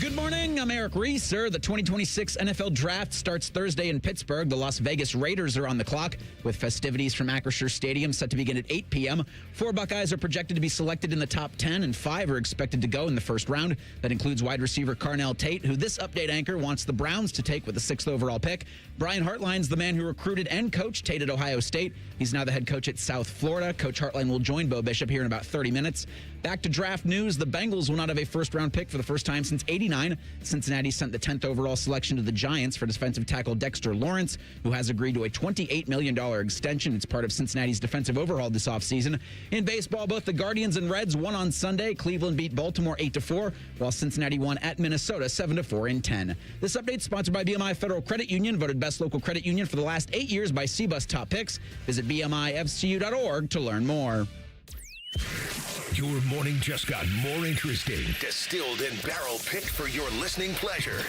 Good morning. I'm Eric Reeser. The 2026 NFL Draft starts Thursday in Pittsburgh. The Las Vegas Raiders are on the clock with festivities from Acrisure Stadium set to begin at 8 p.m. 4 Buckeyes are projected to be selected in the top 10, and 5 are expected to go in the first round. That includes wide receiver Carnell Tate, who this update anchor wants the Browns to take with the 6th overall pick. Brian Hartline's the man who recruited and coached Tate at Ohio State. He's now the head coach at South Florida. Coach Hartline will join Bo Bishop here in about 30 minutes. Back to draft news. The Bengals will not have a first-round pick for the first time since '89. Cincinnati sent the 10th overall selection to the Giants for defensive tackle Dexter Lawrence, who has agreed to a $28 million extension. It's part of Cincinnati's defensive overhaul this offseason. In baseball, both the Guardians and Reds won on Sunday. Cleveland beat Baltimore 8-4, while Cincinnati won at Minnesota 7-4 in 10. This update sponsored by BMI Federal Credit Union, voted best local credit union for the last 8 years by CBUS Top Picks. Visit bmifcu.org to learn more. Your morning just got more interesting. Distilled and barrel-picked for your listening pleasure.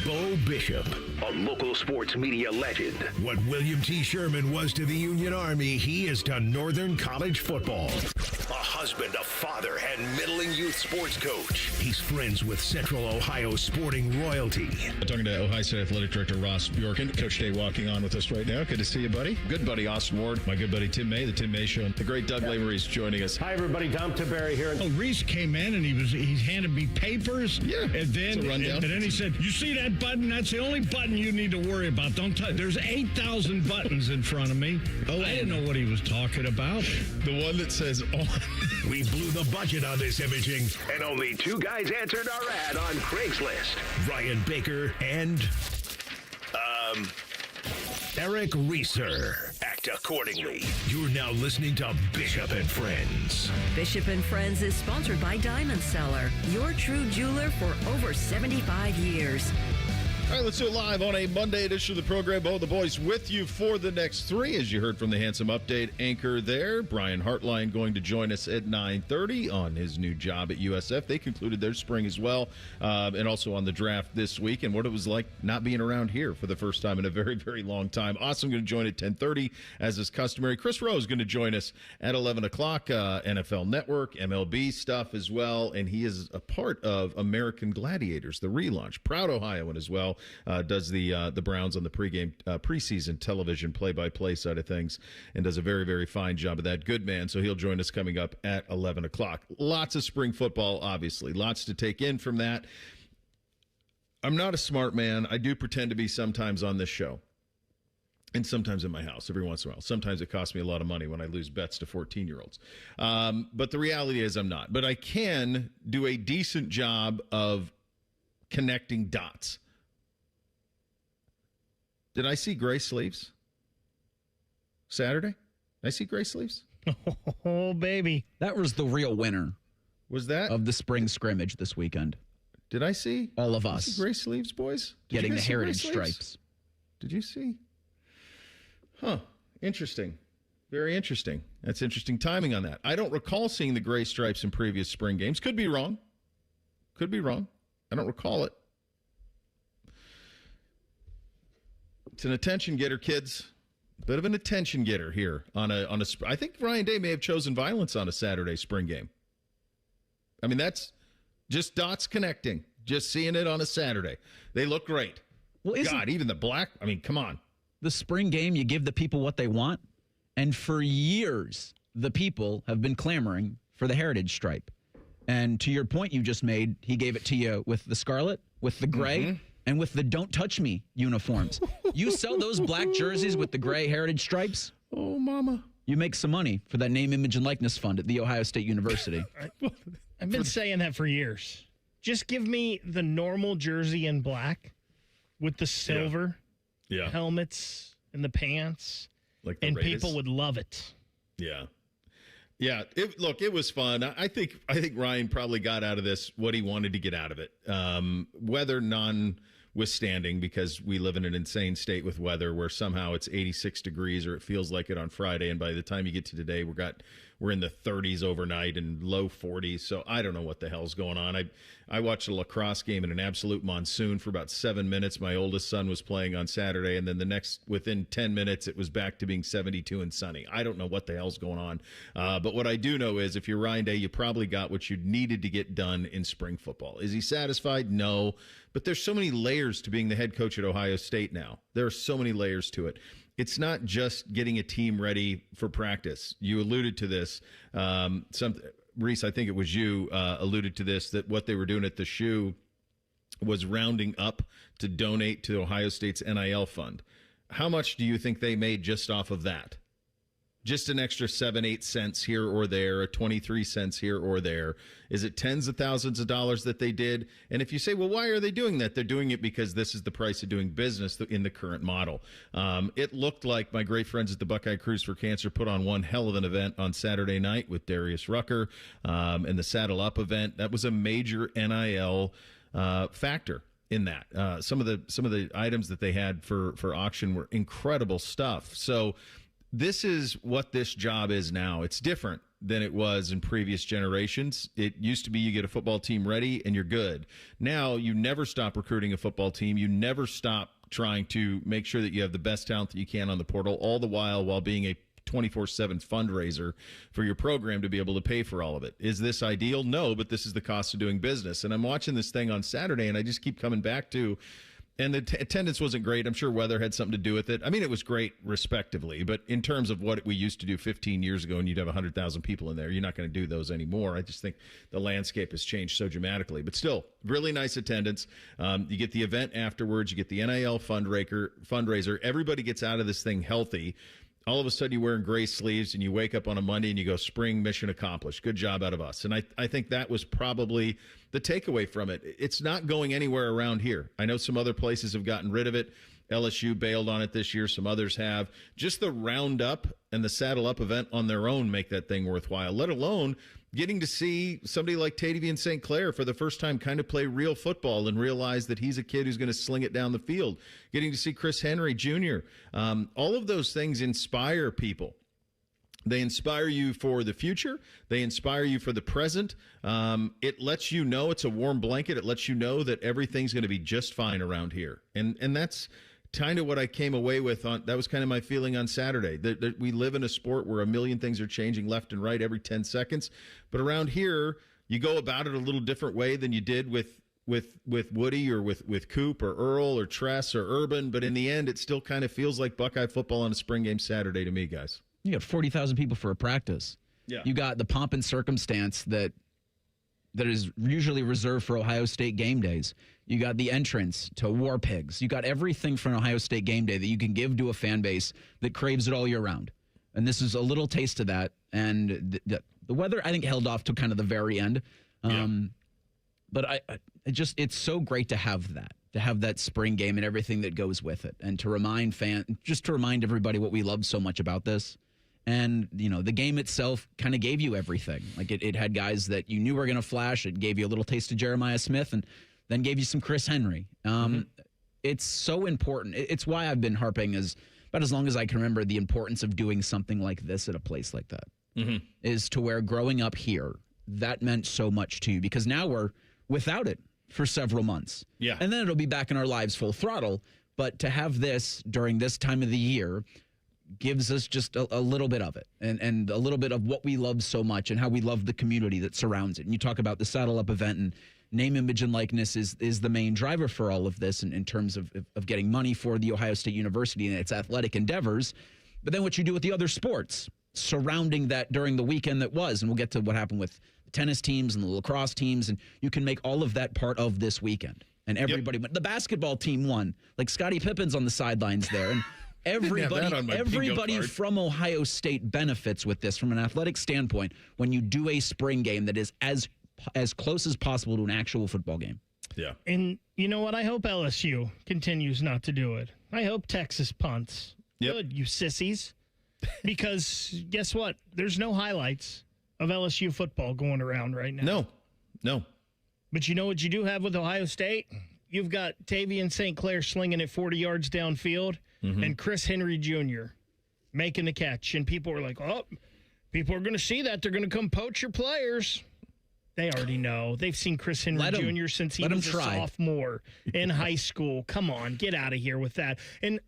Bo Bishop, a local sports media legend. What William T. Sherman was to the Union Army, he is to Northern College football. A husband, a father, and middling youth sports coach. He's friends with Central Ohio sporting royalty. I'm talking to Ohio State Athletic Director Ross Bjorken. Coach Day walking on with us right now. Good to see you, buddy. Good buddy, Austin Ward. My good buddy, Tim May, the Tim May Show. The great Doug Lavery's joining us. Hi, everybody. Dom Tiberi here. Oh, Reese came in and he handed me papers. Yeah, and then it's a rundown. And then he said, "You see that button? That's the only button you need to worry about. Don't touch. There's 8,000 buttons in front of me." Oh, I didn't know what he was talking about. The one that says on. We blew the budget on this imaging, and only 2 guys answered our ad on Craigslist. Ryan Baker and Eric Reeser. Act accordingly. You're now listening to Bishop and Friends. Bishop and Friends is sponsored by Diamond Seller, your true jeweler for over 75 years. All right, let's do it live on a Monday edition of the program. Bo the Boys with you for the next 3, as you heard from the handsome update anchor there. Brian Hartline going to join us at 9:30 on his new job at USF. They concluded their spring as well, and also on the draft this week, and what it was like not being around here for the first time in a very, very long time. Austin going to join at 10:30, as is customary. Chris Rowe is going to join us at 11 o'clock, NFL Network, MLB stuff as well, and he is a part of American Gladiators, the relaunch. Proud Ohioan as well. Does the Browns on the preseason television play-by-play side of things, and does a very, very fine job of that. Good man. So he'll join us coming up at 11 o'clock. Lots of spring football, obviously. Lots to take in from that. I'm not a smart man. I do pretend to be sometimes on this show, and sometimes in my house every once in a while. Sometimes it costs me a lot of money when I lose bets to 14-year-olds. But the reality is I'm not. But I can do a decent job of connecting dots. Did I see gray sleeves Saturday? Did I see gray sleeves? Oh, baby. That was the real winner Was that? of the spring scrimmage this weekend. Did I see? All of Did I us. see gray sleeves, boys? Did you Getting the guys see gray heritage sleeves? stripes. Did you see? Huh. Interesting. Very interesting. That's interesting timing on that. I don't recall seeing the gray stripes in previous spring games. Could be wrong. Could be wrong. I don't recall it. It's an attention getter, kids. Bit of an attention getter here on a. I think Ryan Day may have chosen violence on a Saturday spring game. I mean, that's just dots connecting. Just seeing it on a Saturday. They look great. Well, God, even the black. I mean, come on. The spring game, you give the people what they want, and for years, the people have been clamoring for the heritage stripe. And to your point you just made, he gave it to you with the scarlet, with the gray, and with the Don't Touch Me uniforms. You sell those black jerseys with the gray heritage stripes, Oh, mama. you make some money for that name, image, and likeness fund at The Ohio State University. I've been saying that for years. Just give me the normal jersey in black with the silver helmets and the pants, Like the and Raiders. people would love it. Yeah. Yeah. It was fun. I think Ryan probably got out of this what he wanted to get out of it. Weather notwithstanding, because we live in an insane state with weather where somehow it's 86 degrees or it feels like it on Friday. And by the time you get to today, were in the 30s overnight and low 40s. So I don't know what the hell's going on. I watched a lacrosse game in an absolute monsoon for about 7 minutes. My oldest son was playing on Saturday, and then within 10 minutes, it was back to being 72 and sunny. I don't know what the hell's going on. But what I do know is if you're Ryan Day, you probably got what you needed to get done in spring football. Is he satisfied? No. But there's so many layers to being the head coach at Ohio State now. There are so many layers to it. It's not just getting a team ready for practice. You alluded to this. Reese, I think it was you alluded to this, that what they were doing at the shoe was rounding up to donate to Ohio State's NIL fund. How much do you think they made just off of that? Just an extra 7-8 cents here or there, a 23 cents here or there. Is it tens of thousands of dollars that they did? And if you say, well, why are they doing that? They're doing it because this is the price of doing business in the current model. It looked like my great friends at the Buckeye Cruise for Cancer put on one hell of an event on Saturday night with Darius Rucker and the Saddle Up event. That was a major NIL factor in that. Some of the items that they had for auction were incredible stuff. So this is what this job is now. It's different than it was in previous generations. It used to be you get a football team ready and you're good. Now you never stop recruiting a football team. You never stop trying to make sure that you have the best talent that you can on the portal, all the while being a 24/7 fundraiser for your program to be able to pay for all of it. Is this ideal? No, but this is the cost of doing business. And I'm watching this thing on Saturday, and I just keep coming back to, and the attendance wasn't great. I'm sure weather had something to do with it. I mean, it was great, respectively. But in terms of what we used to do 15 years ago, and you'd have 100,000 people in there, you're not going to do those anymore. I just think the landscape has changed so dramatically. But still, really nice attendance. You get the event afterwards. You get the NIL fundraiser. Everybody gets out of this thing healthy. All of a sudden, you're wearing gray sleeves, and you wake up on a Monday, and you go, spring mission accomplished. Good job out of us. And I think that was probably the takeaway from it. It's not going anywhere around here. I know some other places have gotten rid of it. LSU bailed on it this year. Some others have. Just the roundup and the saddle up event on their own make that thing worthwhile, let alone getting to see somebody like Tavian St. Clair for the first time kind of play real football and realize that he's a kid who's going to sling it down the field. Getting to see Chris Henry Jr. All of those things inspire people. They inspire you for the future. They inspire you for the present. It lets you know it's a warm blanket. It lets you know that everything's going to be just fine around here. And that's kind of what I came away with. That was kind of my feeling on Saturday, that we live in a sport where a million things are changing left and right every 10 seconds. But around here, you go about it a little different way than you did with Woody or with Coop or Earl or Tress or Urban. But in the end, it still kind of feels like Buckeye football on a spring game Saturday to me, guys. You got 40,000 people for a practice. Yeah. You got the pomp and circumstance that is usually reserved for Ohio State game days. You got the entrance to War Pigs. You got everything for an Ohio State game day that you can give to a fan base that craves it all year round. And this is a little taste of that. And the weather, I think, held off to kind of the very end. But it's so great to have that spring game and everything that goes with it. And to remind everybody what we love so much about this. And, the game itself kind of gave you everything. Like it had guys that you knew were going to flash. It gave you a little taste of Jeremiah Smith and then gave you some Chris Henry. It's so important. It's why I've been harping about as long as I can remember the importance of doing something like this at a place like that. Is to where growing up here, that meant so much to you because now we're without it for several months. Yeah. And then it'll be back in our lives full throttle. But to have this during this time of the year gives us just a little bit of it and a little bit of what we love so much and how we love the community that surrounds it. And you talk about the Saddle Up event, and name, image, and likeness is the main driver for all of this in terms of getting money for the Ohio State University and its athletic endeavors. But then what you do with the other sports surrounding that during the weekend that was, and we'll get to what happened with the tennis teams and the lacrosse teams, and you can make all of that part of this weekend. And everybody went. The basketball team won. Like Scottie Pippen's on the sidelines there. And everybody from Ohio State benefits with this from an athletic standpoint when you do a spring game that is as close as possible to an actual football game. Yeah. And you know what? I hope LSU continues not to do it. I hope Texas punts. Yep. Good, you sissies. Because guess what? There's no highlights of LSU football going around right now. No. But you know what you do have with Ohio State? You've got Tavian St. Clair slinging it 40 yards downfield and Chris Henry Jr. making the catch. And people were like, oh, People are going to see that. They're going to come poach your players. They already know. They've seen Chris Henry Jr. since he was a sophomore in high school. Come on, get out of here with that. And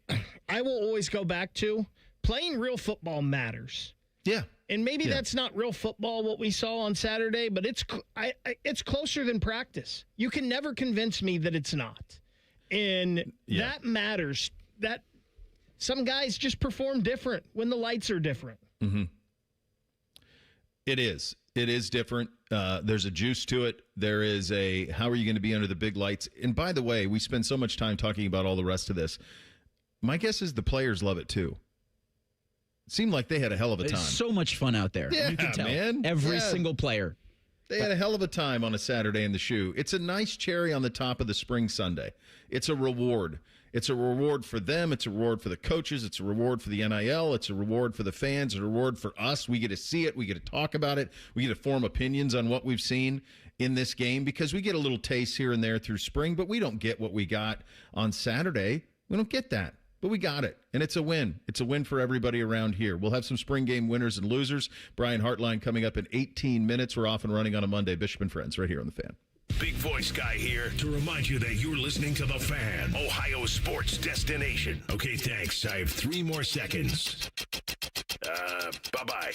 I will always go back to playing real football matters. Yeah. And maybe that's not real football, what we saw on Saturday, but it's closer than practice. You can never convince me that it's not. And that matters. That some guys just perform different when the lights are different. Mm-hmm. It is. It is different. There's a juice to it. There is a, how are you going to be under the big lights? And by the way, we spend so much time talking about all the rest of this. My guess is the players love it too. It seemed like they had a hell of a time. It's so much fun out there. Yeah, you can tell. Man. Every single player. They had a hell of a time on a Saturday in the shoe. It's a nice cherry on the top of the spring sundae. It's a reward. It's a reward for them. It's a reward for the coaches. It's a reward for the NIL. It's a reward for the fans. It's a reward for us. We get to see it. We get to talk about it. We get to form opinions on what we've seen in this game because we get a little taste here and there through spring, but we don't get what we got on Saturday. We don't get that. But we got it, and it's a win. It's a win for everybody around here. We'll have some spring game winners and losers. Brian Hartline coming up in 18 minutes. We're off and running on a Monday. Bishop and Friends right here on The Fan. Big voice guy here to remind you that you're listening to The Fan, Ohio sports destination. Okay, thanks. I have 3 more seconds. Bye-bye.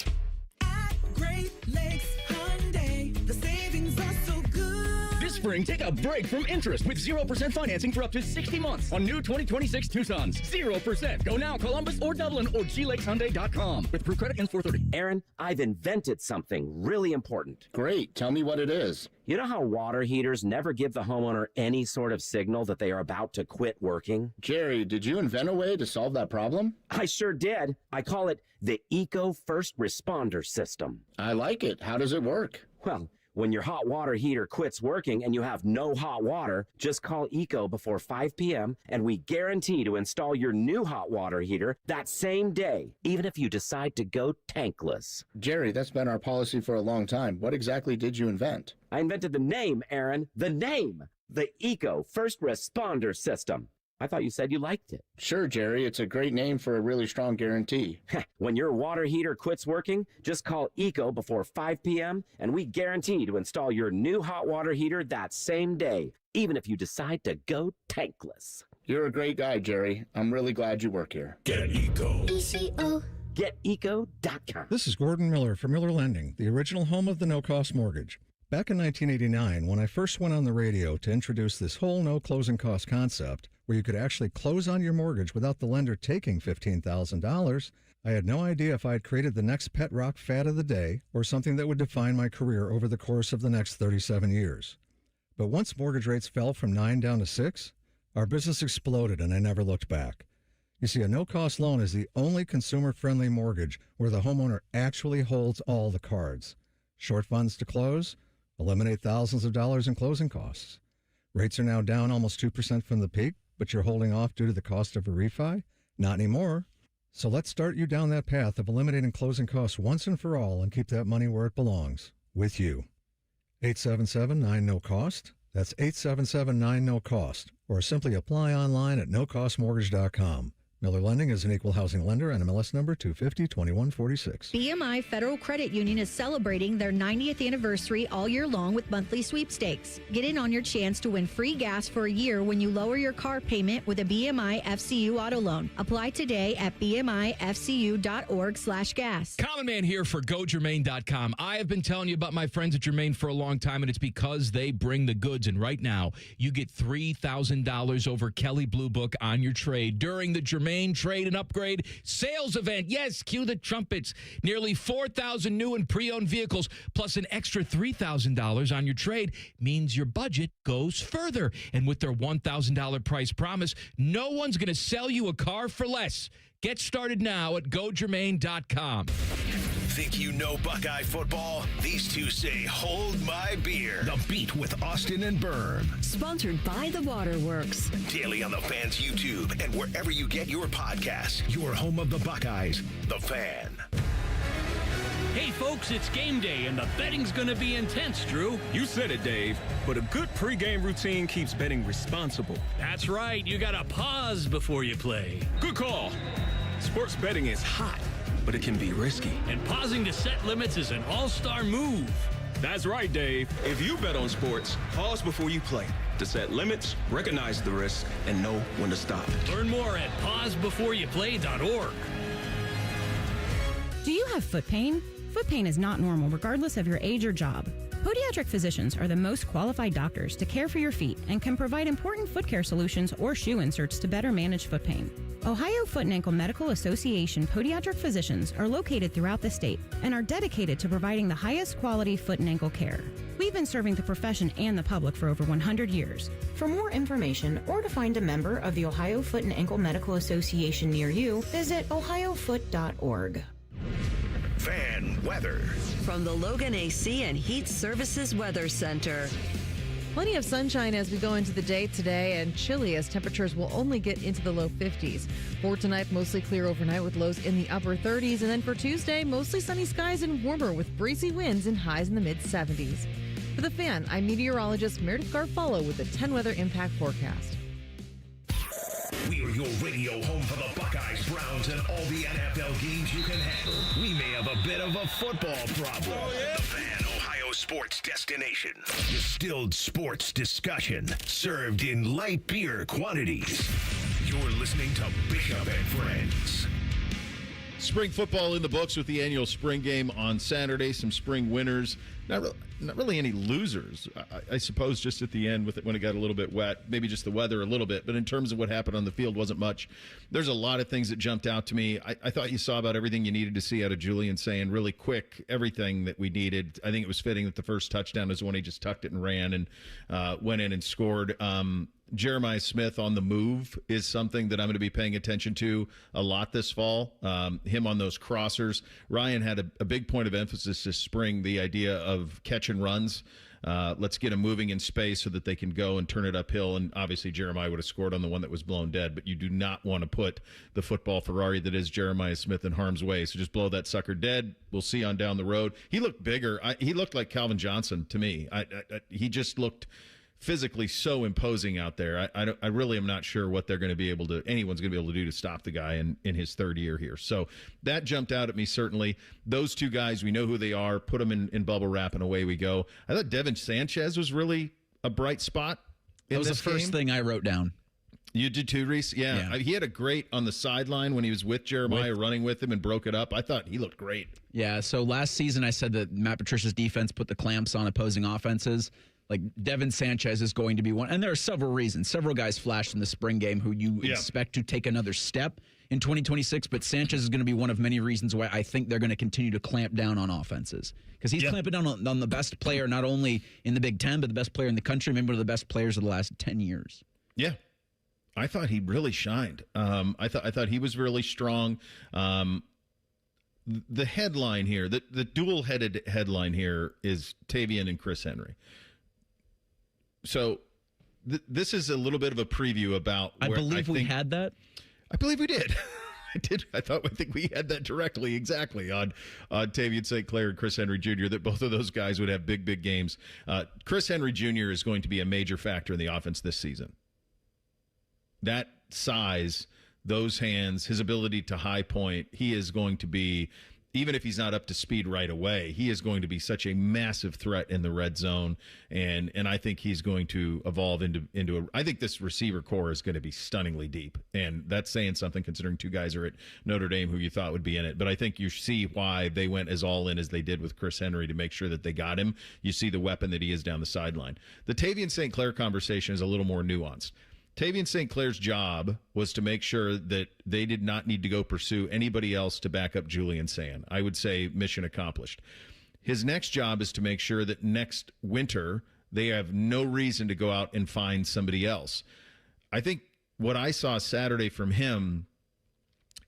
At Great Lakes Hyundai, the savings are so good. This spring, take a break from interest with 0% financing for up to 60 months on new 2026 Tucsons. 0%. Go now, Columbus or Dublin or GLakesHyundai.com. With Proof Credit ends 4/30. Aaron, I've invented something really important. Great. Tell me what it is. You know how water heaters never give the homeowner any sort of signal that they are about to quit working? Jerry, did you invent a way to solve that problem? I sure did. I call it the Eco First Responder System. I like it. How does it work? Well, when your hot water heater quits working and you have no hot water, just call Eco before 5 p.m. and we guarantee to install your new hot water heater that same day, even if you decide to go tankless. Jerry, that's been our policy for a long time. What exactly did you invent? I invented the name, Aaron. The name. The Eco First Responder System. I thought you said you liked it. Sure, Jerry. It's a great name for a really strong guarantee. When your water heater quits working, just call Eco before 5 p.m. and we guarantee to install your new hot water heater that same day, even if you decide to go tankless. You're a great guy, Jerry. I'm really glad you work here. Get Eco. ECO. GetEco.com. This is Gordon Miller from Miller Lending, the original home of the no-cost mortgage. Back in 1989, when I first went on the radio to introduce this whole no closing cost concept, where you could actually close on your mortgage without the lender taking $15,000, I had no idea if I had created the next pet rock fad of the day or something that would define my career over the course of the next 37 years. But once mortgage rates fell from 9 down to 6, our business exploded and I never looked back. You see, a no-cost loan is the only consumer-friendly mortgage where the homeowner actually holds all the cards. Short funds to close, eliminate thousands of dollars in closing costs. Rates are now down almost 2% from the peak, but you're holding off due to the cost of a refi? Not anymore. So let's start you down that path of eliminating closing costs once and for all and keep that money where it belongs, with you. 877-9-NO-COST. That's 877-9-NO-COST. Or simply apply online at nocostmortgage.com. Miller Lending is an equal housing lender, NMLS number 250-2146. BMI Federal Credit Union is celebrating their 90th anniversary all year long with monthly sweepstakes. Get in on your chance to win free gas for a year when you lower your car payment with a BMI FCU auto loan. Apply today at bmifcu.org/gas. Common Man here for GoGermain.com. I have been telling you about my friends at Germain for a long time, and it's because they bring the goods. And right now, you get $3,000 over Kelley Blue Book on your trade during the Germain Trade and Upgrade sales event. Yes, cue the trumpets. Nearly 4,000 new and pre-owned vehicles, plus an extra $3,000 on your trade means your budget goes further. And with their $1,000 price promise, no one's going to sell you a car for less. Get started now at GoGermain.com. Think you know Buckeye football? These two say, hold my beer. The Beat with Austin and Byrne. Sponsored by the Waterworks. Daily on the Fan's YouTube and wherever you get your podcasts. Your home of the Buckeyes, The Fan. Hey, folks, it's game day, and the betting's going to be intense, Drew. You said it, Dave, but a good pregame routine keeps betting responsible. That's right. You got to pause before you play. Good call. Sports betting is hot. but it can be risky. And pausing to set limits is an all-star move. That's right, Dave. If you bet on sports, pause before you play to set limits, recognize the risk, and know when to stop. Learn more at pausebeforeyouplay.org. Do you have foot pain? Foot pain is not normal regardless of your age or job. Podiatric physicians are the most qualified doctors to care for your feet and can provide important foot care solutions or shoe inserts to better manage foot pain. Ohio Foot and Ankle Medical Association podiatric physicians are located throughout the state and are dedicated to providing the highest quality foot and ankle care. We've been serving the profession and the public for over 100 years. For more information or to find a member of the Ohio Foot and Ankle Medical Association near you, visit ohiofoot.org. Fan weather. From the Logan AC and Heat Services Weather Center. Plenty of sunshine as we go into the day today, and chilly as temperatures will only get into the low 50s. For tonight, mostly clear overnight with lows in the upper 30s. And then for Tuesday, mostly sunny skies and warmer with breezy winds and highs in the mid-70s. For The Fan, I'm meteorologist Meredith Garfalo with the 10 Weather Impact Forecast. We are your radio home for the Buckeyes, Browns, and all the NFL games you can handle. We may have a bit of a football problem. Oh, yeah. The Fan, Ohio sports destination. Distilled sports discussion, served in light beer quantities. You're listening to Bishop and Friends. Spring football in the books with the annual spring game on Saturday. Some spring winners. Not really any losers, I suppose, just at the end with it when it got a little bit wet. Maybe just the weather a little bit. But in terms of what happened on the field, wasn't much. There's a lot of things that jumped out to me. I thought you saw about everything you needed to see out of Julian Sayin, really quick, everything that we needed. I think it was fitting that the first touchdown is when he just tucked it and ran and went in and scored. Jeremiah Smith on the move is something that I'm going to be paying attention to a lot this fall. Him on those crossers. Ryan had a big point of emphasis this spring, the idea of catch and runs. Let's get them moving in space so that they can go and turn it uphill. And obviously Jeremiah would have scored on the one that was blown dead, but you do not want to put the football Ferrari that is Jeremiah Smith in harm's way. So just blow that sucker dead. We'll see on down the road. He looked bigger. He looked like Calvin Johnson to me. He just looked physically so imposing out there. I really am not sure what anyone's going to be able to do to stop the guy in his third year here. So that jumped out at me, certainly. Those two guys, we know who they are. Put them in bubble wrap, and away we go. I thought Devin Sanchez was really a bright spot in this game. That was the first thing I wrote down. You did too, Reese? Yeah. He had a great on the sideline when he was with Jeremiah, running with him and broke it up. I thought he looked great. Yeah, so last season I said that Matt Patricia's defense put the clamps on opposing offenses. Like, Devin Sanchez is going to be one. And there are several reasons. Several guys flashed in the spring game who you expect to take another step in 2026. But Sanchez is going to be one of many reasons why I think they're going to continue to clamp down on offenses. Because he's clamping down on the best player, not only in the Big Ten, but the best player in the country, maybe one of the best players of the last 10 years. Yeah. I thought he really shined. I thought he was really strong. The headline here, the dual-headed headline here is Tavian and Chris Henry. So this is a little bit of a preview about where I believe we had that. I believe we did. I did. I think we had that directly, exactly, on Tavian St. Clair and Chris Henry Jr., that both of those guys would have big, big games. Chris Henry Jr. is going to be a major factor in the offense this season. That size, those hands, his ability to high point, he is going to be, even if he's not up to speed right away, he is going to be such a massive threat in the red zone. And I think he's going to evolve into I think this receiver core is going to be stunningly deep. And that's saying something, considering two guys are at Notre Dame who you thought would be in it. But I think you see why they went as all in as they did with Chris Henry to make sure that they got him. You see the weapon that he is down the sideline. The Tavian St. Clair conversation is a little more nuanced. Tavian St. Clair's job was to make sure that they did not need to go pursue anybody else to back up Julian Sayin. I would say mission accomplished. His next job is to make sure that next winter they have no reason to go out and find somebody else. I think what I saw Saturday from him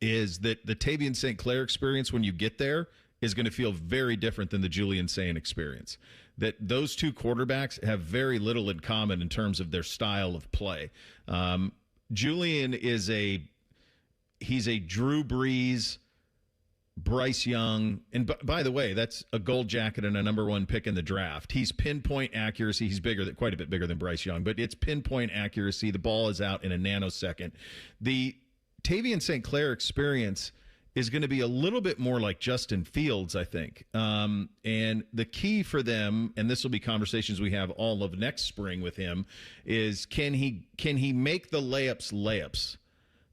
is that the Tavian St. Clair experience when you get there is going to feel very different than the Julian Sayin experience. That those two quarterbacks have very little in common in terms of their style of play. Julian is he's a Drew Brees, Bryce Young, and by the way, that's a gold jacket and a number one pick in the draft. He's pinpoint accuracy. He's quite a bit bigger than Bryce Young, but it's pinpoint accuracy. The ball is out in a nanosecond. The Tavian St. Clair experience is going to be a little bit more like Justin Fields, I think. And the key for them, and this will be conversations we have all of next spring with him, is can he make the layups?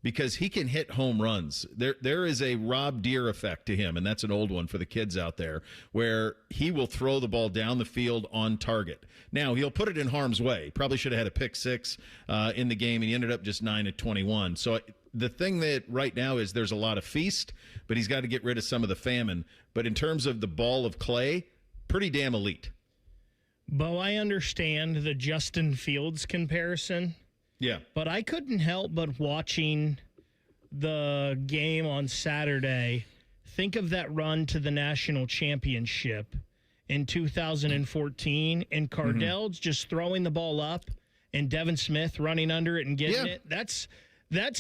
Because he can hit home runs. There is a Rob Deere effect to him, and that's an old one for the kids out there, where he will throw the ball down the field on target. Now, he'll put it in harm's way. Probably should have had a pick six in the game, and he ended up just 9 of 21. So the thing that right now is there's a lot of feast, but he's got to get rid of some of the famine. But in terms of the ball of clay, pretty damn elite. Bo, I understand the Justin Fields comparison. Yeah. But I couldn't help but watching the game on Saturday think of that run to the national championship in 2014 and Cardell's just throwing the ball up and Devin Smith running under it and getting it. That's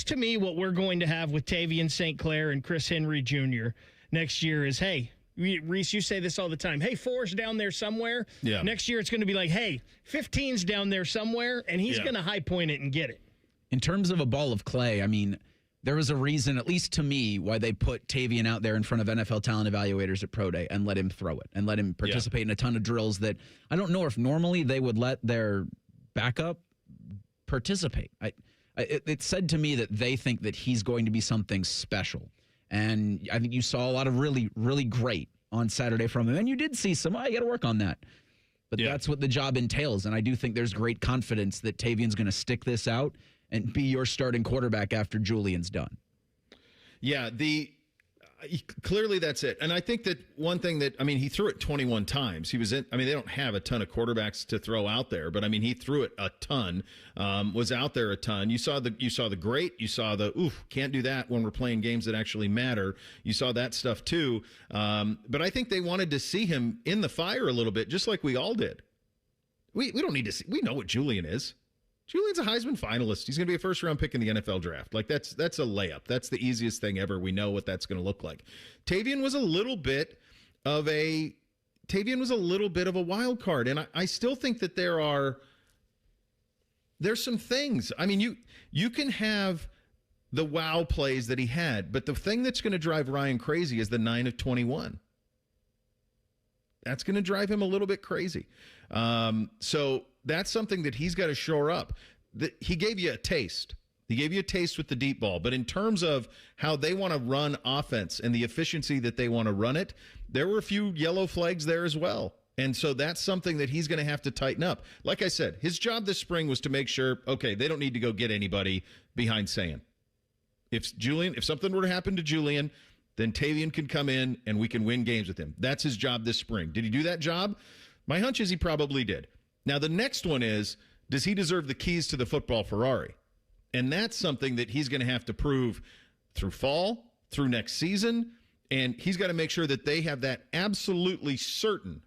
to me what we're going to have with Tavian St. Clair and Chris Henry Jr. next year is, hey, Reese, you say this all the time. Hey, 4's down there somewhere. Yeah. Next year it's going to be like, hey, 15's down there somewhere, and he's going to high point it and get it. In terms of a ball of clay, I mean, there was a reason, at least to me, why they put Tavian out there in front of NFL talent evaluators at Pro Day and let him throw it and let him participate in a ton of drills that I don't know if normally they would let their backup participate. It said to me that they think that he's going to be something special. And I think you saw a lot of really, really great on Saturday from him. And you did see some, I got to work on that. But that's what the job entails. And I do think there's great confidence that Tavian's going to stick this out and be your starting quarterback after Julian's done. Yeah, clearly that's it. And I think that one thing that, I mean, he threw it 21 times. He was in, I mean, they don't have a ton of quarterbacks to throw out there, but I mean, he threw it a ton, was out there a ton. You saw the great, you saw the, can't do that when we're playing games that actually matter. You saw that stuff too. But I think they wanted to see him in the fire a little bit, just like we all did. We don't need to see, we know what Julian is. Julian's a Heisman finalist. He's going to be a first-round pick in the NFL draft. Like, that's a layup. That's the easiest thing ever. We know what that's going to look like. Tavian was a little bit of a wild card, and I still think that there's some things. I mean, you can have the wow plays that he had, but the thing that's going to drive Ryan crazy is the 9 of 21. That's going to drive him a little bit crazy. So that's something that he's got to shore up. He gave you a taste. He gave you a taste with the deep ball. But in terms of how they want to run offense and the efficiency that they want to run it, there were a few yellow flags there as well. And so that's something that he's going to have to tighten up. Like I said, his job this spring was to make sure, okay, they don't need to go get anybody behind Sayin. If something were to happen to Julian, then Tavian can come in and we can win games with him. That's his job this spring. Did he do that job? My hunch is he probably did. Now, the next one is, does he deserve the keys to the football Ferrari? And that's something that he's going to have to prove through fall, through next season, and he's got to make sure that they have that absolutely certain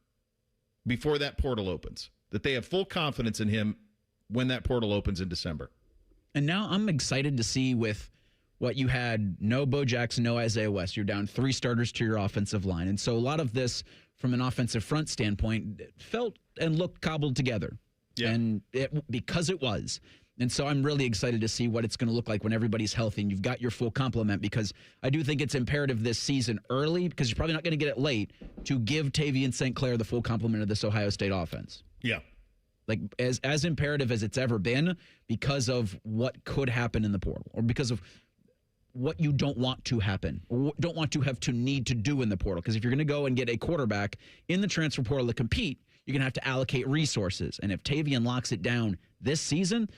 before that portal opens, that they have full confidence in him when that portal opens in December. And now I'm excited to see with what you had, no Bo Jackson, no Isaiah West. You're down 3 starters to your offensive line. And so a lot of this, from an offensive front standpoint, felt and looked cobbled together. Yeah. And because it was. And so I'm really excited to see what it's going to look like when everybody's healthy and you've got your full complement, because I do think it's imperative this season early, because you're probably not going to get it late, to give Tavian St. Clair the full complement of this Ohio State offense. Yeah. Like as imperative as it's ever been, because of what could happen in the portal, or because of what you don't want to happen, or don't want to have to need to do in the portal. Because if you're going to go and get a quarterback in the transfer portal to compete, you're going to have to allocate resources. And if Tavian locks it down this season,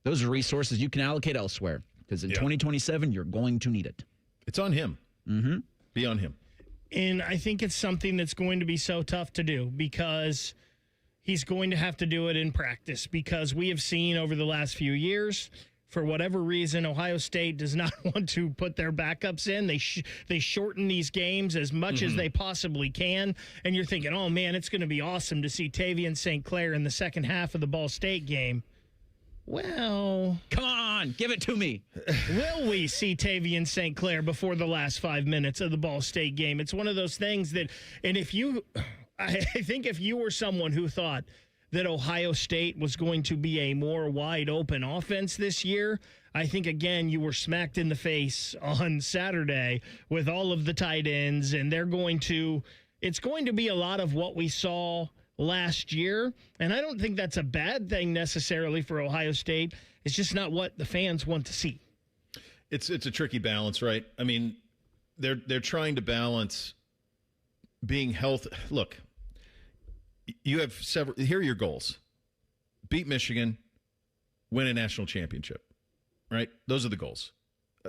those are resources you can allocate elsewhere. Because in 2027, you're going to need it. It's on him. Mm-hmm. Be on him. And I think it's something that's going to be so tough to do, because he's going to have to do it in practice. Because we have seen over the last few years, for whatever reason, Ohio State does not want to put their backups in. They shorten these games as much as they possibly can. And you're thinking, oh, man, it's going to be awesome to see Tavian St. Clair in the second half of the Ball State game. Well, come on, give it to me. Will we see Tavian St. Clair before the last 5 minutes of the Ball State game? It's one of those things that, and I think if you were someone who thought that Ohio State was going to be a more wide open offense this year. I think, again, you were smacked in the face on Saturday with all of the tight ends, and it's going to be a lot of what we saw last year. And I don't think that's a bad thing necessarily for Ohio State. It's just not what the fans want to see. It's a tricky balance, right? I mean, they're trying to balance being healthy. Look, you have several. Here are your goals: beat Michigan, win a national championship. Right? Those are the goals.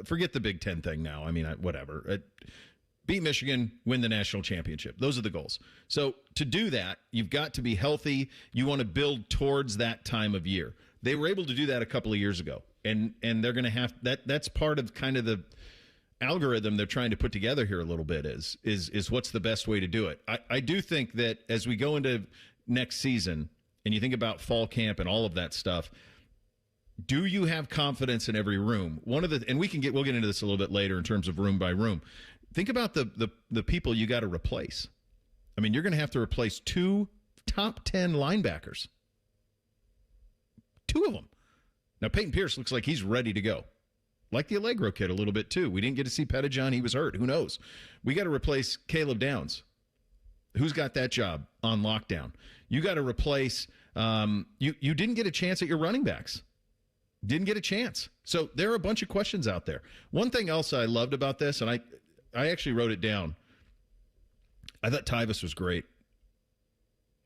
Forget the Big Ten thing now. I mean, whatever. Beat Michigan, win the national championship. Those are the goals. So to do that, you've got to be healthy. You want to build towards that time of year. They were able to do that a couple of years ago, and they're going to have that. That's part of kind of the algorithm they're trying to put together here a little bit. Is what's the best way to do it? I do think that as we go into next season, and you think about fall camp and all of that stuff. Do you have confidence in every room? We'll get into this a little bit later in terms of room by room. Think about the people you got to replace. I mean, you're going to have to replace 2 top 10 linebackers. 2 of them. Now, Peyton Pierce looks like he's ready to go. Like the Allegro kid a little bit, too. We didn't get to see Pettijohn. He was hurt. Who knows? We got to replace Caleb Downs. Who's got that job on lockdown? You got to replace you didn't get a chance at your running backs. Didn't get a chance. So there are a bunch of questions out there. One thing else I loved about this, and I actually wrote it down. I thought Tyvis was great.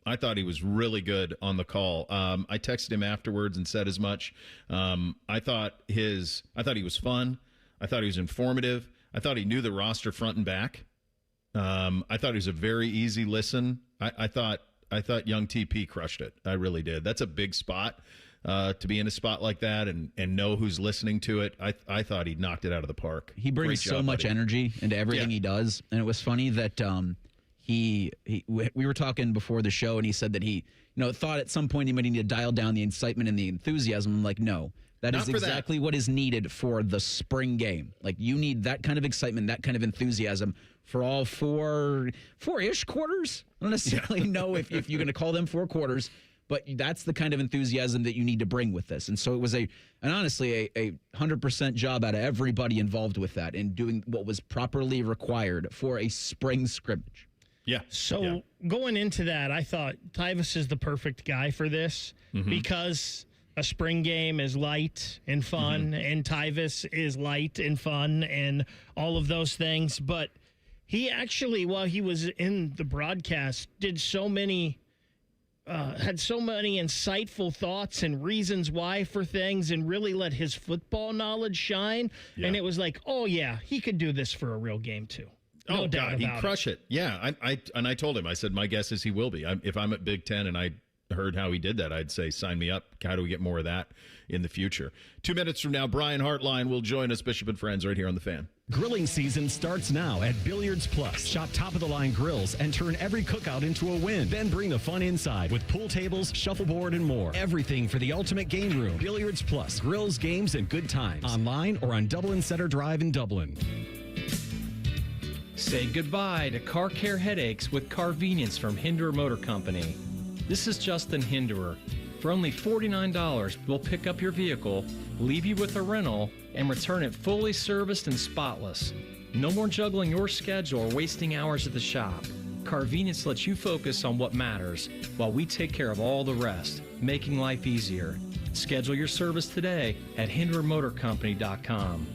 I thought he was really good on the call. I texted him afterwards and said as much. I thought he was fun. I thought he was informative. I thought he knew the roster front and back. I thought he was a very easy listen. I thought young TP crushed it. I really did. That's a big spot. To be in a spot like that and know who's listening to it, I thought he knocked it out of the park. He brings so much energy into everything he does, and it was funny that we were talking before the show, and he said that he thought at some point he might need to dial down the excitement and the enthusiasm. I'm like, no, that is exactly what is needed for the spring game. Like, you need that kind of excitement, that kind of enthusiasm for all four-ish quarters. I don't necessarily know if you're going to call them 4 quarters. But that's the kind of enthusiasm that you need to bring with this. And so it was honestly a 100% job out of everybody involved with that and doing what was properly required for a spring scrimmage. Yeah. So going into that, I thought Tyvis is the perfect guy for this because a spring game is light and fun, and Tyvis is light and fun and all of those things. But he actually, while he was in the broadcast, did had so many insightful thoughts and reasons why for things and really let his football knowledge shine. Yeah. And it was like, oh, yeah, he could do this for a real game, too. No doubt about it. He'd crush it. Yeah, I told him, I said, my guess is he will be. If I'm at Big Ten and I heard how he did that, I'd say, sign me up. How do we get more of that in the future? 2 minutes from now, Brian Hartline will join us, Bishop and Friends, right here on The Fan. Grilling season starts now at Billiards Plus. Shop top-of-the-line grills and turn every cookout into a win. Then bring the fun inside with pool tables, shuffleboard, and more. Everything for the ultimate game room. Billiards Plus. Grills, games, and good times. Online or on Dublin Center Drive in Dublin. Say goodbye to car care headaches with Carvenience from Hinderer Motor Company. This is Justin Hinderer. For only $49, we'll pick up your vehicle, leave you with a rental, and return it fully serviced and spotless. No more juggling your schedule or wasting hours at the shop. Carvenience lets you focus on what matters while we take care of all the rest, making life easier. Schedule your service today at HindererMotorCompany.com.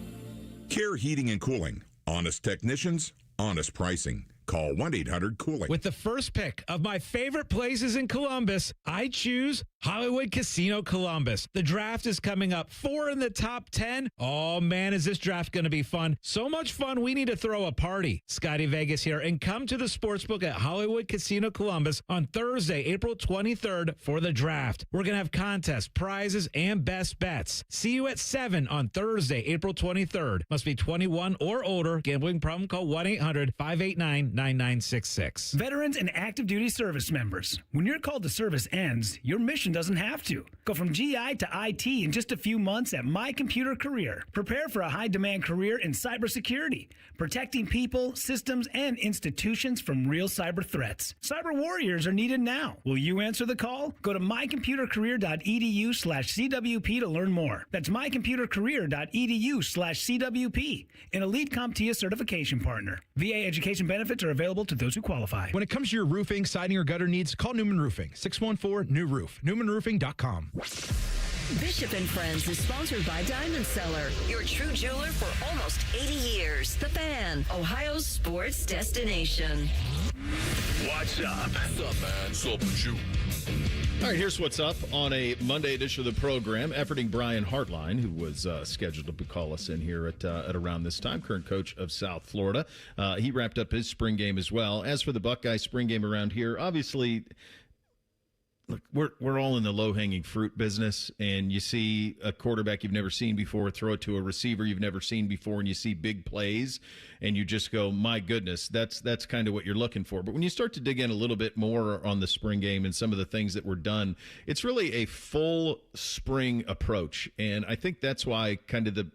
Care Heating and Cooling. Honest technicians, honest pricing. Call 1-800-COOLING. With the first pick of my favorite places in Columbus, I choose Hollywood Casino Columbus. The draft is coming up. 4 in the top 10. Oh, man, is this draft going to be fun. So much fun, we need to throw a party. Scotty Vegas here, and come to the sportsbook at Hollywood Casino Columbus on Thursday, April 23rd for the draft. We're going to have contests, prizes, and best bets. See you at 7 on Thursday, April 23rd. Must be 21 or older. Gambling problem? Call 1-800-589-9966. Veterans and active duty service members, when your call to service ends, your mission doesn't have to. Go from GI to IT in just a few months at My Computer Career. Prepare for a high-demand career in cybersecurity, protecting people, systems, and institutions from real cyber threats. Cyber warriors are needed now. Will you answer the call? Go to mycomputercareer.edu/CWP to learn more. That's mycomputercareer.edu/CWP, an elite CompTIA certification partner. VA education benefits are available to those who qualify. When it comes to your roofing, siding, or gutter needs, call Newman Roofing, 614-NEW-ROOF, newmanroofing.com. Bishop and Friends is sponsored by Diamond Seller, your true jeweler for almost 80 years. The Fan, Ohio's sports destination. What's up? What's up, man? What's up with you? All right, here's what's up on a Monday edition of the program. Efforting Brian Hartline, who was scheduled to call us in here at around this time, current coach of South Florida. He wrapped up his spring game as well. As for the Buckeye spring game around here, obviously, look, we're all in the low-hanging fruit business, and you see a quarterback you've never seen before throw it to a receiver you've never seen before, and you see big plays, and you just go, my goodness, that's kind of what you're looking for. But when you start to dig in a little bit more on the spring game and some of the things that were done, it's really a full spring approach, and I think that's why kind of the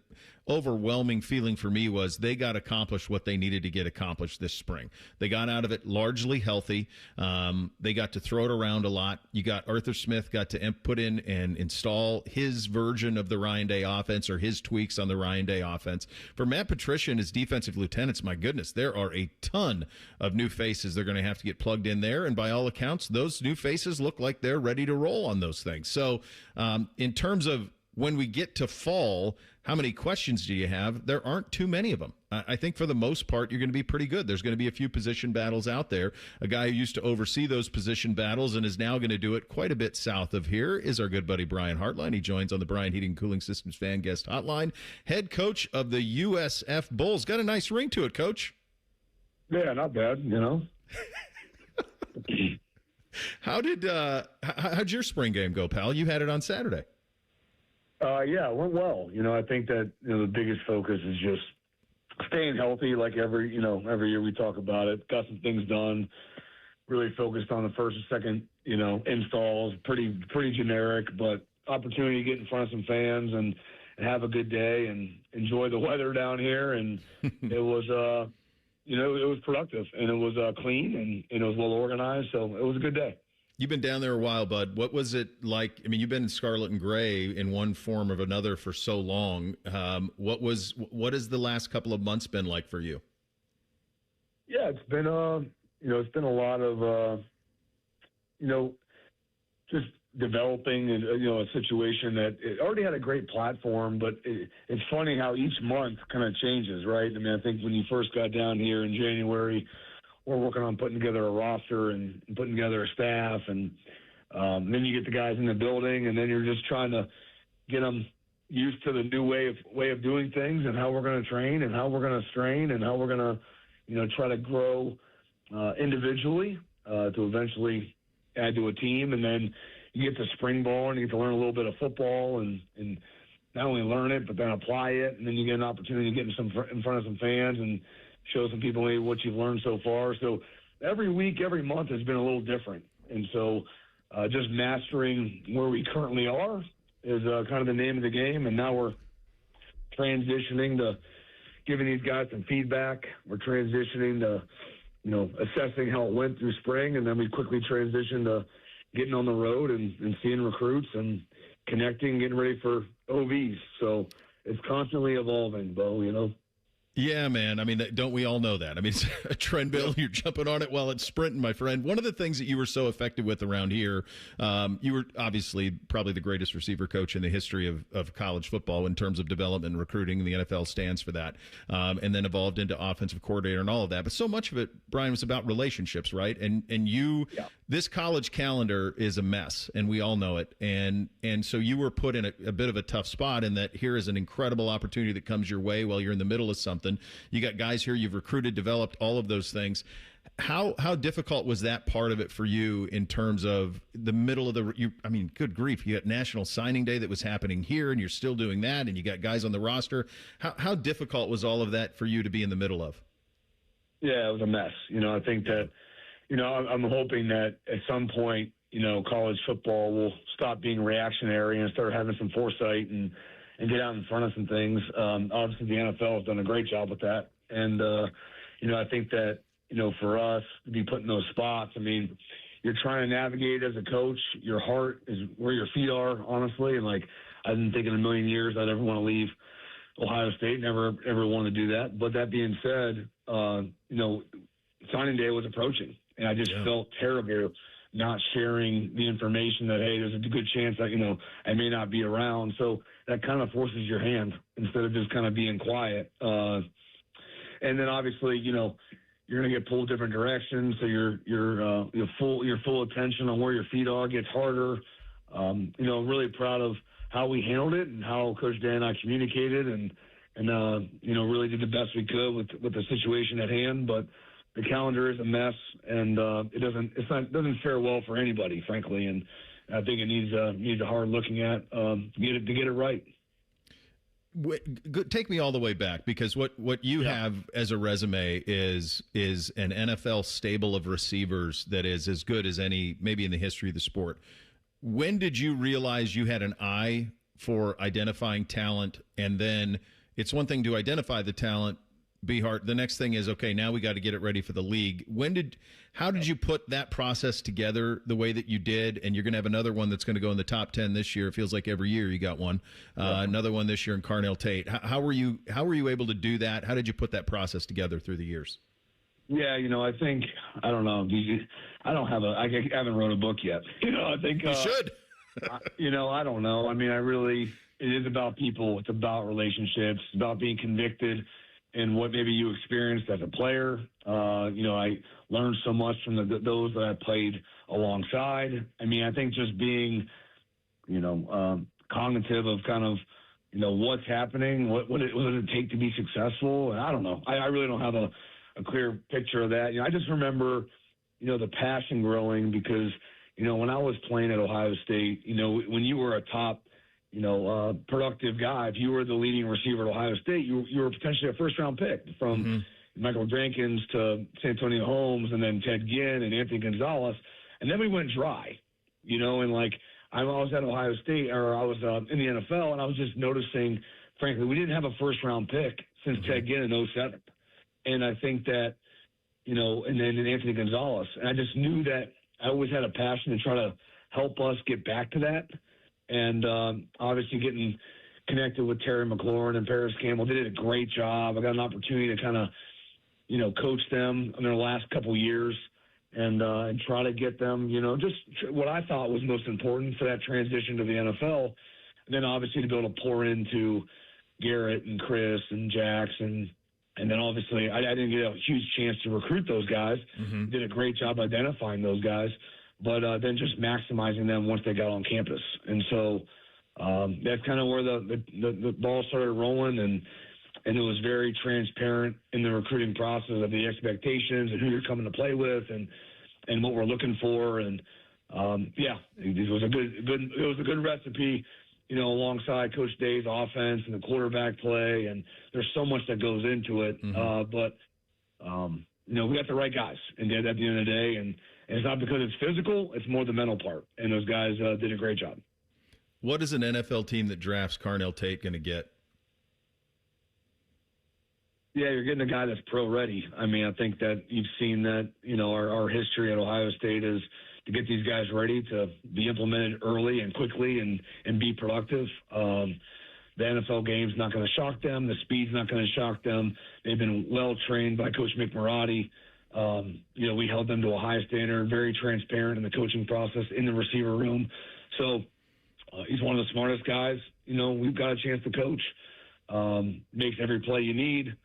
overwhelming feeling for me was they got accomplished what they needed to get accomplished this spring. They got out of it largely healthy. They got to throw it around a lot. You got Arthur Smith got to put in and install his version of the Ryan Day offense, or his tweaks on the Ryan Day offense. For Matt Patricia and his defensive lieutenants, my goodness, there are a ton of new faces they're going to have to get plugged in there. And by all accounts, those new faces look like they're ready to roll on those things. So in terms of when we get to fall, how many questions do you have? There aren't too many of them. I think for the most part, you're going to be pretty good. There's going to be a few position battles out there. A guy who used to oversee those position battles and is now going to do it quite a bit south of here is our good buddy Brian Hartline. He joins on the Brian Heating and Cooling Systems fan guest hotline. Head coach of the USF Bulls. Got a nice ring to it, Coach. Yeah, not bad, you know. How'd your spring game go, pal? You had it on Saturday. Yeah, it went well. You know, I think that the biggest focus is just staying healthy. Like every year we talk about it. Got some things done. Really focused on the first and second, installs. Pretty generic, but opportunity to get in front of some fans and have a good day and enjoy the weather down here. And it was, it was productive and it was clean and it was well organized. So it was a good day. You've been down there a while, bud. What was it like? I mean, you've been in scarlet and gray in one form or another for so long. What has the last couple of months been like for you? Yeah, it's been it's been a lot of just developing a situation that it already had a great platform, but it's funny how each month kind of changes, right? I mean, I think when you first got down here in January, we're working on putting together a roster and putting together a staff, and then you get the guys in the building, and then you're just trying to get them used to the new way of doing things and how we're going to train and how we're going to strain and how we're going to, try to grow individually to eventually add to a team. And then you get to spring ball and you get to learn a little bit of football and not only learn it, but then apply it. And then you get an opportunity to get in front of some fans and show some people maybe what you've learned so far. So every week, every month has been a little different. And so just mastering where we currently are is kind of the name of the game. And now we're transitioning to giving these guys some feedback. We're transitioning to, assessing how it went through spring. And then we quickly transition to getting on the road and seeing recruits and connecting, getting ready for OVs. So it's constantly evolving, Bo, Yeah, man. I mean, don't we all know that? I mean, it's a trend, Bill. You're jumping on it while it's sprinting, my friend. One of the things that you were so effective with around here, you were obviously probably the greatest receiver coach in the history of college football in terms of development and recruiting. The NFL stands for that, and then evolved into offensive coordinator and all of that. But so much of it, Brian, was about relationships, right? And this college calendar is a mess, and we all know it. And so you were put in a bit of a tough spot in that here is an incredible opportunity that comes your way while you're in the middle of something. You got guys here you've recruited, developed, all of those things. How difficult was that part of it for you in terms of the middle of good grief, you got National Signing Day that was happening here and you're still doing that and you got guys on the roster. How difficult was all of that for you to be in the middle of? Yeah, it was a mess. I think that, I'm hoping that at some point, college football will stop being reactionary and start having some foresight and get out in front of some things. Obviously, the NFL has done a great job with that. And, I think that, for us to be put in those spots, I mean, you're trying to navigate as a coach. Your heart is where your feet are, honestly. And, I didn't think in a million years I'd ever want to leave Ohio State. Never, ever want to do that. But that being said, signing day was approaching. And I just felt terrible not sharing the information that, hey, there's a good chance that, I may not be around. So that kind of forces your hand instead of just kind of being quiet. And then obviously, you're going to get pulled different directions. So your full attention on where your feet are gets harder. I'm really proud of how we handled it and how Coach Dan and I communicated and really did the best we could with the situation at hand. But the calendar is a mess, and it doesn't fare well for anybody, frankly. And I think it needs a hard looking at to get it right. Take me all the way back, because what you have as a resume is an NFL stable of receivers that is as good as any maybe in the history of the sport. When did you realize you had an eye for identifying talent? And then it's one thing to identify the talent, Behart. The next thing is, okay, now we got to get it ready for the league. How did you put that process together the way that you did? And you're going to have another one that's going to go in the top 10 this year. It feels like every year you got one. Another one this year in Carnell Tate. How were you able to do that? How did you put that process together through the years? Yeah, I think, I don't know. I haven't wrote a book yet. I think you should. I don't know. I mean, it is about people. It's about relationships. It's about being convicted in what maybe you experienced as a player. I learned so much from those that I played alongside. I mean, I think just being, cognitive of kind of, what's happening, what does it take to be successful? And I don't know. I really don't have a clear picture of that. I just remember, the passion growing because, when I was playing at Ohio State, when you were a top, productive guy, if you were the leading receiver at Ohio State, you were potentially a first-round pick from Michael Jenkins to Santonio Holmes and then Ted Ginn and Anthony Gonzalez. And then we went dry, and I was at Ohio State, or I was in the NFL, and I was just noticing, frankly, we didn't have a first-round pick since Ted Ginn in 2007. And I think that, and then Anthony Gonzalez. And I just knew that I always had a passion to try to help us get back to that. And obviously getting connected with Terry McLaurin and Paris Campbell, they did a great job. I got an opportunity to kind of, coach them in their last couple years and try to get them, just what I thought was most important for that transition to the NFL. And then obviously to be able to pour into Garrett and Chris and Jackson. And then obviously I didn't get a huge chance to recruit those guys. Did a great job identifying those guys. But then just maximizing them once they got on campus. And so that's kind of where the ball started rolling, and it was very transparent in the recruiting process of the expectations and who you're coming to play with and what we're looking for. And it was a good recipe, alongside Coach Day's offense and the quarterback play. And there's so much that goes into it. But we got the right guys at the end of the day. And it's not because it's physical, it's more the mental part. And those guys did a great job. What is an NFL team that drafts Carnell Tate going to get? Yeah, you're getting a guy that's pro-ready. I mean, I think that you've seen that, our history at Ohio State is to get these guys ready to be implemented early and quickly and be productive. The NFL game's not going to shock them. The speed's not going to shock them. They've been well-trained by Coach McMurati. We held them to a high standard, very transparent in the coaching process in the receiver room. So he's one of the smartest guys, we've got a chance to coach. Makes every play you need.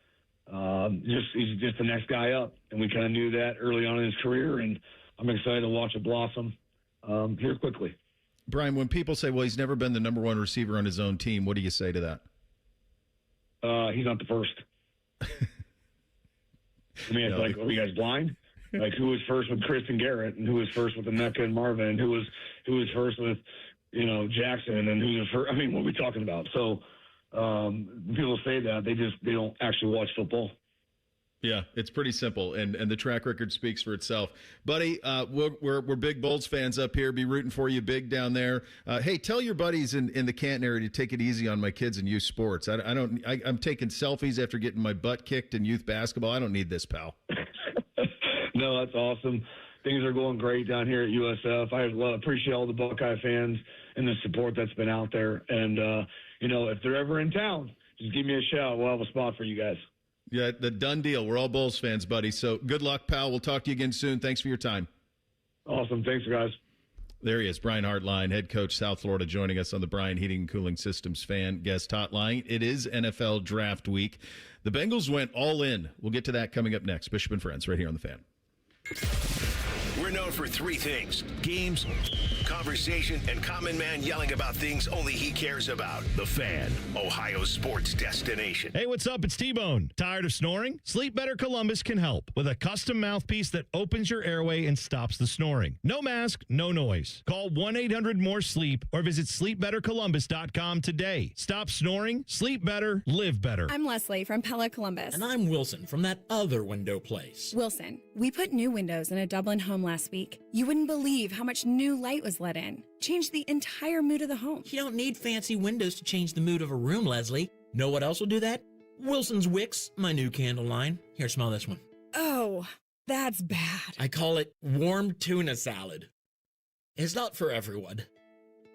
He's just the next guy up. And we kind of knew that early on in his career. And I'm excited to watch it blossom here quickly. Brian, when people say, well, he's never been the number one receiver on his own team, what do you say to that? He's not the first. I mean, it's like, are you guys blind? Like, who was first with Chris and Garrett, and who was first with Emeka and Marvin, and who was first with, Jackson, and who was first? I mean, what are we talking about? So people say that they don't actually watch football. Yeah, it's pretty simple, and the track record speaks for itself. Buddy, we're big Bolts fans up here. Be rooting for you big down there. Hey, tell your buddies in the Canton area to take it easy on my kids in youth sports. I'm taking selfies after getting my butt kicked in youth basketball. I don't need this, pal. No, that's awesome. Things are going great down here at USF. I appreciate all the Buckeye fans and the support that's been out there. And, if they're ever in town, just give me a shout. We'll have a spot for you guys. Yeah, the done deal. We're all Bulls fans, buddy. So good luck, pal. We'll talk to you again soon. Thanks for your time. Awesome. Thanks, guys. There he is, Brian Hartline, head coach, South Florida, joining us on the Brian Heating and Cooling Systems fan guest hotline. It is NFL Draft Week. The Bengals went all in. We'll get to that coming up next. Bishop and Friends, right here on The Fan. We're known for three things: games, conversation, and common man yelling about things only he cares about. The Fan, Ohio's sports destination. Hey, what's up? It's T-Bone. Tired of snoring? Sleep Better Columbus can help with a custom mouthpiece that opens your airway and stops the snoring. No mask, no noise. Call 1-800-MORE-SLEEP or visit sleepbettercolumbus.com today. Stop snoring, sleep better, live better. I'm Leslie from Pella Columbus. And I'm Wilson from that other window place. Wilson, we put new windows in a Dublin home last week. You wouldn't believe how much new light was let in. Changed the entire mood of the home. You don't need fancy windows to change the mood of a room, Leslie. Know what else will do that? Wilson's Wicks, my new candle line. Here, smell this one. Oh, that's bad. I call it warm tuna salad. It's not for everyone.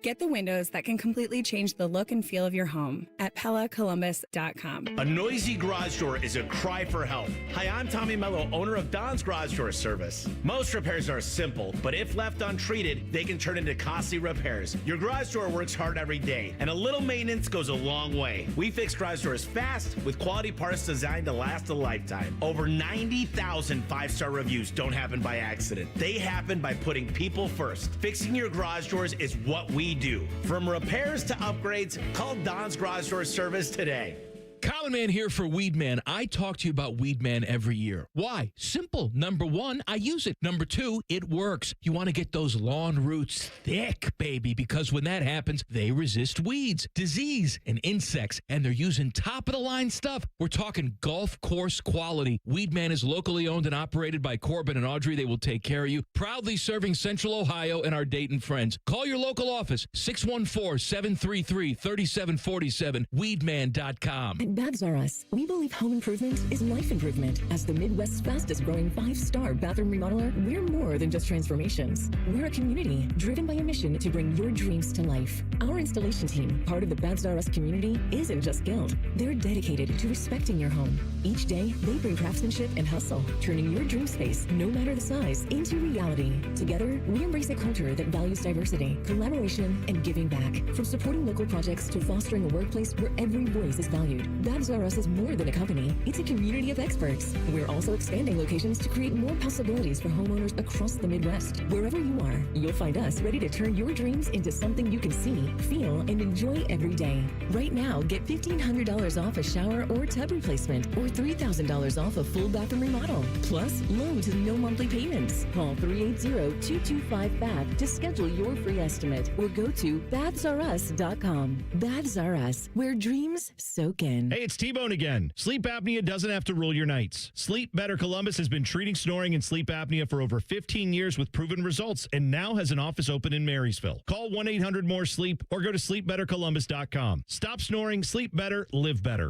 Get the windows that can completely change the look and feel of your home at PellaColumbus.com. A noisy garage door is a cry for help. Hi, I'm Tommy Mello, owner of Don's Garage Door Service. Most repairs are simple, but if left untreated, they can turn into costly repairs. Your garage door works hard every day, and a little maintenance goes a long way. We fix garage doors fast with quality parts designed to last a lifetime. Over 90,000 five-star reviews don't happen by accident. They happen by putting people first. Fixing your garage doors is what we do. From repairs to upgrades, call Don's Garage Door Service today. Common Man here for Weed Man. I talk to you about Weed Man every year. Why? Simple. Number one, I use it. Number two, it works. You want to get those lawn roots thick, baby, because when that happens, they resist weeds, disease, and insects, and they're using top-of-the-line stuff. We're talking golf course quality. Weed Man is locally owned and operated by Corbin and Audrey. They will take care of you. Proudly serving Central Ohio and our Dayton friends. Call your local office, 614-733-3747, weedman.com. At Babs R Us, we believe home improvement is life improvement. As the Midwest's fastest growing 5-star bathroom remodeler, we're more than just transformations. We're a community driven by a mission to bring your dreams to life. Our installation team, part of the Babs R Us community, isn't just skilled. They're dedicated to respecting your home. Each day, they bring craftsmanship and hustle, turning your dream space, no matter the size, into reality. Together, we embrace a culture that values diversity, collaboration, and giving back. From supporting local projects to fostering a workplace where every voice is valued. Babs R Us is more than a company. It's a community of experts. We're also expanding locations to create more possibilities for homeowners across the Midwest. Wherever you are, you'll find us ready to turn your dreams into something you can see, feel, and enjoy every day. Right now, get $1,500 off a shower or tub replacement or $3,000 off a full bathroom remodel. Plus, low to no monthly payments. Call 380-225-BAB to schedule your free estimate or go to babsrus.com. Babs R Us, where dreams soak in. Hey, it's T-Bone again. Sleep apnea doesn't have to rule your nights. Sleep Better Columbus has been treating snoring and sleep apnea for over 15 years with proven results and now has an office open in Marysville. Call 1-800-MORE-SLEEP or go to sleepbettercolumbus.com. Stop snoring, sleep better, live better.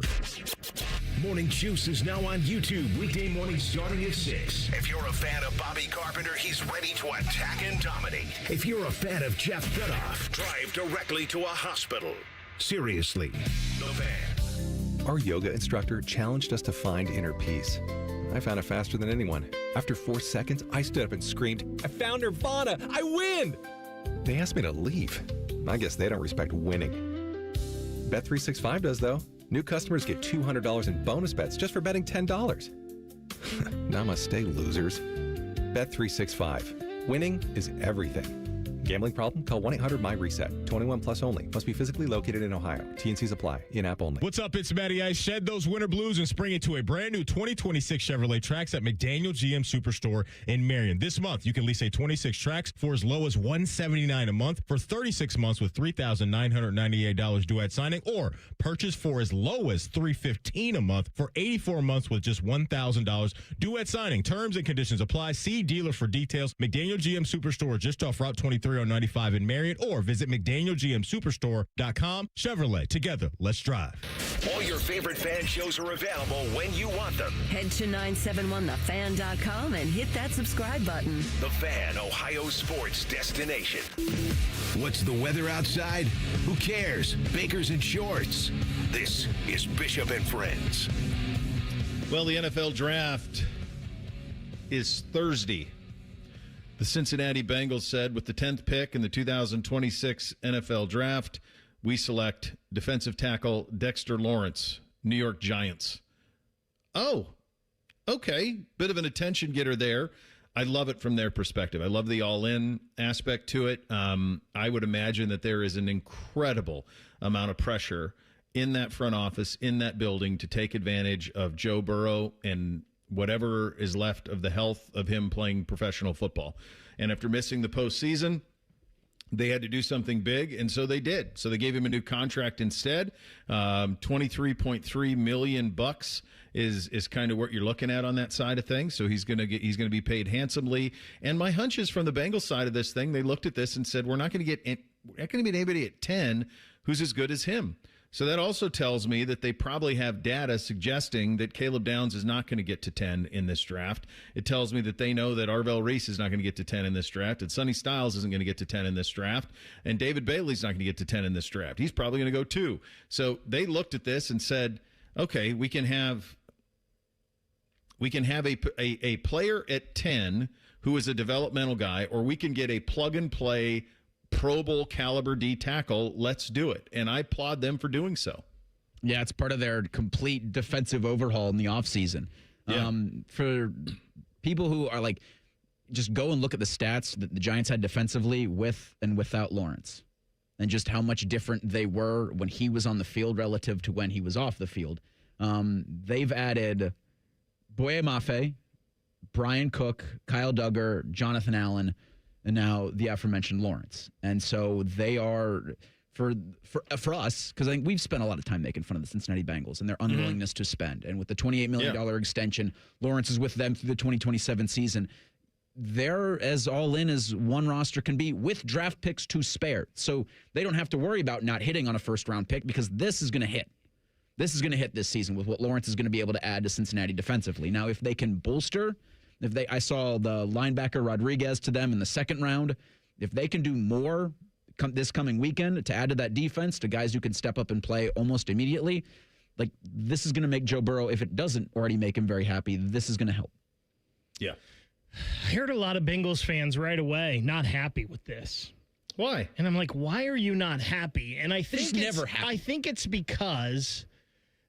Morning Juice is now on YouTube weekday mornings starting at 6. If you're a fan of Bobby Carpenter, he's ready to attack and dominate. If you're a fan of Jeff Gutoff, drive directly to a hospital. Seriously, The Fan. Our yoga instructor challenged us to find inner peace. I found it faster than anyone. After 4 seconds, I stood up and screamed, "I found Nirvana! I win!" They asked me to leave. I guess they don't respect winning. Bet365 does, though. New customers get $200 in bonus bets just for betting $10. Namaste, losers. Bet365. Winning is everything. Gambling problem? Call 1-800-MY-RESET. 21 plus only. Must be physically located in Ohio. T&Cs apply. In-app only. What's up? It's Matty Ice. Shed those winter blues and spring into a brand new 2026 Chevrolet Trax at McDaniel GM Superstore in Marion. This month, you can lease a 26 Trax for as low as $179 a month for 36 months with $3,998 due at signing, or purchase for as low as $315 a month for 84 months with just $1,000 due at signing. Terms and conditions apply. See dealer for details. McDaniel GM Superstore just off Route 23 on 95 in Marion, or visit McDanielGMSuperstore.com. Chevrolet, together, let's drive. All your favorite fan shows are available when you want them. Head to 971thefan.com and hit that subscribe button. The Fan, Ohio sports destination. What's the weather outside? Who cares? Bakers and shorts. This is Bishop and Friends. Well, the NFL draft is Thursday. The Cincinnati Bengals said with the 10th pick in the 2026 NFL draft, we select defensive tackle Dexter Lawrence, New York Giants. Oh, okay. Bit of an attention getter there. I love it from their perspective. I love the all-in aspect to it. I would imagine that there is an incredible amount of pressure in that front office, in that building, to take advantage of Joe Burrow and whatever is left of the health of him playing professional football. And after missing the postseason, they had to do something big, and so they did. So they gave him a new contract instead. $23.3 million is kind of what you're looking at on that side of things. So he's going to be paid handsomely. And my hunch is from the Bengals side of this thing, they looked at this and said, we're not going to get anybody at 10 who's as good as him. So that also tells me that they probably have data suggesting that Caleb Downs is not going to get to 10 in this draft. It tells me that they know that Arvell Reese is not going to get to 10 in this draft, and Sonny Styles isn't going to get to 10 in this draft, and David Bailey's not going to get to 10 in this draft. He's probably going to go 2. So they looked at this and said, okay, we can have a player at 10 who is a developmental guy, or we can get a plug-and-play Pro Bowl caliber D tackle. Let's do it. And I applaud them for doing so. Yeah, it's part of their complete defensive overhaul in the offseason. Yeah. For people who are like, just go and look at the stats that the Giants had defensively with and without Lawrence, and just how much different they were when he was on the field relative to when he was off the field. They've added Boye Mafe, Brian Cook, Kyle Duggar, Jonathan Allen, and now the aforementioned Lawrence. And so they are, for us, because I think we've spent a lot of time making fun of the Cincinnati Bengals and their unwillingness to spend. And with the $28 million extension, Lawrence is with them through the 2027 season. They're as all in as one roster can be with draft picks to spare. So they don't have to worry about not hitting on a first-round pick, because this is going to hit. This is going to hit this season with what Lawrence is going to be able to add to Cincinnati defensively. Now, if they can bolster... I saw the linebacker Rodriguez to them in the second round. If they can do more this coming weekend to add to that defense, to guys who can step up and play almost immediately, like, this is going to make Joe Burrow, if it doesn't already make him very happy, this is going to help. Yeah. I heard a lot of Bengals fans right away not happy with this. Why? And I'm like, why are you not happy? And I think never happy. I think it's because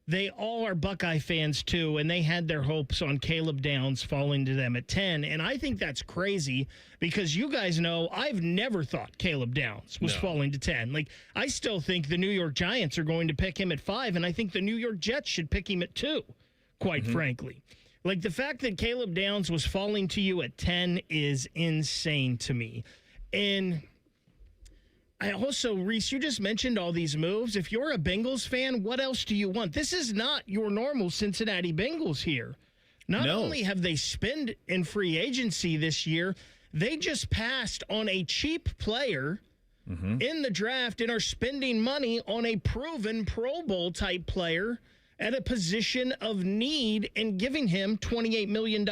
they all are Buckeye fans, too, and they had their hopes on Caleb Downs falling to them at 10. And I think that's crazy, because you guys know I've never thought Caleb Downs was falling to 10. Like, I still think the New York Giants are going to pick him at 5, and I think the New York Jets should pick him at 2, quite frankly. Like, the fact that Caleb Downs was falling to you at 10 is insane to me. And I also, Reese, you just mentioned all these moves. If you're a Bengals fan, what else do you want? This is not your normal Cincinnati Bengals here. Not only have they spent in free agency this year, they just passed on a cheap player in the draft and are spending money on a proven Pro Bowl type player at a position of need and giving him $28 million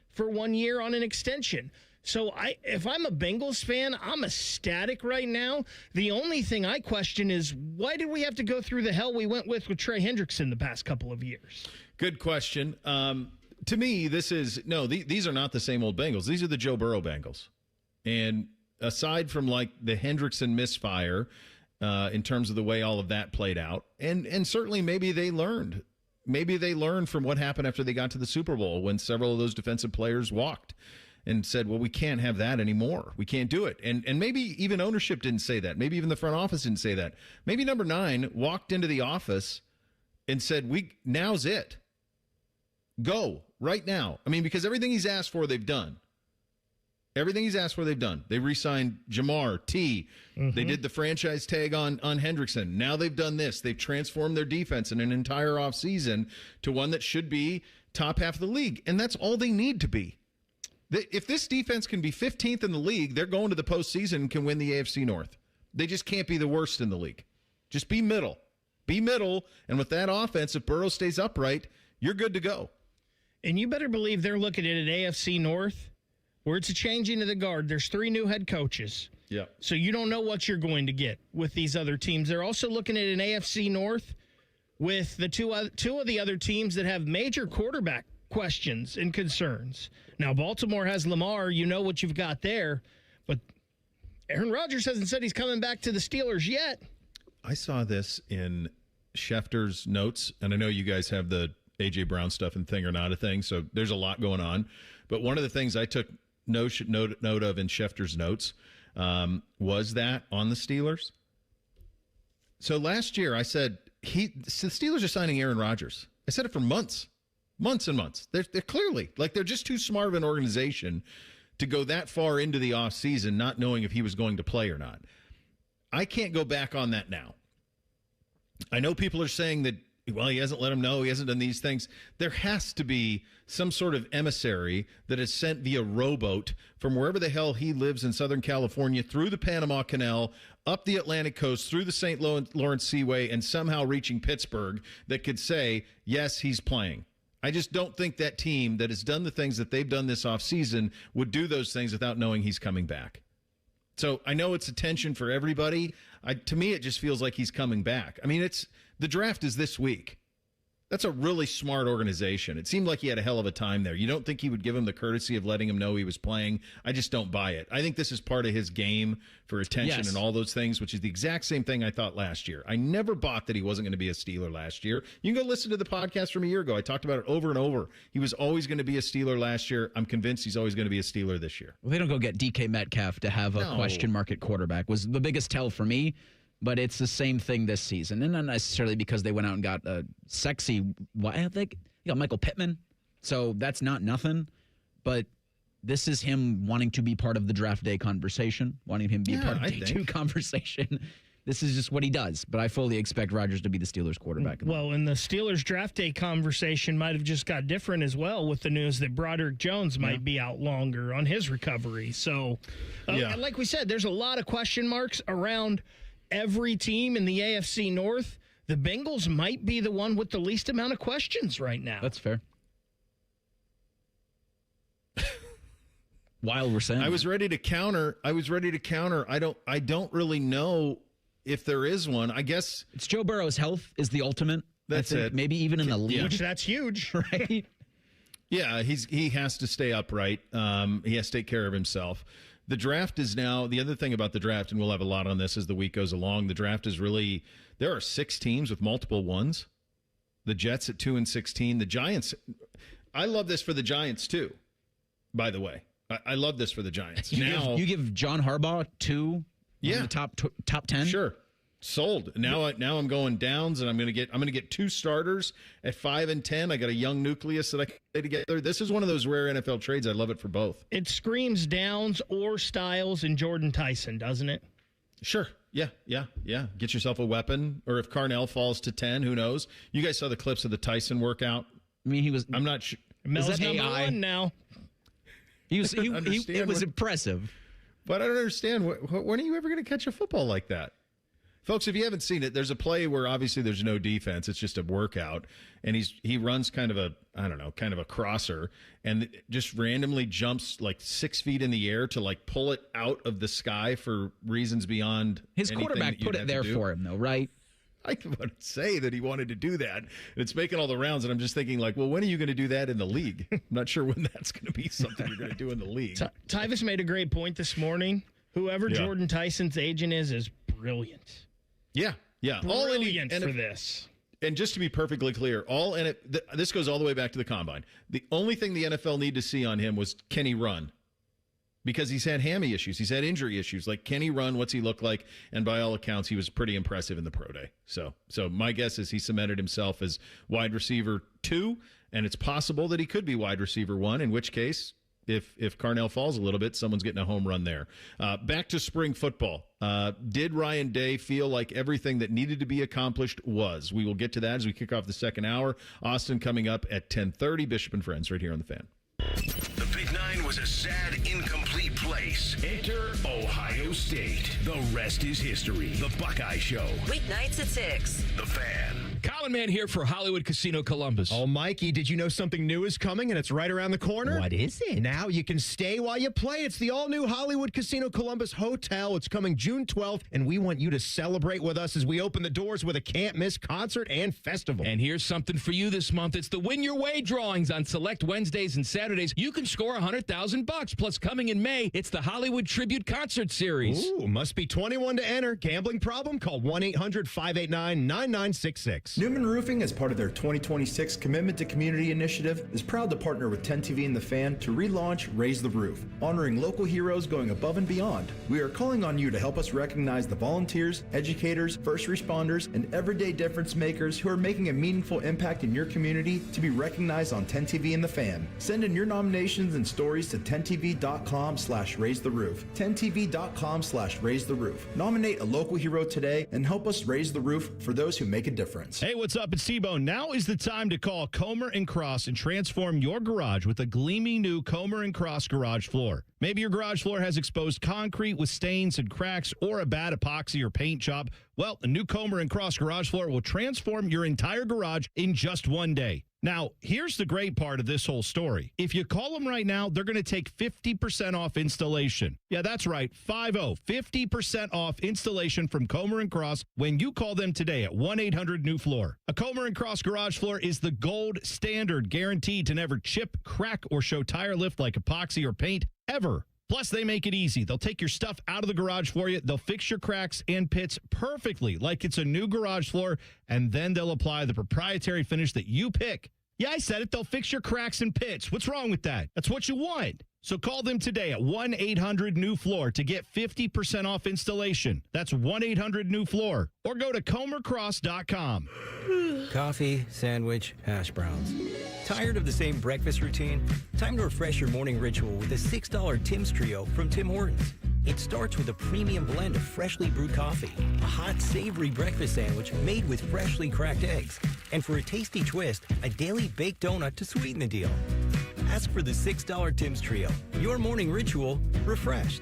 for 1 year on an extension. So if I'm a Bengals fan, I'm ecstatic right now. The only thing I question is, why did we have to go through the hell we went with Trey Hendrickson the past couple of years? Good question. To me, these are not the same old Bengals. These are the Joe Burrow Bengals. And aside from like the Hendrickson misfire, in terms of the way all of that played out, and certainly maybe they learned. Maybe they learned from what happened after they got to the Super Bowl when several of those defensive players walked. and said, well, we can't have that anymore. We can't do it. And maybe even ownership didn't say that. Maybe even the front office didn't say that. Maybe number 9 walked into the office and said, now's it. Go right now. I mean, because everything he's asked for, they've done. Everything he's asked for, they've done. They re-signed Jamar, T. Mm-hmm. They did the franchise tag on Hendrickson. Now they've done this. They've transformed their defense in an entire offseason to one that should be top half of the league. And that's all they need to be. If this defense can be 15th in the league, they're going to the postseason and can win the AFC North. They just can't be the worst in the league. Just be middle. Be middle. And with that offense, if Burrow stays upright, you're good to go. And you better believe they're looking at an AFC North where it's a changing of the guard. There's 3 new head coaches. Yeah. So you don't know what you're going to get with these other teams. They're also looking at an AFC North with the two of the other teams that have major quarterback questions and concerns. Now, Baltimore has Lamar. You know what you've got there. But Aaron Rodgers hasn't said he's coming back to the Steelers yet. I saw this in Schefter's notes, and I know you guys have the A.J. Brown stuff and thing or not a thing, so there's a lot going on. But one of the things I took note of in Schefter's notes was that on the Steelers. So last year I said, the Steelers are signing Aaron Rodgers. I said it for months and months. They're clearly, they're just too smart of an organization to go that far into the offseason not knowing if he was going to play or not. I can't go back on that now. I know people are saying that, well, he hasn't let him know. He hasn't done these things. There has to be some sort of emissary that is sent via rowboat from wherever the hell he lives in Southern California through the Panama Canal, up the Atlantic coast, through the St. Lawrence Seaway, and somehow reaching Pittsburgh that could say, yes, he's playing. I just don't think that team that has done the things that they've done this offseason would do those things without knowing he's coming back. So I know it's a tension for everybody. To me, it just feels like he's coming back. I mean, the draft is this week. That's a really smart organization. It seemed like he had a hell of a time there. You don't think he would give him the courtesy of letting him know he was playing? I just don't buy it. I think this is part of his game for attention and all those things, which is the exact same thing I thought last year. I never bought that he wasn't going to be a Steeler last year. You can go listen to the podcast from a year ago. I talked about it over and over. He was always going to be a Steeler last year. I'm convinced he's always going to be a Steeler this year. Well, they don't go get DK Metcalf to have a question mark at quarterback was the biggest tell for me. But it's the same thing this season. And not necessarily because they went out and got a sexy, I think, Michael Pittman. So that's not nothing. But this is him wanting to be part of the draft day conversation, wanting him to be part of day 2 conversation. This is just what he does. But I fully expect Rodgers to be the Steelers quarterback. Well, and the Steelers draft day conversation might have just got different as well with the news that Broderick Jones might be out longer on his recovery. So, like we said, there's a lot of question marks around every team in the AFC North. The Bengals might be the one with the least amount of questions right now. That's fair. While we're saying I was ready to counter. I don't really know if there is one. I guess it's Joe Burrow's health is the ultimate. That's it. Maybe even in the league. Which that's huge. Right? Yeah, he has to stay upright. He has to take care of himself. The draft is now, the other thing about the draft, and we'll have a lot on this as the week goes along, the draft is really, there are 6 teams with multiple ones. The Jets at 2-16. The Giants, I love this for the Giants too, by the way. I love this for the Giants. You give John Harbaugh 2 in the top 10? Sure. Sold. Now I'm going downs, and I'm going to get 2 starters at 5 and 10. I got a young nucleus that I can play together. This is one of those rare NFL trades. I love it for both. It screams Downs or Styles and Jordan Tyson, doesn't it? Sure. Yeah. Get yourself a weapon, or if Carnell falls to 10, who knows? You guys saw the clips of the Tyson workout. I mean, I'm not sure. Mel's number 1 now. It was impressive. But I don't understand. When are you ever going to catch a football like that? Folks, if you haven't seen it, there's a play where obviously there's no defense. It's just a workout. And he runs kind of a crosser, and just randomly jumps 6 feet in the air to pull it out of the sky for reasons beyond his quarterback put it there for him, though, right? I would say that he wanted to do that. And it's making all the rounds, and I'm just thinking, well, when are you going to do that in the league? I'm not sure when that's going to be something you're going to do in the league. Tyvis made a great point this morning. Whoever Jordan Tyson's agent is brilliant. Yeah. Brilliant for this. And just to be perfectly clear, this goes all the way back to the combine. The only thing the NFL need to see on him was, can he run? because he's had hammy issues. He's had injury issues. Like, can he run? What's he look like? And by all accounts, he was pretty impressive in the pro day. So my guess is he cemented himself as wide receiver 2, and it's possible that he could be wide receiver 1, in which case, if Carnell falls a little bit, someone's getting a home run there. Back to spring football. Did Ryan Day feel like everything that needed to be accomplished was? We will get to that as we kick off the second hour. Austin coming up at 10:30. Bishop and Friends right here on The Fan. The Big Nine was a sad, incomplete place. Enter Ohio State. The rest is history. The Buckeye Show. Weeknights at 6. The Fan. Colin Man here for Hollywood Casino Columbus. Oh, Mikey, did you know something new is coming and it's right around the corner? What is it? Now you can stay while you play. It's the all-new Hollywood Casino Columbus Hotel. It's coming June 12th, and we want you to celebrate with us as we open the doors with a can't-miss concert and festival. And here's something for you this month. It's the Win Your Way drawings on select Wednesdays and Saturdays. You can score $100,000. Plus, coming in May, it's the Hollywood Tribute Concert Series. Ooh, must be 21 to enter. Gambling problem? Call 1-800-589-9966. Newman Roofing, as part of their 2026 Commitment to Community initiative, is proud to partner with 10 TV and The Fan to relaunch Raise the Roof, honoring local heroes going above and beyond. We are calling on you to help us recognize the volunteers, educators, first responders, and everyday difference makers who are making a meaningful impact in your community to be recognized on 10 TV and The Fan. Send in your nominations and stories to 10tv.com/raisetheroof. 10tv.com/raisetheroof. Nominate a local hero today and help us raise the roof for those who make a difference. Hey, what's up? It's T-Bone. Now is the time to call Comer & Cross and transform your garage with a gleaming new Comer & Cross garage floor. Maybe your garage floor has exposed concrete with stains and cracks or a bad epoxy or paint job. Well, a new Comer & Cross garage floor will transform your entire garage in just one day. Now, here's the great part of this whole story. If you call them right now, they're going to take 50% off installation. Yeah, that's right, 50% off installation from Comer & Cross when you call them today at 1-800-NEW-FLOOR. A Comer & Cross garage floor is the gold standard, guaranteed to never chip, crack, or show tire lift like epoxy or paint ever. Plus, they make it easy. They'll take your stuff out of the garage for you. They'll fix your cracks and pits perfectly like it's a new garage floor, and then they'll apply the proprietary finish that you pick. Yeah, I said it. They'll fix your cracks and pits. What's wrong with that? That's what you want. So call them today at 1-800-NEW-FLOOR to get 50% off installation. That's 1-800-NEW-FLOOR. Or go to comercross.com. Coffee, sandwich, hash browns. Tired of the same breakfast routine? Time to refresh your morning ritual with a $6 Tim's Trio from Tim Hortons. It starts with a premium blend of freshly brewed coffee, a hot, savory breakfast sandwich made with freshly cracked eggs, and for a tasty twist, a daily baked donut to sweeten the deal. Ask for the $6 Tim's Trio. Your morning ritual refreshed.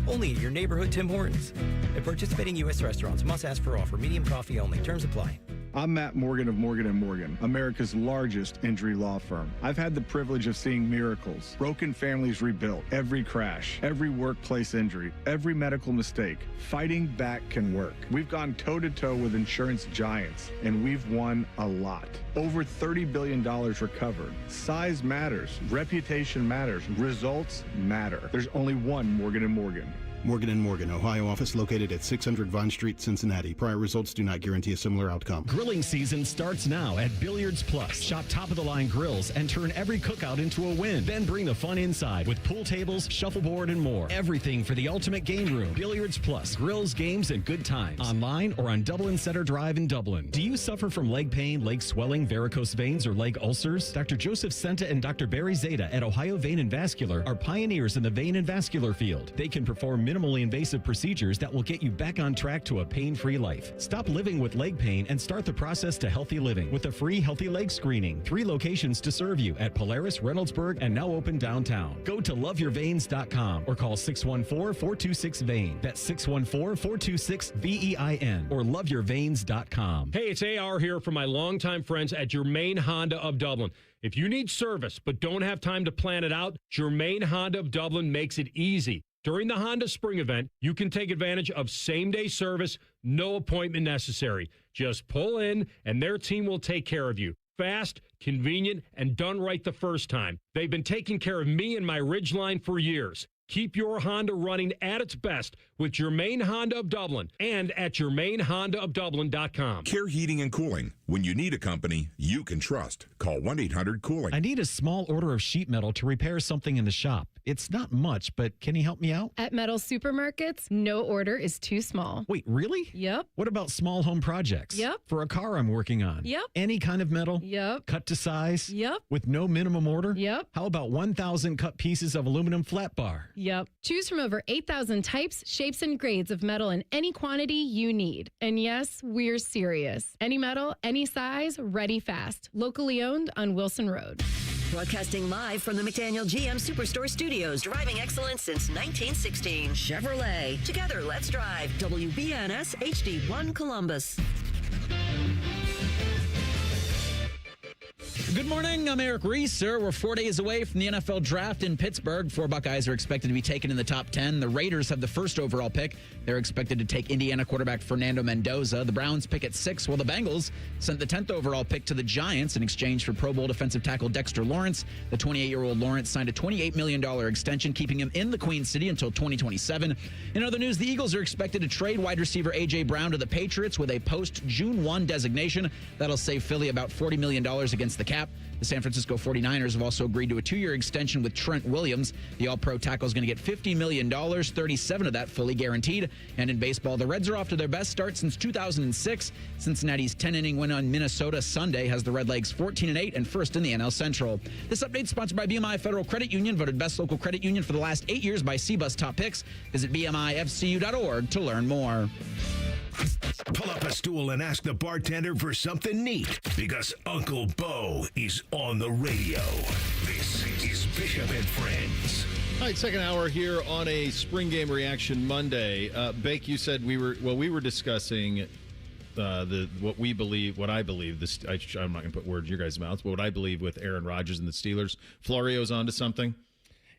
Only at your neighborhood Tim Hortons. At participating U.S. restaurants, must ask for offer. Medium coffee only. Terms apply. I'm Matt Morgan of Morgan & Morgan, America's largest injury law firm. I've had the privilege of seeing miracles, broken families rebuilt, every crash, every workplace injury, every medical mistake. Fighting back can work. We've gone toe-to-toe with insurance giants, and we've won a lot. Over $30 billion recovered. Size matters. Reputation matters. Results matter. There's only one Morgan & Morgan. Morgan & Morgan, Ohio office located at 600 Vine Street, Cincinnati. Prior results do not guarantee a similar outcome. Grilling season starts now at Billiards Plus. Shop top-of-the-line grills and turn every cookout into a win. Then bring the fun inside with pool tables, shuffleboard, and more. Everything for the ultimate game room. Billiards Plus. Grills, games, and good times. Online or on Dublin Center Drive in Dublin. Do you suffer from leg pain, leg swelling, varicose veins, or leg ulcers? Dr. Joseph Senta and Dr. Barry Zeta at Ohio Vein and Vascular are pioneers in the vein and vascular field. They can perform minimally invasive procedures that will get you back on track to a pain-free life. Stop living with leg pain and start the process to healthy living with a free healthy leg screening. 3 locations to serve you at Polaris, Reynoldsburg, and now open downtown. Go to loveyourveins.com or call 614-426-VEIN. That's 614-426-VEIN or loveyourveins.com. Hey, it's AR here from my longtime friends at Germain Honda of Dublin. If you need service but don't have time to plan it out, Germain Honda of Dublin makes it easy. During the Honda Spring event, you can take advantage of same-day service, no appointment necessary. Just pull in, and their team will take care of you. Fast, convenient, and done right the first time. They've been taking care of me and my Ridgeline for years. Keep your Honda running at its best with Germain Honda of Dublin and at GermainHondaofDublin.com. Care Heating and Cooling. When you need a company you can trust, call 1-800-COOLING. I need a small order of sheet metal to repair something in the shop. It's not much, but can you help me out? At Metal Supermarkets, no order is too small. Wait, really? Yep. What about small home projects? Yep. For a car I'm working on? Yep. Any kind of metal? Yep. Cut to size? Yep. With no minimum order? Yep. How about 1,000 cut pieces of aluminum flat bar? Yep. Choose from over 8,000 types, shapes, and grades of metal in any quantity you need. And yes, we're serious. Any metal, any size, ready fast. Locally owned on Wilson Road. Broadcasting live from the McDaniel GM Superstore Studios, driving excellence since 1916. Chevrolet. Together, let's drive. WBNS HD1 Columbus. Good morning. I'm Eric Reeser. We're 4 days away from the NFL draft in Pittsburgh. 4 Buckeyes are expected to be taken in the top 10. The Raiders have the first overall pick. They're expected to take Indiana quarterback Fernando Mendoza. The Browns pick at 6, while the Bengals sent the 10th overall pick to the Giants in exchange for Pro Bowl defensive tackle Dexter Lawrence. The 28-year-old Lawrence signed a $28 million extension, keeping him in the Queen City until 2027. In other news, the Eagles are expected to trade wide receiver A.J. Brown to the Patriots with a post-June 1 designation. That'll save Philly about $40 million against the cap. The San Francisco 49ers have also agreed to a 2-year extension with Trent Williams. The All-Pro tackle is going to get $50 million, 37 of that fully guaranteed. And in baseball, the Reds are off to their best start since 2006. Cincinnati's 10-inning win on Minnesota Sunday has the Redlegs 14-8 and first in the NL Central. This update is sponsored by BMI Federal Credit Union, voted best local credit union for the last 8 years by CBUS Top Picks. Visit bmifcu.org to learn more. Pull up a stool and ask the bartender for something neat, because Uncle Bo is on the radio. This is Bishop and Friends. All right, second hour here on a spring game reaction Monday. Bake, you said we were discussing what I believe. I'm not going to put words in your guys' mouths, but what I believe with Aaron Rodgers and the Steelers. Florio's onto something.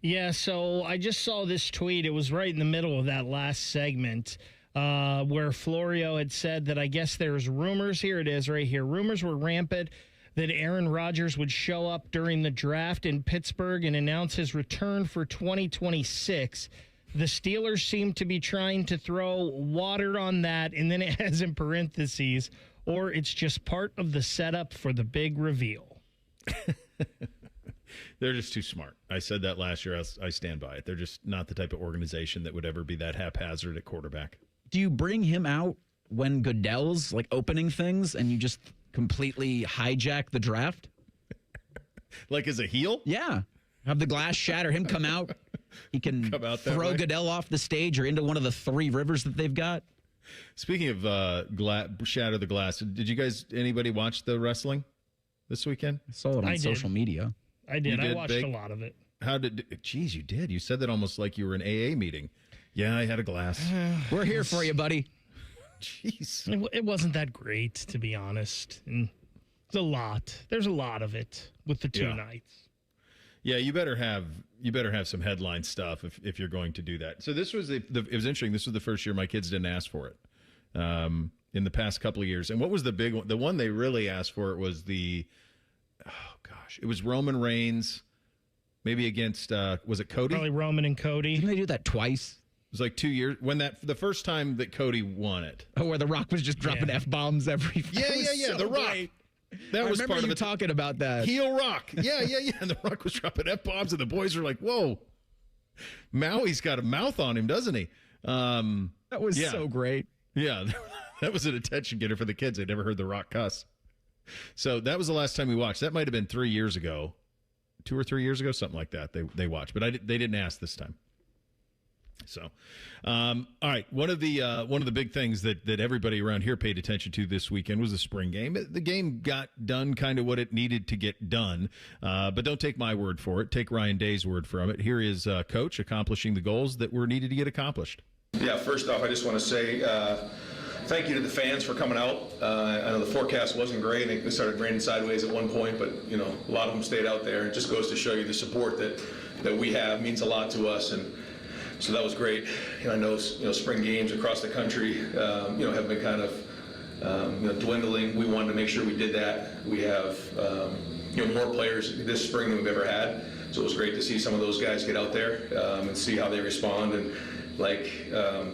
Yeah, so I just saw this tweet. It was right in the middle of that last segment. Where Florio had said that I guess there's rumors, here it is right here, rumors were rampant that Aaron Rodgers would show up during the draft in Pittsburgh and announce his return for 2026. The Steelers seem to be trying to throw water on that, and then it has in parentheses, or it's just part of the setup for the big reveal. They're just too smart. I said that last year. I stand by it. They're just not the type of organization that would ever be that haphazard at quarterback. Do you bring him out when Goodell's like opening things and you just completely hijack the draft? Like as a heel? Yeah. Have the glass shatter, him come out. He can throw Goodell off the stage or into one of the 3 rivers that they've got. Speaking of shatter the glass, did you guys, anybody watch the wrestling this weekend? I saw it on social media. I did. I watched a lot of it. Geez, you did. You said that almost like you were an AA meeting. Yeah, I had a glass. We're here for you, buddy. Jeez. It wasn't that great, to be honest. And it's a lot. There's a lot of it with the 2 nights. Yeah, you better have some headline stuff if you're going to do that. So this was it was interesting. This was the first year my kids didn't ask for it. In the past couple of years. And what was the big one? The one they really asked for it was it was Roman Reigns, maybe against was it Cody? Probably Roman and Cody. Didn't they do that twice? It was like 2 years when the first time that Cody won it. Oh, where The Rock was just dropping F-bombs every. Yeah. So The Rock. great. That was part of you it. Talking about that heel Rock. Yeah. And The Rock was dropping F-bombs, and the boys were like, "Whoa, Maui's got a mouth on him, doesn't he?" That was so great. Yeah, that was an attention getter for the kids. They'd never heard The Rock cuss. So that was the last time we watched. That might have been 3 years ago, 2 or 3 years ago, something like that. They watched, but they didn't ask this time. So, all right. One of the big things that everybody around here paid attention to this weekend was the spring game. The game got done kind of what it needed to get done, but don't take my word for it. Take Ryan Day's word from it. Here is Coach accomplishing the goals that were needed to get accomplished. Yeah, first off, I just want to say thank you to the fans for coming out. I know the forecast wasn't great. It started raining sideways at one point, but a lot of them stayed out there. It just goes to show you the support that we have means a lot to us, and so that was great. I know spring games across the country have been kind of dwindling. We wanted to make sure we did that. We have more players this spring than we've ever had. So it was great to see some of those guys get out there and see how they respond. And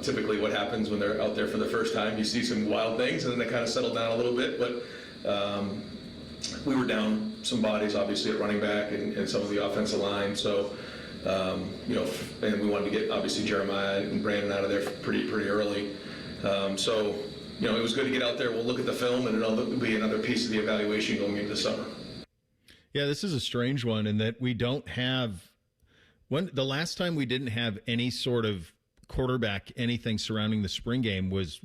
typically what happens when they're out there for the first time, you see some wild things and then they kind of settle down a little bit. But we were down some bodies, obviously, at running back and some of the offensive line. So, and we wanted to get, obviously, Jeremiah and Brandon out of there pretty early. It was good to get out there. We'll look at the film, and it'll be another piece of the evaluation going into the summer. Yeah, this is a strange one in that we don't have the last time we didn't have any sort of quarterback, anything surrounding the spring game was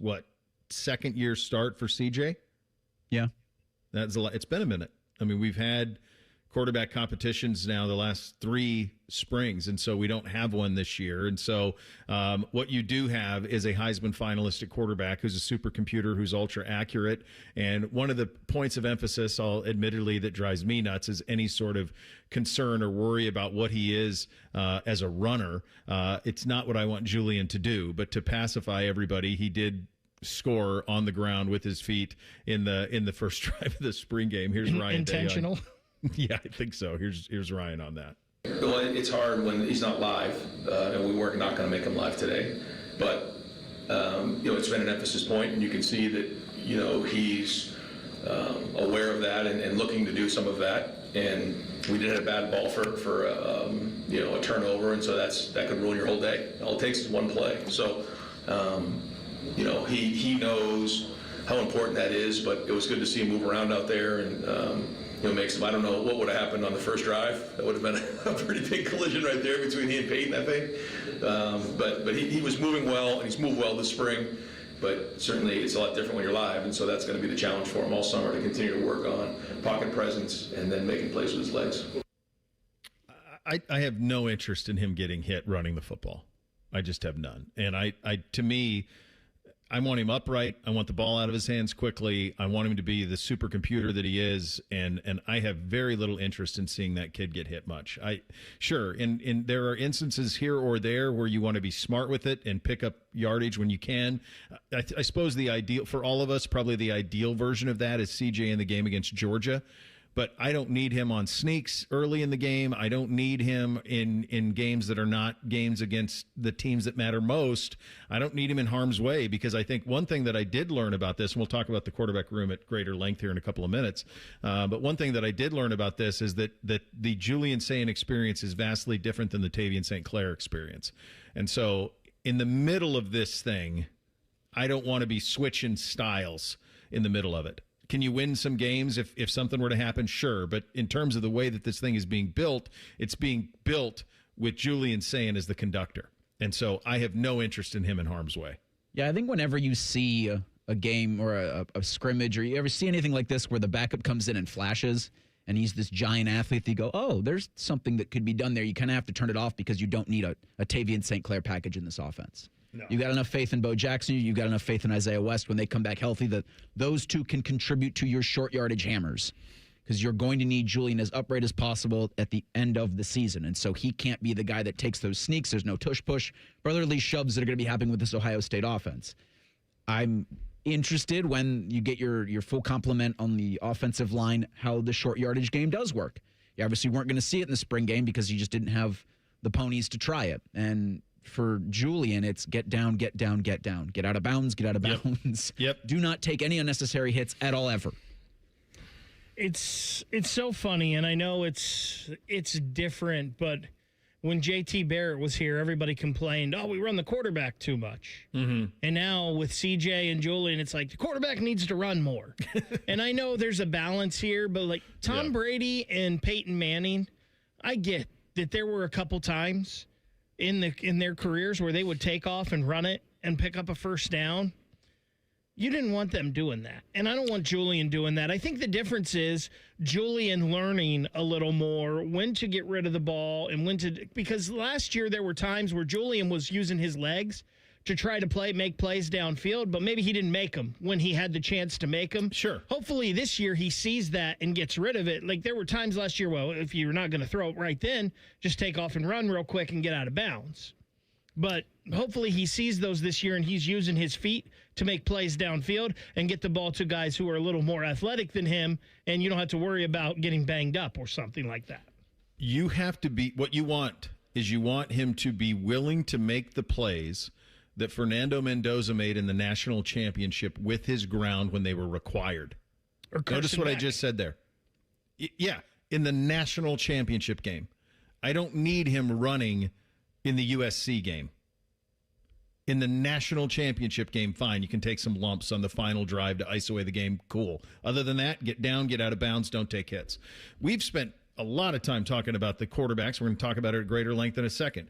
second year start for CJ? Yeah. That's a lot. It's been a minute. I mean, we've had quarterback competitions now the last 3 springs, and so we don't have one this year. And so what you do have is a Heisman finalistic quarterback who's a supercomputer, who's ultra accurate. And one of the points of emphasis, admittedly, that drives me nuts is any sort of concern or worry about what he is as a runner. It's not what I want Julian to do, but to pacify everybody, he did score on the ground with his feet in the first drive of the spring game. Here's Ryan. Intentional? Yeah, I think so. Here's Ryan on that. Well, it's hard when he's not live, and we weren't not going to make him live today. But it's been an emphasis point, and you can see that he's aware of that and looking to do some of that. And we did have a bad ball for a turnover, and so that could ruin your whole day. All it takes is one play. So he knows how important that is. But it was good to see him move around out there and. Make some. I don't know what would have happened on the first drive. That would have been a pretty big collision right there between he and Peyton, I think. But he was moving well, and he's moved well this spring. But certainly it's a lot different when you're live, and so that's going to be the challenge for him all summer to continue to work on pocket presence and then making plays with his legs. I have no interest in him getting hit running the football. I just have none. And to me, I want him upright. I want the ball out of his hands quickly. I want him to be the supercomputer that he is, and I have very little interest in seeing that kid get hit much. In there are instances here or there where you want to be smart with it and pick up yardage when you can. I suppose the ideal for all of us, probably the ideal version of that is CJ in the game against Georgia. But I don't need him on sneaks early in the game. I don't need him in games that are not games against the teams that matter most. I don't need him in harm's way, because I think one thing that I did learn about this, and we'll talk about the quarterback room at greater length here in a couple of minutes, but one thing that I did learn about this is that the Julian Sayin experience is vastly different than the Tavian St. Clair experience. And so in the middle of this thing, I don't want to be switching styles in the middle of it. Can you win some games if something were to happen? Sure. But in terms of the way that this thing is being built, it's being built with Julian Sayin as the conductor. And so I have no interest in him in harm's way. Yeah, I think whenever you see a game or a scrimmage, or you ever see anything like this where the backup comes in and flashes and he's this giant athlete, you go, oh, there's something that could be done there. You kind of have to turn it off because you don't need a Tavian St. Clair package in this offense. No. You got enough faith in Bo Jackson. You got enough faith in Isaiah West when they come back healthy that those two can contribute to your short yardage hammers, because you're going to need Julian as upright as possible at the end of the season. And so he can't be the guy that takes those sneaks. There's no tush push, brotherly shoves that are going to be happening with this Ohio State offense. I'm interested when you get your full complement on the offensive line, how the short yardage game does work. You obviously weren't going to see it in the spring game because you just didn't have the ponies to try it. And for Julian, it's get down, get down, get down. Get out of bounds, get out of bounds. Yep. Do not take any unnecessary hits at all, ever. It's so funny, and I know it's different, but when JT Barrett was here, everybody complained, oh, we run the quarterback too much. Mm-hmm. And now with CJ and Julian, it's like the quarterback needs to run more. And I know there's a balance here, but like Tom Brady and Peyton Manning, I get that there were a couple times in their careers where they would take off and run it and pick up a first down. You didn't want them doing that. And I don't want Julian doing that. I think the difference is Julian learning a little more when to get rid of the ball and when to, because last year there were times where Julian was using his legs to try to make plays downfield, but maybe he didn't make them when he had the chance to make them. Sure. Hopefully this year he sees that and gets rid of it. Like there were times last year, well, if you're not going to throw it right then, just take off and run real quick and get out of bounds. But hopefully he sees those this year and he's using his feet to make plays downfield and get the ball to guys who are a little more athletic than him, and you don't have to worry about getting banged up or something like that. You have to be, what you want is you want him to be willing to make the plays that Fernando Mendoza made in the national championship with his ground when they were required. Notice what I just said there. Yeah, in the national championship game. I don't need him running in the USC game. In the national championship game, fine, you can take some lumps on the final drive to ice away the game. Cool. Other than that, get down, get out of bounds, don't take hits. We've spent a lot of time talking about the quarterbacks. We're going to talk about it at greater length in a second.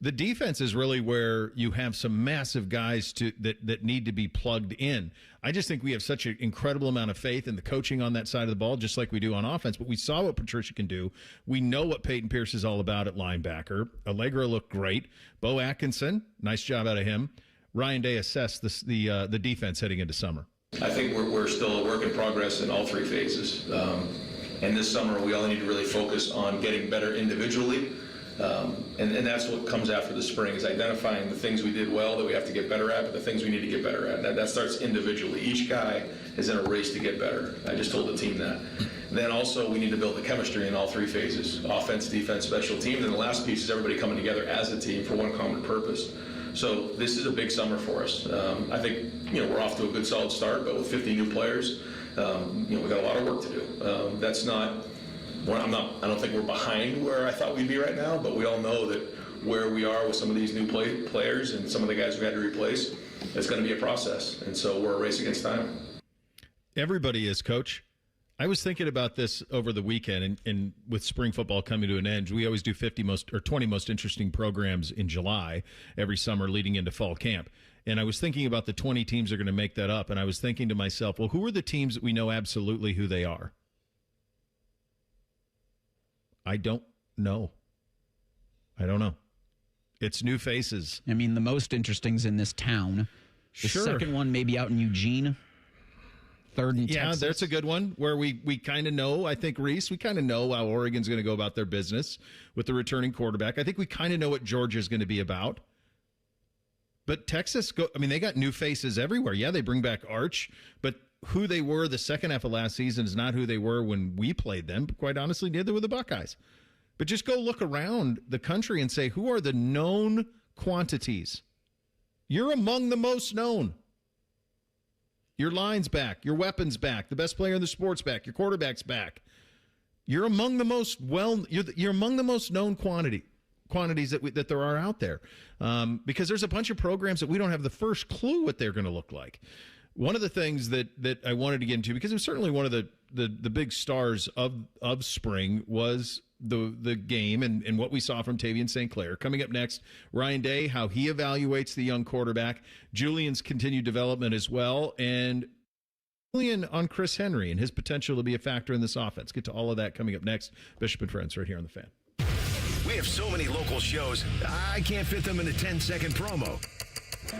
The defense is really where you have some massive guys that need to be plugged in. I just think we have such an incredible amount of faith in the coaching on that side of the ball, just like we do on offense. But we saw what Patricia can do. We know what Peyton Pierce is all about at linebacker. Allegra looked great. Bo Atkinson, nice job out of him. Ryan Day assessed the defense heading into summer. I think we're still a work in progress in all three phases. And this summer, we all need to really focus on getting better individually. And that's what comes after the spring, is identifying the things we did well that we have to get better at, but the things we need to get better at. That starts individually. Each guy is in a race to get better. I just told the team that. And then also we need to build the chemistry in all three phases: offense, defense, special teams. And the last piece is everybody coming together as a team for one common purpose. So this is a big summer for us. I think we're off to a good solid start, but with 50 new players, we've got a lot of work to do. That's not. I don't think we're behind where I thought we'd be right now, but we all know that where we are with some of these new players and some of the guys we had to replace, it's going to be a process. And so we're a race against time. Everybody is, Coach. I was thinking about this over the weekend, and with spring football coming to an end, we always do 20 most interesting programs in July every summer leading into fall camp. And I was thinking about the 20 teams that are going to make that up, and I was thinking to myself, well, who are the teams that we know absolutely who they are? I don't know. It's new faces. I mean, the most interesting's in this town. The second one maybe out in Eugene. Third in Texas. Yeah, that's a good one where we kind of know, I think, Reese, we kind of know how Oregon's going to go about their business with the returning quarterback. I think we kind of know what Georgia's going to be about. But Texas, they got new faces everywhere. Yeah, they bring back Arch, but who they were the second half of last season is not who they were when we played them. Quite honestly, neither were the Buckeyes. But just go look around the country and say, who are the known quantities? You're among the most known. Your line's back. Your weapon's back. The best player in the sport's back. Your quarterback's back. You're among the most you're among the most known quantities that there are out there. Because there's a bunch of programs that we don't have the first clue what they're going to look like. One of the things that I wanted to get into, because it was certainly one of the big stars of spring, was the game and what we saw from Tavian St. Clair. Coming up next, Ryan Day, how he evaluates the young quarterback, Julian's continued development as well, and Julian on Chris Henry and his potential to be a factor in this offense. Get to all of that coming up next. Bishop and Friends right here on The Fan. We have so many local shows, I can't fit them in a 10-second promo.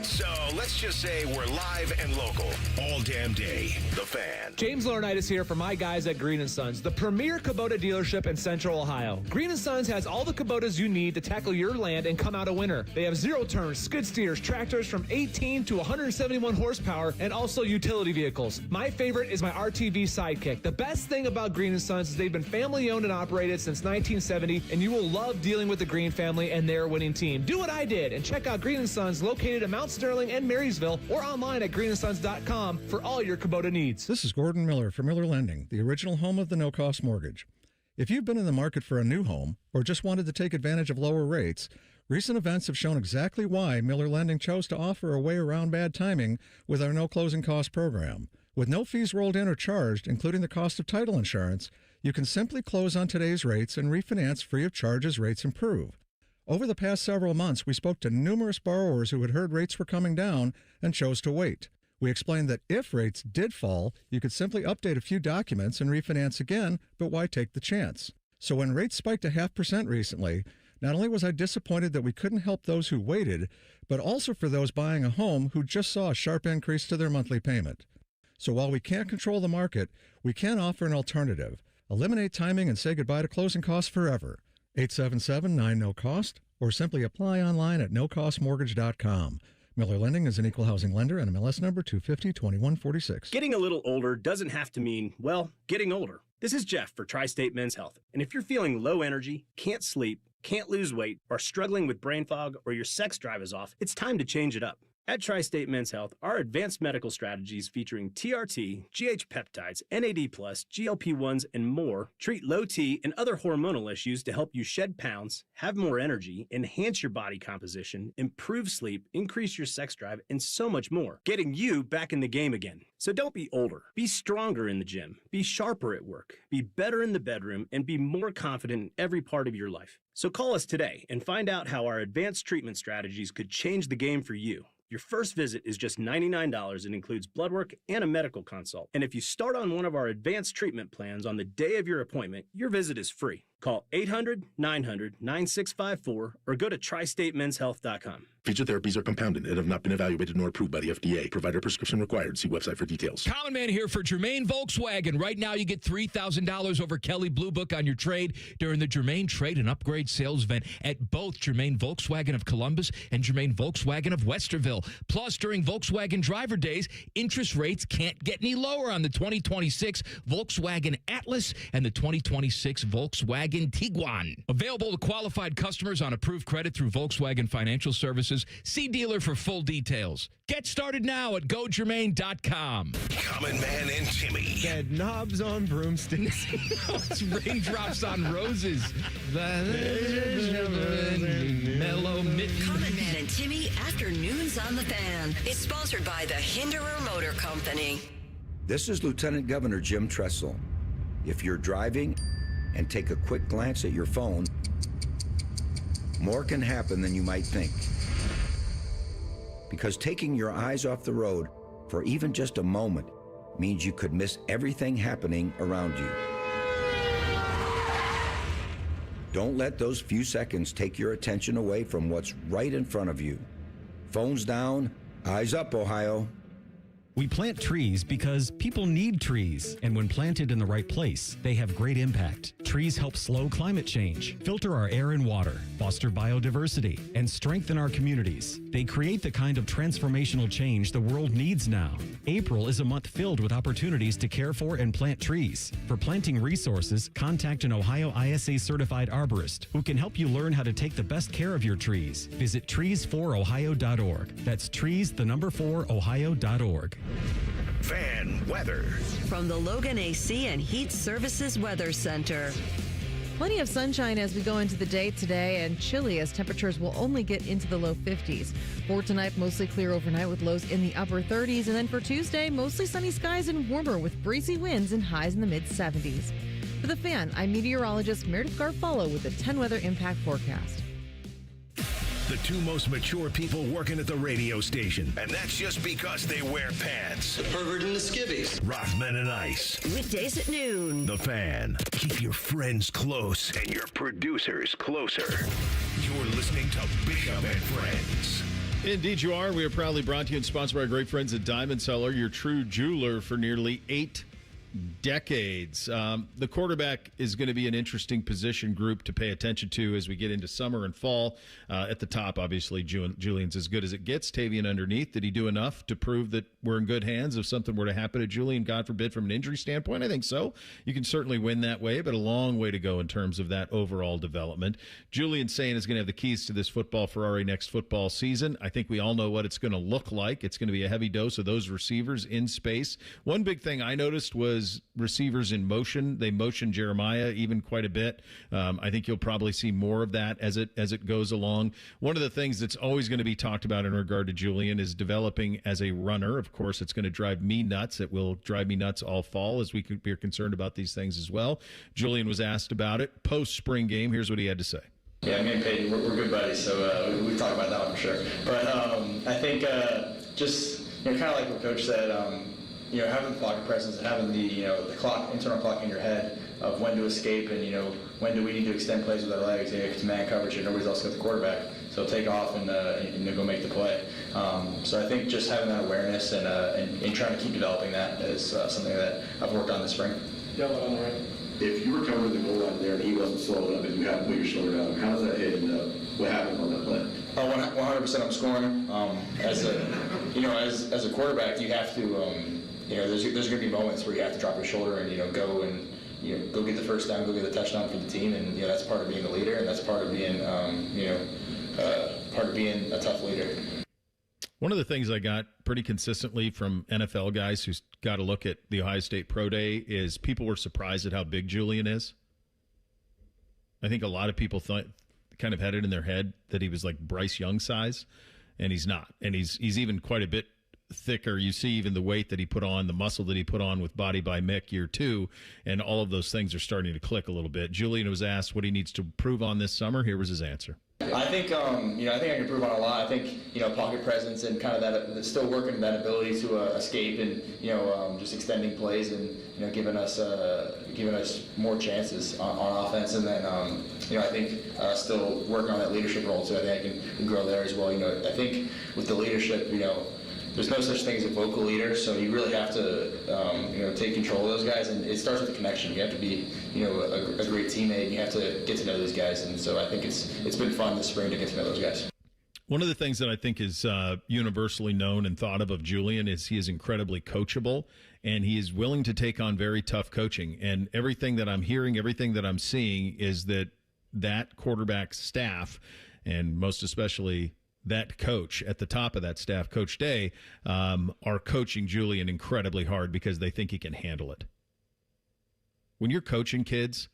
So let's just say we're live and local all damn day. The Fan. James Laurinaitis here for my guys at Green & Sons, the premier Kubota dealership in Central Ohio. Green & Sons has all the Kubotas you need to tackle your land and come out a winner. They have zero-turn skid steers, tractors from 18 to 171 horsepower, and also utility vehicles. My favorite is my RTV Sidekick. The best thing about Green & Sons is they've been family-owned and operated since 1970, and you will love dealing with the Green family and their winning team. Do what I did and check out Green & Sons located in Mount Sterling and Marysville, or online at greenandsons.com for all your Kubota needs. This is Gordon Miller from Miller Lending, the original home of the no-cost mortgage. If you've been in the market for a new home or just wanted to take advantage of lower rates, recent events have shown exactly why Miller Lending chose to offer a way around bad timing with our no-closing cost program. With no fees rolled in or charged, including the cost of title insurance, you can simply close on today's rates and refinance free of charge as rates improve. Over the past several months, we spoke to numerous borrowers who had heard rates were coming down and chose to wait. We explained that if rates did fall, you could simply update a few documents and refinance again, but why take the chance? So when rates spiked 0.5% recently, not only was I disappointed that we couldn't help those who waited, but also for those buying a home who just saw a sharp increase to their monthly payment. So while we can't control the market, we can offer an alternative. Eliminate timing and say goodbye to closing costs forever. 877-9-NO-COST, or simply apply online at nocostmortgage.com. Miller Lending is an equal housing lender and MLS number 2502146. Getting a little older doesn't have to mean, well, getting older. This is Jeff for Tri-State Men's Health. And if you're feeling low energy, can't sleep, can't lose weight, are struggling with brain fog, or your sex drive is off, it's time to change it up. At Tri-State Men's Health, our advanced medical strategies featuring TRT, GH peptides, NAD+, GLP-1s, and more treat low T and other hormonal issues to help you shed pounds, have more energy, enhance your body composition, improve sleep, increase your sex drive, and so much more, getting you back in the game again. So don't be older. Be stronger in the gym. Be sharper at work. Be better in the bedroom, and be more confident in every part of your life. So call us today and find out how our advanced treatment strategies could change the game for you. Your first visit is just $99 and includes blood work and a medical consult. And if you start on one of our advanced treatment plans on the day of your appointment, your visit is free. Call 800-900-9654 or go to tristatemenshealth.com. Feature therapies are compounded and have not been evaluated nor approved by the FDA. Provider prescription required. See website for details. Common Man here for Germain Volkswagen. Right now, you get $3,000 over Kelly Blue Book on your trade during the Germain Trade and Upgrade Sales Event at both Germain Volkswagen of Columbus and Germain Volkswagen of Westerville. Plus, during Volkswagen Driver Days, interest rates can't get any lower on the 2026 Volkswagen Atlas and the 2026 Volkswagen Tiguan. Available to qualified customers on approved credit through Volkswagen Financial Services. See dealer for full details. Get started now at GoGermain.com. Common Man and Timmy. Dead knobs on broomsticks. It's raindrops on roses. Mellow mitten. Common Man and Timmy Afternoons on the Fan is sponsored by the Hinderer Motor Company. This is Lieutenant Governor Jim Tressel. If you're driving and take a quick glance at your phone, more can happen than you might think. Because taking your eyes off the road for even just a moment means you could miss everything happening around you. Don't let those few seconds take your attention away from what's right in front of you. Phones down, eyes up, Ohio. We plant trees because people need trees, and when planted in the right place, they have great impact. Trees help slow climate change, filter our air and water, foster biodiversity, and strengthen our communities. They create the kind of transformational change the world needs now. April is a month filled with opportunities to care for and plant trees. For planting resources, contact an Ohio ISA certified arborist who can help you learn how to take the best care of your trees. Visit trees4ohio.org. That's trees4ohio.org. Fan weather. From the Logan AC and Heat Services Weather Center. Plenty of sunshine as we go into the day today, and chilly as temperatures will only get into the low 50s. For tonight, mostly clear overnight with lows in the upper 30s. And then for Tuesday, mostly sunny skies and warmer with breezy winds and highs in the mid 70s. For The Fan, I'm meteorologist Meredith Garfolo with the 10 Weather Impact Forecast. The two most mature people working at the radio station. And that's just because they wear pants. The pervert and the skivvies. Rothman and Ice. Weekdays at noon. The Fan. Keep your friends close and your producers closer. You're listening to Bishop and Friends. Indeed you are. We are proudly brought to you and sponsored by our great friends at Diamond Seller, your true jeweler for nearly 8 decades. The quarterback is going to be an interesting position group to pay attention to as we get into summer and fall. At the top, obviously, Julian's as good as it gets. Tavian underneath. Did he do enough to prove that we're in good hands if something were to happen to Julian, God forbid, from an injury standpoint? I think so. You can certainly win that way, but a long way to go in terms of that overall development. Julian Sayin is going to have the keys to this football Ferrari next football season. I think we all know what it's going to look like. It's going to be a heavy dose of those receivers in space. One big thing I noticed was receivers in motion. They motion Jeremiah even quite a bit. I think you'll probably see more of that as it goes along. One of the things that's always going to be talked about in regard to Julian is developing as a runner. Of course, it's going to drive me nuts. It will drive me nuts all fall as we could be concerned about these things as well. Julian was asked about it post-spring game. Here's what he had to say. Yeah, me and Peyton, we're good buddies, so we talk about that one for sure. But I think just kind of like what Coach said, having the pocket presence and having the internal clock in your head of when to escape and when do we need to extend plays with our legs. It's man coverage and nobody's else got the quarterback, so take off and go make the play. So I think just having that awareness and trying to keep developing that is something that I've worked on this spring. If you were coming were the goal line there and he wasn't slowing up and you had to put your shoulder down. How does that hit and what happened on that play? 100% I'm scoring. As a quarterback, you have to, there's going to be moments where you have to drop your shoulder and, go and, go get the first down, go get the touchdown for the team. And, that's part of being a leader and that's part of being, a tough leader. One of the things I got pretty consistently from NFL guys who's got to look at the Ohio State Pro Day is people were surprised at how big Julian is. I think a lot of people kind of had it in their head that he was like Bryce Young size, and he's not. And he's even quite a bit thicker. You see even the weight that he put on, the muscle that he put on with Body by Mick year 2, and all of those things are starting to click a little bit. Julian was asked what he needs to improve on this summer. Here was his answer. I think, I think I can improve on a lot. I think, pocket presence and kind of that, still working that ability to escape and, just extending plays and, giving us more chances on offense. And then, I think still working on that leadership role too. I think I can grow there as well. I think with the leadership, there's no such thing as a vocal leader, so you really have to, take control of those guys, and it starts with the connection. You have to be, a great teammate. You have to get to know these guys, and so I think it's been fun this spring to get to know those guys. One of the things that I think is universally known and thought of Julian is he is incredibly coachable, and he is willing to take on very tough coaching. And everything that I'm hearing, everything that I'm seeing is that quarterback staff, and most especially that coach at the top of that staff, Coach Day, are coaching Julian incredibly hard because they think he can handle it. When you're coaching kids,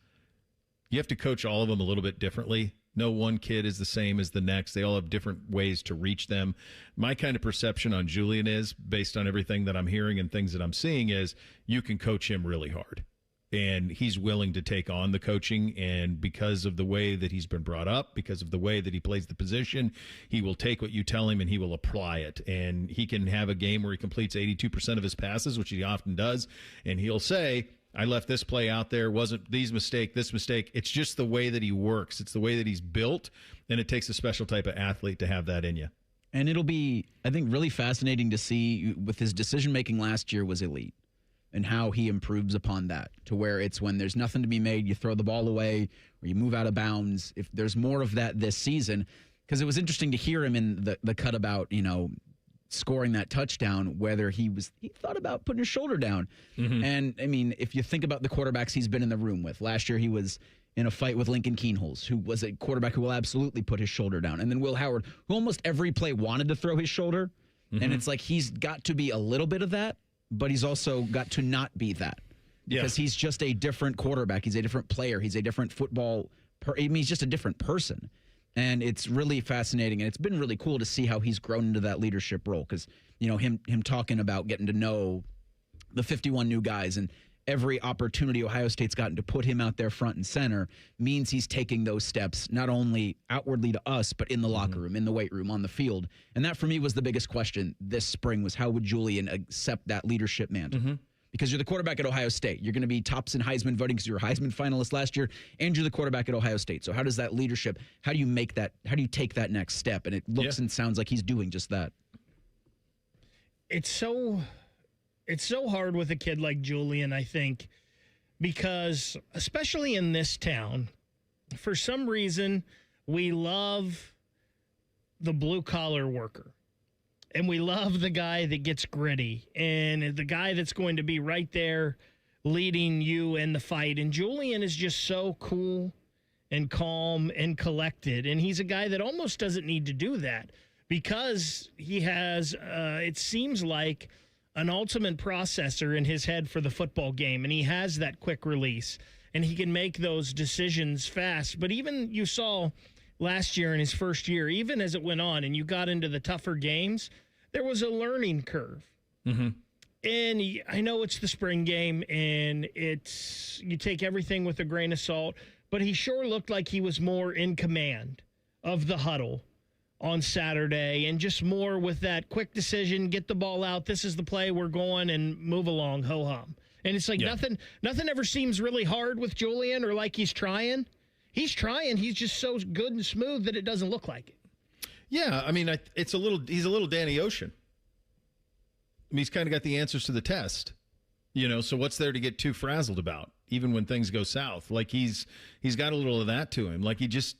you have to coach all of them a little bit differently. No one kid is the same as the next. They all have different ways to reach them. My kind of perception on Julian is, based on everything that I'm hearing and things that I'm seeing, is you can coach him really hard. And he's willing to take on the coaching, and because of the way that he's been brought up, because of the way that he plays the position, he will take what you tell him and he will apply it. And he can have a game where he completes 82% of his passes, which he often does, and he'll say, I left this play out there, wasn't this mistake. It's just the way that he works. It's the way that he's built, and it takes a special type of athlete to have that in you. And it'll be, I think, really fascinating to see with his decision-making last year was elite. And how he improves upon that to where it's when there's nothing to be made, you throw the ball away or you move out of bounds. If there's more of that this season, because it was interesting to hear him in the cut about, scoring that touchdown, whether he thought about putting his shoulder down. Mm-hmm. And I mean, if you think about the quarterbacks he's been in the room with, last year he was in a fight with Lincoln Keenholz, who was a quarterback who will absolutely put his shoulder down. And then Will Howard, who almost every play wanted to throw his shoulder. Mm-hmm. And it's like he's got to be a little bit of that, but he's also got to not be that because he's just a different quarterback. He's a different player. He's a different he's just a different person. And it's really fascinating. And it's been really cool to see how he's grown into that leadership role because, him talking about getting to know the 51 new guys and every opportunity Ohio State's gotten to put him out there front and center means he's taking those steps, not only outwardly to us, but in the locker room, in the weight room, on the field. And that for me was the biggest question this spring was how would Julian accept that leadership mantle? Mm-hmm. Because you're the quarterback at Ohio State. You're going to be tops in Heisman voting because you were a Heisman finalist last year, and you're the quarterback at Ohio State. So how does that leadership, how do you take that next step? And it looks and sounds like he's doing just that. It's so hard with a kid like Julian, I think, because especially in this town, for some reason, we love the blue-collar worker. And we love the guy that gets gritty and the guy that's going to be right there leading you in the fight. And Julian is just so cool and calm and collected. And he's a guy that almost doesn't need to do that because he has, it seems like, an ultimate processor in his head for the football game. And he has that quick release. And he can make those decisions fast. But even you saw last year in his first year, even as it went on and you got into the tougher games, there was a learning curve. Mm-hmm. And I know it's the spring game and you take everything with a grain of salt, but he sure looked like he was more in command of the huddle on Saturday and just more with that quick decision, get the ball out, this is the play, we're going, and move along, ho-hum. And it's like nothing ever seems really hard with Julian or like he's trying. He's trying. He's just so good and smooth that it doesn't look like it. Yeah, I mean, he's a little Danny Ocean. I mean, he's kind of got the answers to the test, so what's there to get too frazzled about? even when things go south. Like he's got a little of that to him. Like he just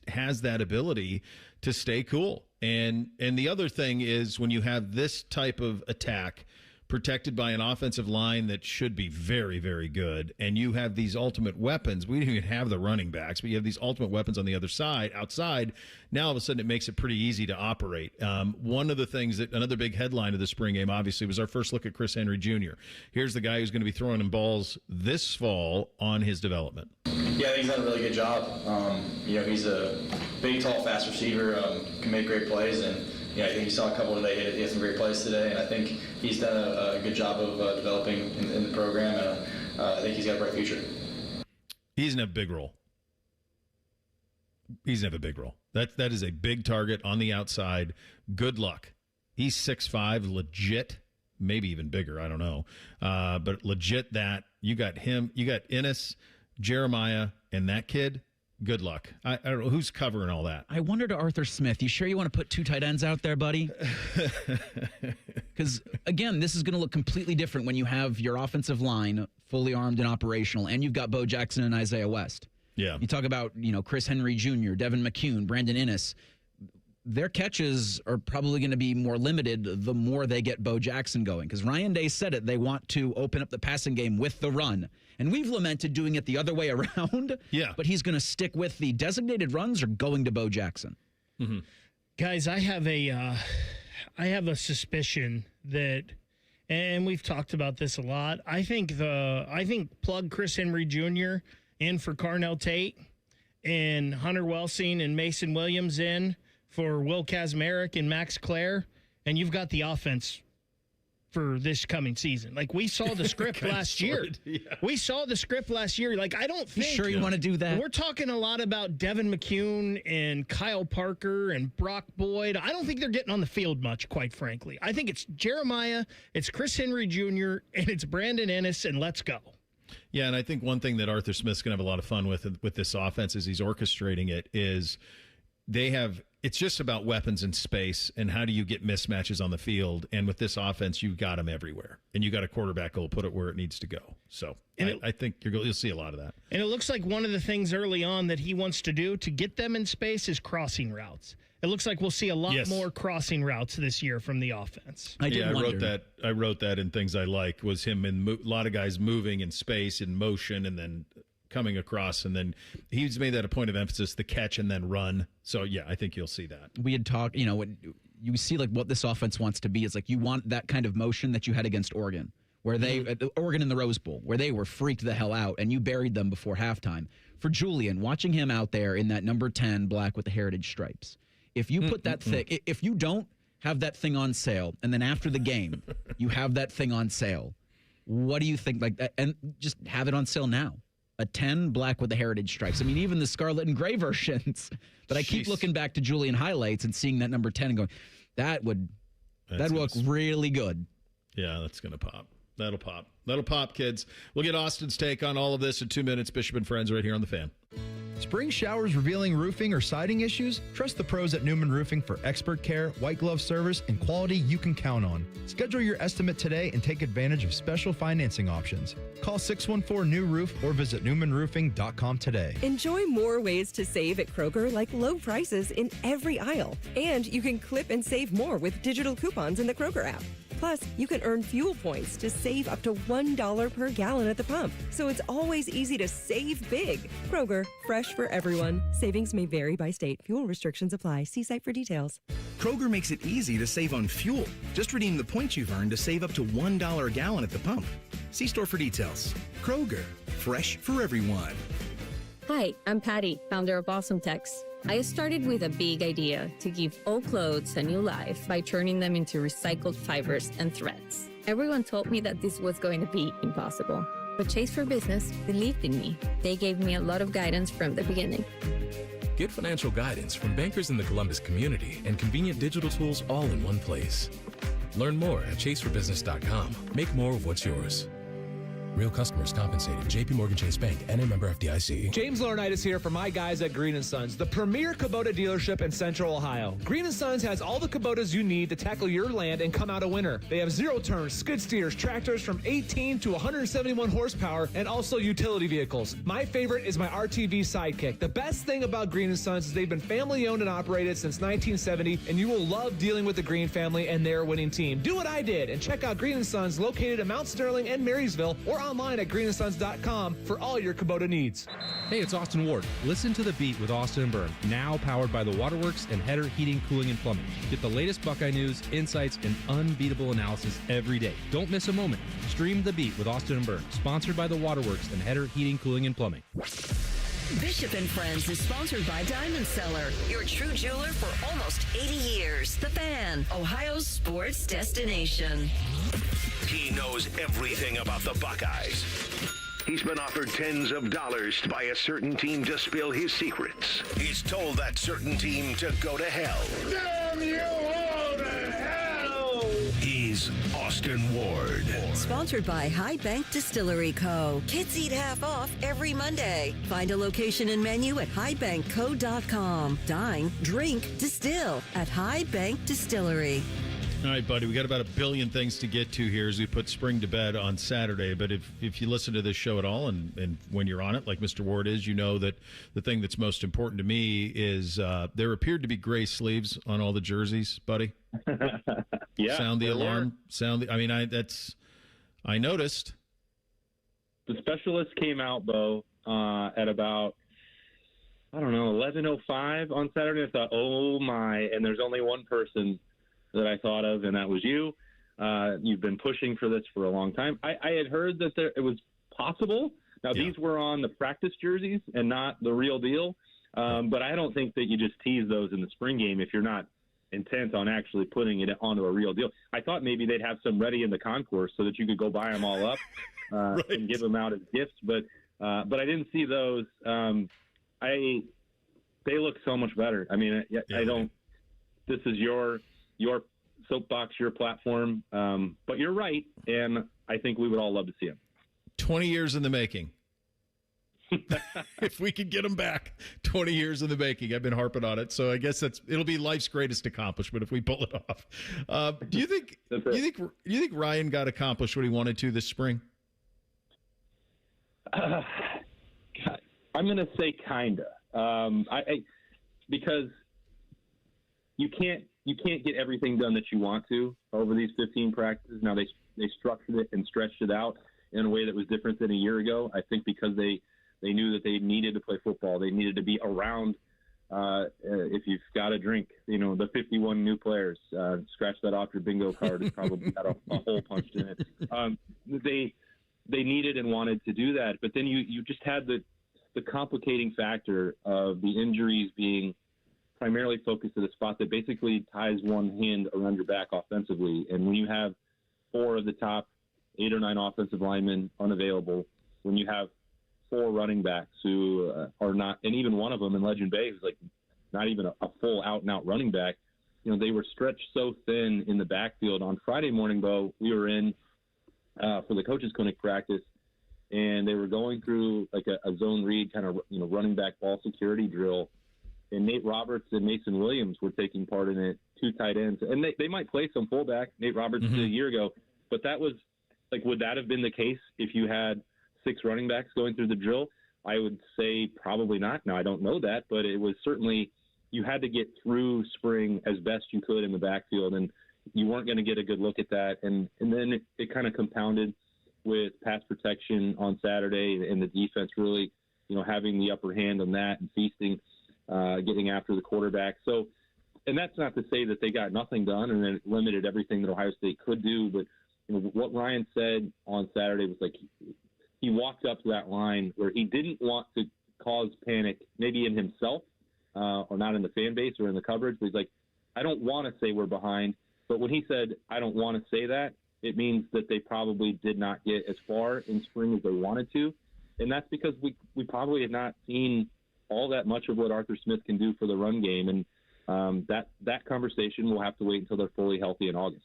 has that ability to stay cool. And the other thing is when you have this type of attack protected by an offensive line that should be very, very good, and you have these ultimate weapons. We didn't even have the running backs, but you have these ultimate weapons on the other side, outside. Now, all of a sudden, it makes it pretty easy to operate. One of the things that another big headline of the spring game, obviously, was our first look at Chris Henry Jr. Here's the guy who's going to be throwing him balls this fall on his development. Yeah, I think he's done a really good job. He's a big, tall, fast receiver, can make great plays, and I think you saw a couple today. He had some great plays today, and I think he's done a good job of developing in the program, and I think he's got a bright future. He's in a big role. That is a big target on the outside. Good luck. He's 6'5", legit, maybe even bigger. I don't know, but legit. That you got him. You got Ennis, Jeremiah, and that kid. Good luck. I don't know who's covering all that. I wonder to Arthur Smith, you sure you want to put 2 tight ends out there, buddy? Because, again, this is going to look completely different when you have your offensive line fully armed and operational, and you've got Bo Jackson and Isaiah West. Yeah. You talk about, Chris Henry Jr., Devin McCune, Brandon Ennis. Their catches are probably going to be more limited the more they get Bo Jackson going. Because Ryan Day said it, they want to open up the passing game with the run. And we've lamented doing it the other way around. Yeah. But he's going to stick with the designated runs or going to Bo Jackson. Mm-hmm. Guys, I have a suspicion that, and we've talked about this a lot. I think plug Chris Henry Jr. in for Carnell Tate and Hunter Welsing and Mason Williams in for Will Kazmarek and Max Clare, and you've got the offense for this coming season. Like, we saw the script last year. Yeah. We saw the script last year. Like, I don't think... You sure you want to do that? We're talking a lot about Devin McCune and Kyle Parker and Brock Boyd. I don't think they're getting on the field much, quite frankly. I think it's Jeremiah, it's Chris Henry Jr., and it's Brandon Ennis, and let's go. Yeah, and I think one thing that Arthur Smith's going to have a lot of fun with this offense as he's orchestrating it is it's just about weapons in space and how do you get mismatches on the field. And with this offense, you've got them everywhere. And you got a quarterback who will put it where it needs to go. So I think you'll see a lot of that. And it looks like one of the things early on that he wants to do to get them in space is crossing routes. It looks like we'll see a lot more crossing routes this year from the offense. I wrote that in things I like was him in a lot of guys moving in space, in motion, and then coming across, and then he's made that a point of emphasis, the catch and then run. So, yeah, I think you'll see that. We had talked, when you see like what this offense wants to be. It's like you want that kind of motion that you had against Oregon, where Oregon in the Rose Bowl, where they were freaked the hell out, and you buried them before halftime. For Julian, watching him out there in that number 10 black with the heritage stripes, if you put that thing, if you don't have that thing on sale, and then after the game, you have that thing on sale, what do you think like that? And just have it on sale now. A 10 black with the heritage stripes. I mean, even the scarlet and gray versions. But I keep looking back to Julian highlights and seeing that number 10 and going, that would look really good. Yeah, that's going to pop. That'll pop. That'll pop, kids. We'll get Austin's take on all of this in 2 minutes. Bishop and Friends right here on The Fan. Spring showers revealing roofing or siding issues? Trust the pros at Newman Roofing for expert care, white glove service, and quality you can count on. Schedule your estimate today and take advantage of special financing options. Call 614-NEW-ROOF or visit newmanroofing.com today. Enjoy more ways to save at Kroger, like low prices in every aisle. And you can clip and save more with digital coupons in the Kroger app. Plus, you can earn fuel points to save up to $1 per gallon at the pump. So it's always easy to save big. Kroger, fresh for everyone. Savings may vary by state. Fuel restrictions apply. See site for details. Kroger makes it easy to save on fuel. Just redeem the points you've earned to save up to $1 a gallon at the pump. See store for details. Kroger, fresh for everyone. Hi, I'm Patty, founder of Awesome Tex. I started with a big idea to give old clothes a new life by turning them into recycled fibers and threads. Everyone told me that this was going to be impossible, but Chase for Business believed in me. They gave me a lot of guidance from the beginning. Get financial guidance from bankers in the Columbus community and convenient digital tools all in one place. Learn more at chaseforbusiness.com. Make more of what's yours. Real customers compensated. JP Morgan Chase Bank, N.A. member FDIC. James Laurinaitis here for my guys at Green & Sons, the premier Kubota dealership in Central Ohio. Green & Sons has all the Kubotas you need to tackle your land and come out a winner. They have zero-turn skid steers, tractors from 18 to 171 horsepower, and also utility vehicles. My favorite is my RTV Sidekick. The best thing about Green & Sons is they've been family-owned and operated since 1970, and you will love dealing with the Green family and their winning team. Do what I did and check out Green & Sons located in Mount Sterling and Marysville, or online at greenandsons.com for all your Kubota needs. Hey, it's Austin Ward. Listen to The Beat with Austin and Byrne, now powered by the Waterworks and Header Heating, Cooling, and Plumbing. Get the latest Buckeye news, insights, and unbeatable analysis every day. Don't miss a moment. Stream The Beat with Austin and Byrne, sponsored by the Waterworks and Header Heating, Cooling, and Plumbing. Bishop and Friends is sponsored by Diamond Seller, your true jeweler for almost 80 years. The Fan, Ohio's sports destination. He knows everything about the Buckeyes. He's been offered tens of dollars by a certain team to spill his secrets. He's told that certain team to go to hell. Damn you all to hell! He's Austin Ward. Sponsored by High Bank Distillery Co. Kids eat half off every Monday. Find a location and menu at highbankco.com. Dine, drink, distill at High Bank Distillery. All right, buddy, we got about a billion things to get to here as we put spring to bed on Saturday. But if you listen to this show at all, and when you're on it, like Mr. Ward is, you know that the thing that's most important to me is there appeared to be gray sleeves on all the jerseys, buddy. Yeah. Sound the alarm. I noticed. The specialist came out, Bo, at about, 11:05 on Saturday. I thought, oh, my, and there's only one person that I thought of, and that was you. You've been pushing for this for a long time. I had heard that it was possible. Now, These were on the practice jerseys and not the real deal, but I don't think that you just tease those in the spring game if you're not intent on actually putting it onto a real deal. I thought maybe they'd have some ready in the concourse so that you could go buy them all up and give them out as gifts, but I didn't see those. They look so much better. I mean, I don't – this is your soapbox, your platform. But you're right, and I think we would all love to see him. 20 years in the making. If we could get them back, 20 years in the making. I've been harping on it, so I guess it'll be life's greatest accomplishment if we pull it off. Do you think Ryan got accomplished what he wanted to this spring? I'm going to say kinda. Because you can't get everything done that you want to over these 15 practices. Now, they structured it and stretched it out in a way that was different than a year ago. I think because they knew that they needed to play football. They needed to be around, if you've got a drink, the 51 new players. Scratch that off your bingo card. It's probably got a hole punched in it. They needed and wanted to do that. But then you just had the complicating factor of the injuries being primarily focused at a spot that basically ties one hand around your back offensively. And when you have 4 of the top 8 or 9 offensive linemen unavailable, when you have 4 running backs who are not, and even one of them in Legend Bay who's like not even a full out-and-out running back, they were stretched so thin in the backfield. On Friday morning, Bo, we were in for the coaches clinic practice, and they were going through like a zone read kind of running back ball security drill, and Nate Roberts and Mason Williams were taking part in it, 2 tight ends, and they might play some fullback. Nate Roberts did a year ago, but that was like, would that have been the case if you had 6 running backs going through the drill? I would say probably not. Now, I don't know that, but it was certainly, you had to get through spring as best you could in the backfield, and you weren't going to get a good look at that. And then it kind of compounded with pass protection on Saturday and the defense really, having the upper hand on that and feasting, getting after the quarterback. So, and that's not to say that they got nothing done and it limited everything that Ohio State could do, but what Ryan said on Saturday was like, he walked up to that line where he didn't want to cause panic, maybe in himself or not in the fan base or in the coverage. But he's like, I don't want to say we're behind. But when he said, I don't want to say that, it means that they probably did not get as far in spring as they wanted to. And that's because we probably have not seen all that much of what Arthur Smith can do for the run game. And that conversation will have to wait until they're fully healthy in August.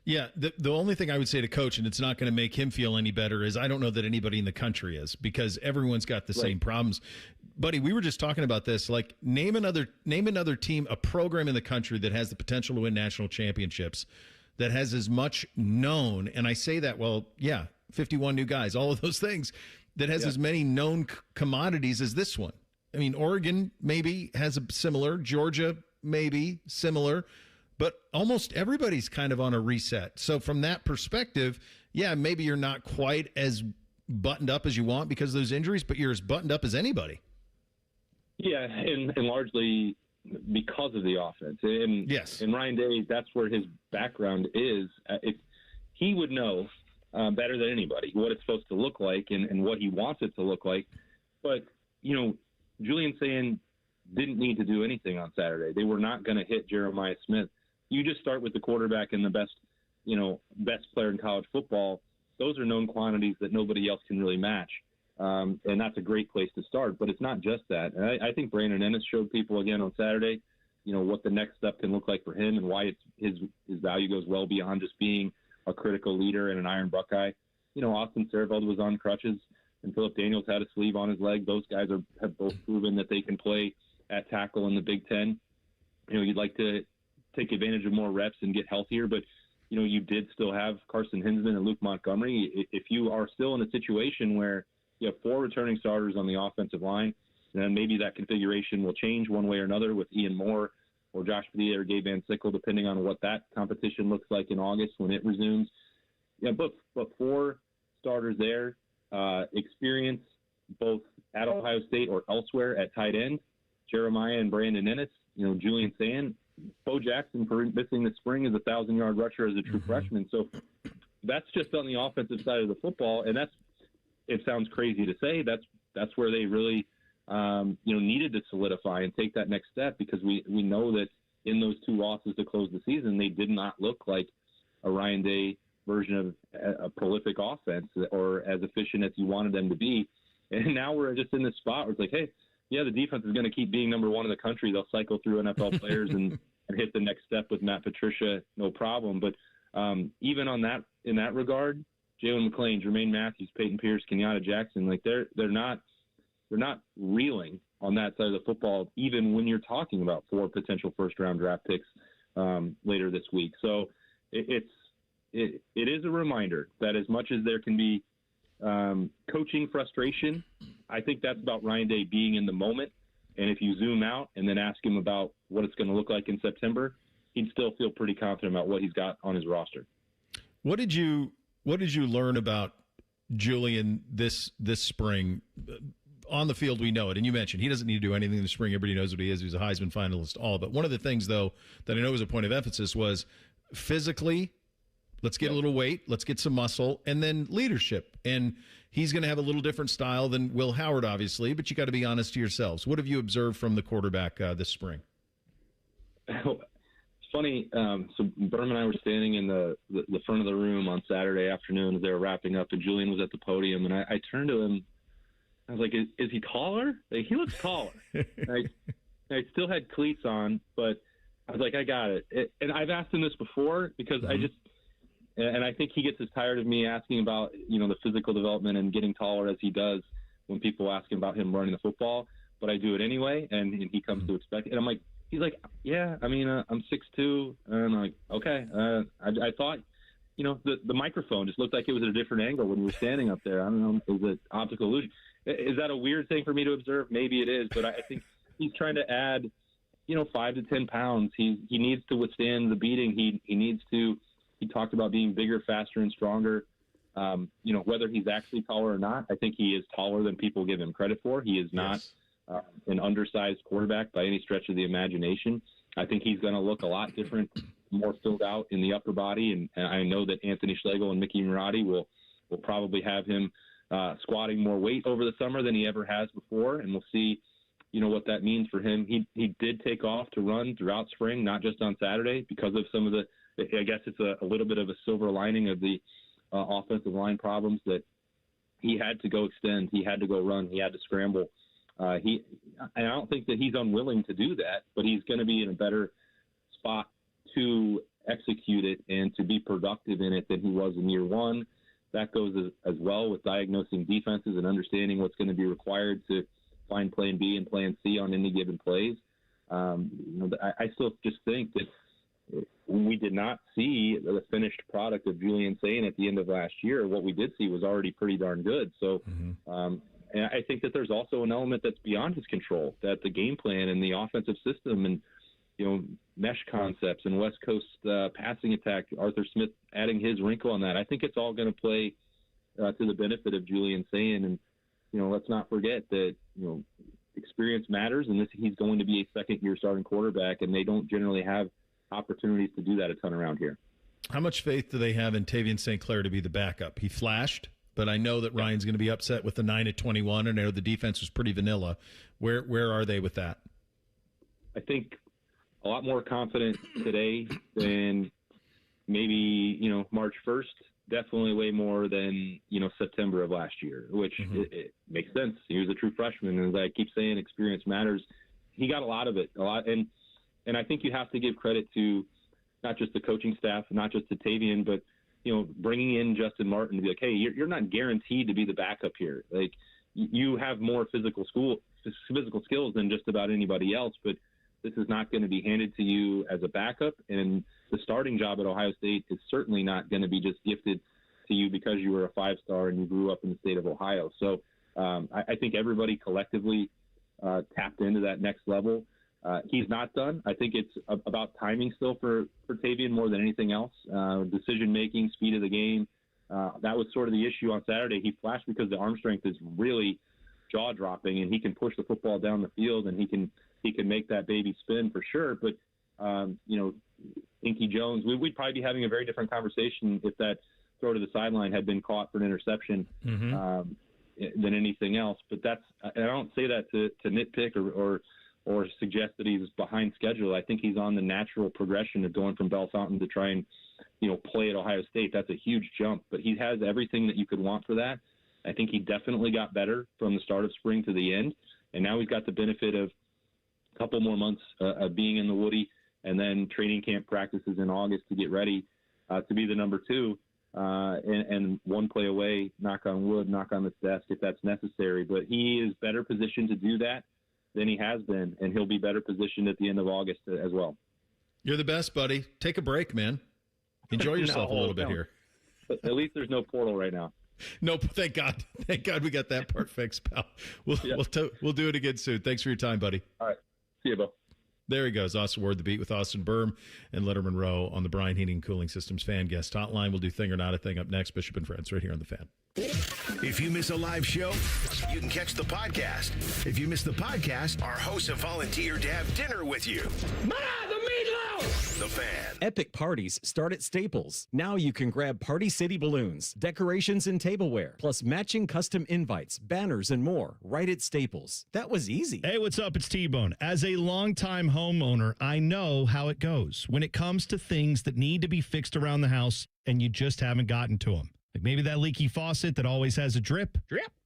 Yeah, the only thing I would say to Coach, and it's not going to make him feel any better, is I don't know that anybody in the country is, because everyone's got the same problems. Buddy, we were just talking about this. Like, name another team, a program in the country that has the potential to win national championships, that has as much known, and I say that, 51 new guys, all of those things, that has as many known commodities as this one. I mean, Oregon maybe has a similar, Georgia maybe similar, but almost everybody's kind of on a reset. So from that perspective, maybe you're not quite as buttoned up as you want because of those injuries, but you're as buttoned up as anybody. Yeah, and largely because of the offense. And and Ryan Day, that's where his background is. He would know better than anybody what it's supposed to look like and what he wants it to look like. But, Julian Sayin didn't need to do anything on Saturday. They were not going to hit Jeremiah Smith. You just start with the quarterback and the best player in college football. Those are known quantities that nobody else can really match. And that's a great place to start. But it's not just that. And I think Brandon Ennis showed people again on Saturday, what the next step can look like for him and why his value goes well beyond just being a critical leader and an Iron Buckeye. Austin Serveld was on crutches and Philip Daniels had a sleeve on his leg. Those guys have both proven that they can play at tackle in the Big Ten. You'd like to take advantage of more reps and get healthier, but you did still have Carson Hinsman and Luke Montgomery. If you are still in a situation where you have 4 returning starters on the offensive line, then maybe that configuration will change one way or another with Ian Moore or Josh Padilla or Gabe Van Sickle, depending on what that competition looks like in August when it resumes. But 4 starters there, experience both at Ohio State or elsewhere at tight end, Jeremiah and Brandon Ennis, Julian Sayin. Bo Jackson, for missing the spring, is a 1,000-yard rusher as a true freshman. So that's just on the offensive side of the football, and it sounds crazy to say, that's where they really needed to solidify and take that next step, because we know that in those 2 losses to close the season, they did not look like a Ryan Day version of a prolific offense or as efficient as you wanted them to be. And now we're just in this spot where it's like, hey, the defense is going to keep being number 1 in the country. They'll cycle through NFL players and hit the next step with Matt Patricia, no problem. But even in that regard, Jalen McClain, Jermaine Matthews, Peyton Pierce, Kenyatta Jackson, like they're not reeling on that side of the football, even when you're talking about 4 potential first-round draft picks later this week. So it is a reminder that as much as there can be coaching frustration, I think that's about Ryan Day being in the moment. And if you zoom out and then ask him about what it's going to look like in September, he'd still feel pretty confident about what he's got on his roster. What did you learn about Julian this spring? On the field, we know it, and you mentioned he doesn't need to do anything in the spring. Everybody knows what he is. He's a Heisman finalist, all. But one of the things, though, that I know was a point of emphasis was physically, let's get a little weight, let's get some muscle, and then leadership. And he's going to have a little different style than Will Howard, obviously, but you got to be honest to yourselves. What have you observed from the quarterback this spring? It's funny. So Berm and I were standing in the front of the room on Saturday afternoon as they were wrapping up, and Julian was at the podium, and I turned to him. I was like, is he taller? Like, he looks taller. I still had cleats on, but I was like, I got it. And I've asked him this before because I think he gets as tired of me asking about, the physical development and getting taller as he does when people ask him about him running the football. But I do it anyway, and he comes to expect it. And I'm like, he's like, yeah, I mean, I'm 6'2", and I'm like, okay. I thought, the microphone just looked like it was at a different angle when we were standing up there. I don't know, it was an optical illusion. Is that a weird thing for me to observe? Maybe it is, but I think he's trying to add, 5 to 10 pounds. He needs to withstand the beating. He needs to. He talked about being bigger, faster, and stronger. Whether he's actually taller or not, I think he is taller than people give him credit for. He is not an undersized quarterback by any stretch of the imagination. I think he's going to look a lot different, more filled out in the upper body, and I know that Anthony Schlegel and Mickey Marotti will probably have him squatting more weight over the summer than he ever has before, and we'll see, what that means for him. He did take off to run throughout spring, not just on Saturday, because of some of the, I guess it's a little bit of a silver lining of the offensive line problems that he had to go extend, he had to go run, he had to scramble. I don't think that he's unwilling to do that, but he's going to be in a better spot to execute it and to be productive in it than he was in year one. That goes as well with diagnosing defenses and understanding what's going to be required to find plan B and plan C on any given plays. I still just think that we did not see the finished product of Julian Sayin at the end of last year. What we did see was already pretty darn good. So, and I think that there's also an element that's beyond his control, that the game plan and the offensive system and, mesh concepts and West Coast passing attack, Arthur Smith adding his wrinkle on that. I think it's all going to play to the benefit of Julian Sayin. And, let's not forget that, experience matters, and he's going to be a second-year starting quarterback, and they don't generally have opportunities to do that a ton around here. How much faith do they have in Tavian St. Clair to be the backup? He flashed, but I know that Ryan's going to be upset with the 9-21, and I know the defense was pretty vanilla. Where are they with that? I think a lot more confident today than maybe, March 1st. Definitely way more than, September of last year, which it makes sense. He was a true freshman. And as I keep saying, experience matters. He got a lot of it, And I think you have to give credit to not just the coaching staff, not just to Tavian, but, bringing in Justin Martin to be like, hey, you're not guaranteed to be the backup here. Like, you have more physical skills than just about anybody else, but this is not going to be handed to you as a backup, and the starting job at Ohio State is certainly not going to be just gifted to you because you were a 5-star and you grew up in the state of Ohio. So I think everybody collectively tapped into that next level. He's not done. I think it's about timing still for Tavian more than anything else. Decision-making, speed of the game. That was sort of the issue on Saturday. He flashed because the arm strength is really jaw-dropping, and he can push the football down the field, and he can make that baby spin for sure. But, Inky Jones, we'd probably be having a very different conversation if that throw to the sideline had been caught for an interception than anything else. But I don't say that to nitpick or suggest that he's behind schedule. I think he's on the natural progression of going from Bell Fountain to try and, play at Ohio State. That's a huge jump, but he has everything that you could want for that. I think he definitely got better from the start of spring to the end, and now he's got the benefit of a couple more months of being in the Woody, and then training camp practices in August to get ready to be the number 2, and one play away, knock on wood, knock on this desk if that's necessary. But he is better positioned to do that than he has been, and he'll be better positioned at the end of August as well. You're the best, buddy. Take a break, man. Enjoy yourself a little bit here. But at least there's no portal right now. No, thank God. Thank God we got that part fixed, pal. We'll do it again soon. Thanks for your time, buddy. All right. See you, Bill. There he goes. Austin Ward, the beat with Austin Berm and Letter Monroe on the Bryan Heating and Cooling Systems fan guest hotline. We'll do Thing or Not a Thing up next. Bishop and Friends right here on the Fan. If you miss a live show, you can catch the podcast. If you miss the podcast, our hosts have volunteered to have dinner with you. Ma, the meatloaf! The Fan. Epic parties start at Staples. Now you can grab Party City balloons, decorations, and tableware, plus matching custom invites, banners, and more right at Staples. That was easy. Hey, what's up? It's T-Bone. As a longtime homeowner, I know how it goes when it comes to things that need to be fixed around the house and you just haven't gotten to them. Like maybe that leaky faucet that always has a drip.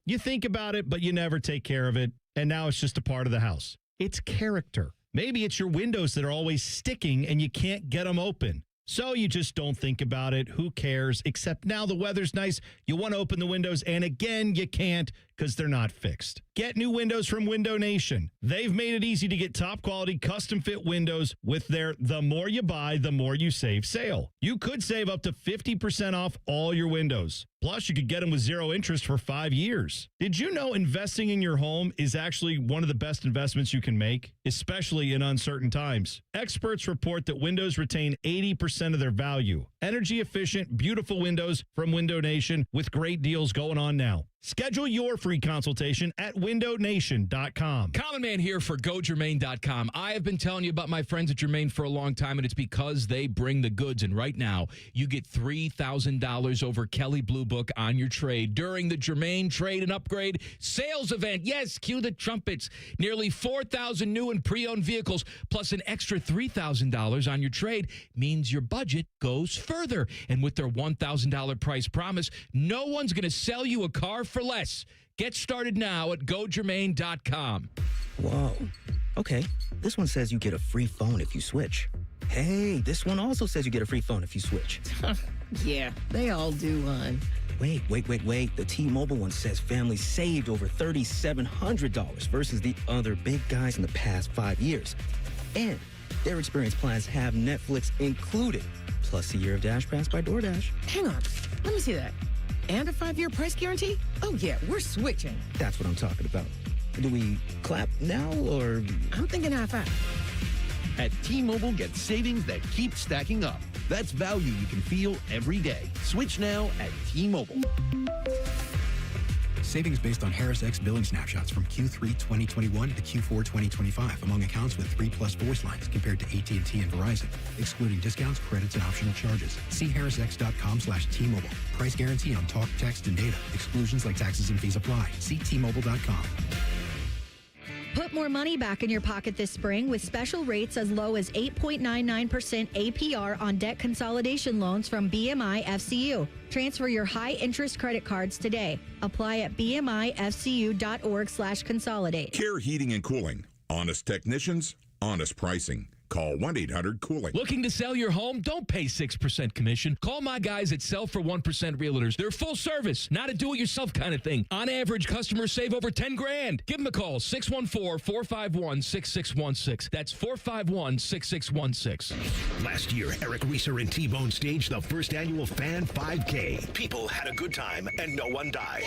You think about it, but you never take care of it, and now it's just a part of the house. It's character. Maybe it's your windows that are always sticking and you can't get them open. So you just don't think about it. Who cares? Except now the weather's nice. You want to open the windows, and again, you can't because they're not fixed. Get new windows from Window Nation. They've made it easy to get top quality custom fit windows with their the more you buy, the more you save sale. You could save up to 50% off all your windows. Plus, you could get them with 0 interest for 5 years. Did you know investing in your home is actually one of the best investments you can make, especially in uncertain times? Experts report that windows retain 80% of their value. Energy efficient, beautiful windows from Window Nation with great deals going on now. Schedule your free consultation at windownation.com. Common Man here for GoGermain.com. I have been telling you about my friends at Germain for a long time, and it's because they bring the goods. And right now, you get $3,000 over Kelley Blue Book on your trade during the Germain Trade and Upgrade Sales Event. Yes, cue the trumpets. Nearly 4,000 new and pre-owned vehicles, plus an extra $3,000 on your trade means your budget goes further. And with their $1,000 price promise, no one's going to sell you a car for less. Get started now at GoGermain.com. Whoa. Okay. This one says you get a free phone if you switch. Hey, this one also says you get a free phone if you switch. Yeah, they all do, hon. Wait. The T-Mobile one says families saved over $3,700 versus the other big guys in the past 5 years. And their experience plans have Netflix included, plus a year of Dash Pass by DoorDash. Hang on, let me see that. And a 5-year price guarantee? Oh yeah, we're switching. That's what I'm talking about. Do we clap now, or? I'm thinking high five. At T-Mobile, get savings that keep stacking up. That's value you can feel every day. Switch now at T-Mobile. Savings based on Harris X billing snapshots from Q3 2021 to Q4 2025 among accounts with 3+ voice lines compared to AT&T and Verizon, excluding discounts, credits, and optional charges. See harrisx.com/T-Mobile. Price guarantee on talk, text, and data. Exclusions like taxes and fees apply. See T-Mobile.com. Put more money back in your pocket this spring with special rates as low as 8.99% APR on debt consolidation loans from BMI FCU. Transfer your high-interest credit cards today. Apply at bmifcu.org/consolidate. Care Heating and Cooling. Honest technicians, honest pricing. Call 1-800-COOLING. Looking to sell your home? Don't pay 6% commission. Call my guys at Sell for 1% Realtors. They're full service, not a do-it-yourself kind of thing. On average, customers save over $10,000. Give them a call, 614-451-6616. That's 451-6616. Last year, Eric Reeser and T-Bone staged the first annual Fan 5K. People had a good time and no one died.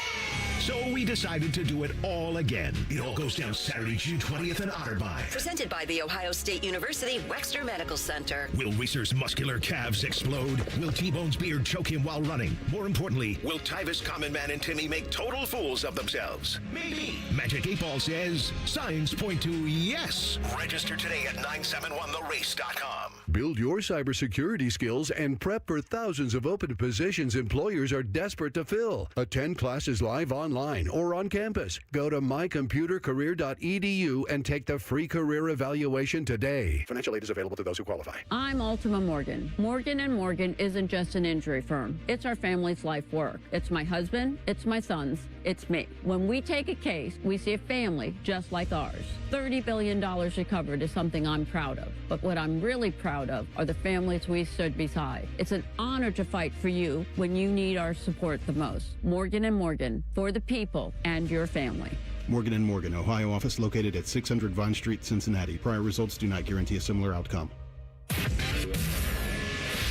So we decided to do it all again. It all goes down Saturday, June 20th in Otterbein. Presented by the Ohio State University Wexner Medical Center. Will Reeser's muscular calves explode? Will T-Bone's beard choke him while running? More importantly, will Tyvis, Common Man, and Timmy make total fools of themselves? Maybe. Magic 8 Ball says signs point to yes. Register today at 971therace.com. Build your cybersecurity skills and prep for thousands of open positions employers are desperate to fill. Attend classes live online or on campus. Go to mycomputercareer.edu and take the free career evaluation today. Financial aid is available to those who qualify. I'm Ultima Morgan. Morgan & Morgan isn't just an injury firm. It's our family's life work. It's my husband, it's my sons, it's me. When we take a case, we see a family just like ours. $30 billion recovered is something I'm proud of. But what I'm really proud of are the families we stood beside. It's an honor to fight for you when you need our support the most. Morgan & Morgan, for the people and your family. Morgan & Morgan, Ohio office located at 600 Vine Street, Cincinnati. Prior results do not guarantee a similar outcome.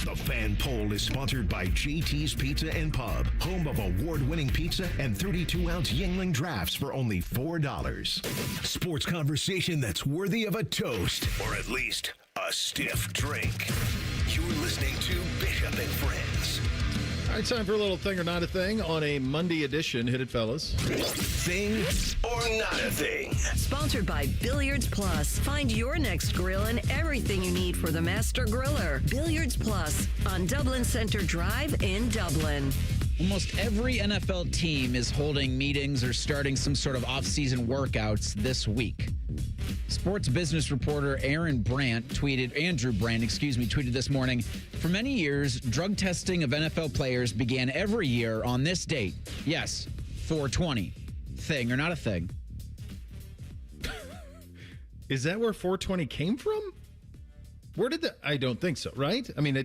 The Fan Poll is sponsored by JT's Pizza and Pub, home of award-winning pizza and 32-ounce Yingling drafts for only $4. Sports conversation that's worthy of a toast, or at least a stiff drink. You're listening to Bishop and Friends. All right, time for a little thing or not a thing on a Monday edition. Hit it, fellas. Thing or not a thing. Sponsored by Billiards Plus. Find your next grill and everything you need for the master griller. Billiards Plus on Dublin Center Drive in Dublin. Almost every NFL team is holding meetings or starting some sort of off-season workouts this week. Sports business reporter Andrew Brandt tweeted this morning, for many years, drug testing of NFL players began every year on this date. Yes, 4/20. Thing or not a thing? Is that where 4/20 came from? Where did that? I don't think so, right? I mean,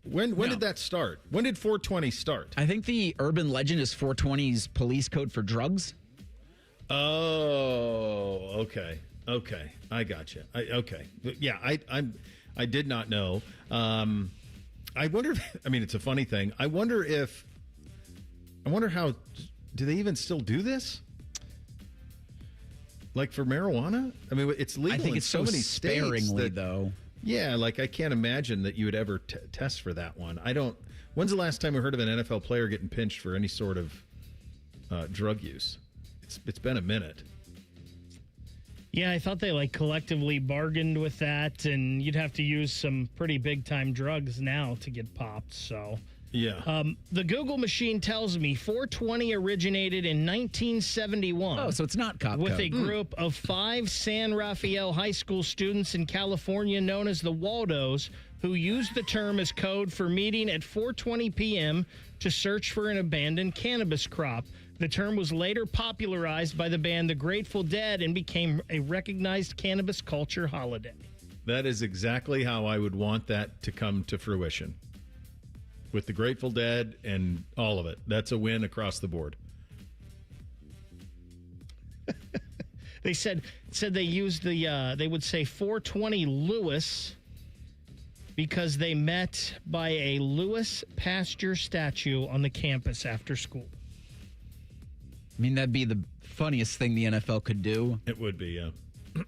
when did that start? When did 4/20 start? I think the urban legend is 4/20's police code for drugs. Oh, okay. I got you. Okay. Yeah, I did not know. I wonder if, I mean, it's a funny thing. I wonder how, do they even still do this? Like for marijuana? I mean, it's legal. I think it's so many sparingly, states though. Yeah, like I can't imagine that you would ever test for that one. When's the last time we heard of an NFL player getting pinched for any sort of drug use? It's been a minute. Yeah, I thought they collectively bargained with that, and you'd have to use some pretty big time drugs now to get popped. So yeah, the Google machine tells me 4/20 originated in 1971. Oh, so it's not cop with code. a group of 5 San Rafael High School students in California known as the Waldos, who used the term as code for meeting at 4:20 p.m. to search for an abandoned cannabis crop. The term was later popularized by the band The Grateful Dead and became a recognized cannabis culture holiday. That is exactly how I would want that to come to fruition. With the Grateful Dead and all of it. That's a win across the board. They said they used they would say 420 Lewis because they met by a Lewis Pasteur statue on the campus after school. I mean, that'd be the funniest thing the NFL could do. It would be, yeah.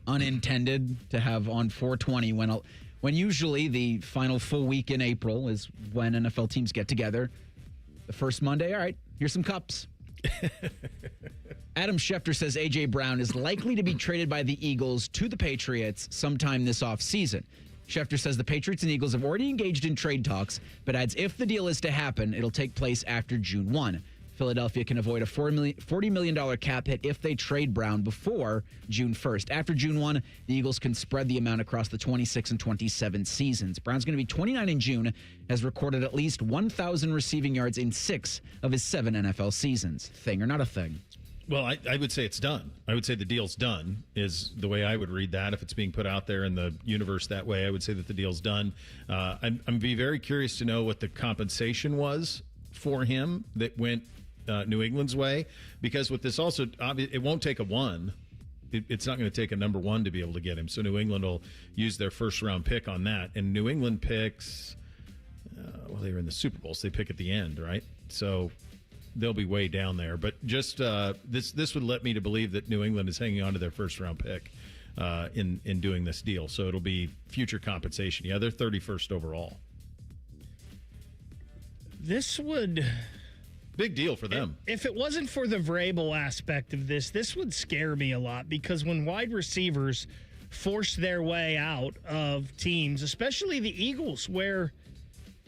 Unintended to have on 420 when usually the final full week in April is when NFL teams get together. The first Monday, all right, here's some cups. Adam Schefter says A.J. Brown is likely to be traded by the Eagles to the Patriots sometime this offseason. Schefter says the Patriots and Eagles have already engaged in trade talks, but adds if the deal is to happen, it'll take place after June 1. Philadelphia can avoid a $40 million cap hit if they trade Brown before June 1st. After June 1, the Eagles can spread the amount across the 26 and 27 seasons. Brown's going to be 29 in June, has recorded at least 1,000 receiving yards in 6 of his 7 NFL seasons. Thing or not a thing? Well, I would say it's done. I would say the deal's done is the way I would read that. If it's being put out there in the universe that way, I would say that the deal's done. I'm be very curious to know what the compensation was for him that went New England's way, because with this also, it won't take a 1. It's not going to take a number 1 to be able to get him. So New England will use their first round pick on that. And New England picks, they were in the Super Bowl, so they pick at the end, right? So they'll be way down there. But just this would let me to believe that New England is hanging on to their first round pick in doing this deal. So it'll be future compensation. Yeah, they're 31st overall. This would... Big deal for them. If it wasn't for the Vrabel aspect of this would scare me a lot, because when wide receivers force their way out of teams, especially the Eagles, where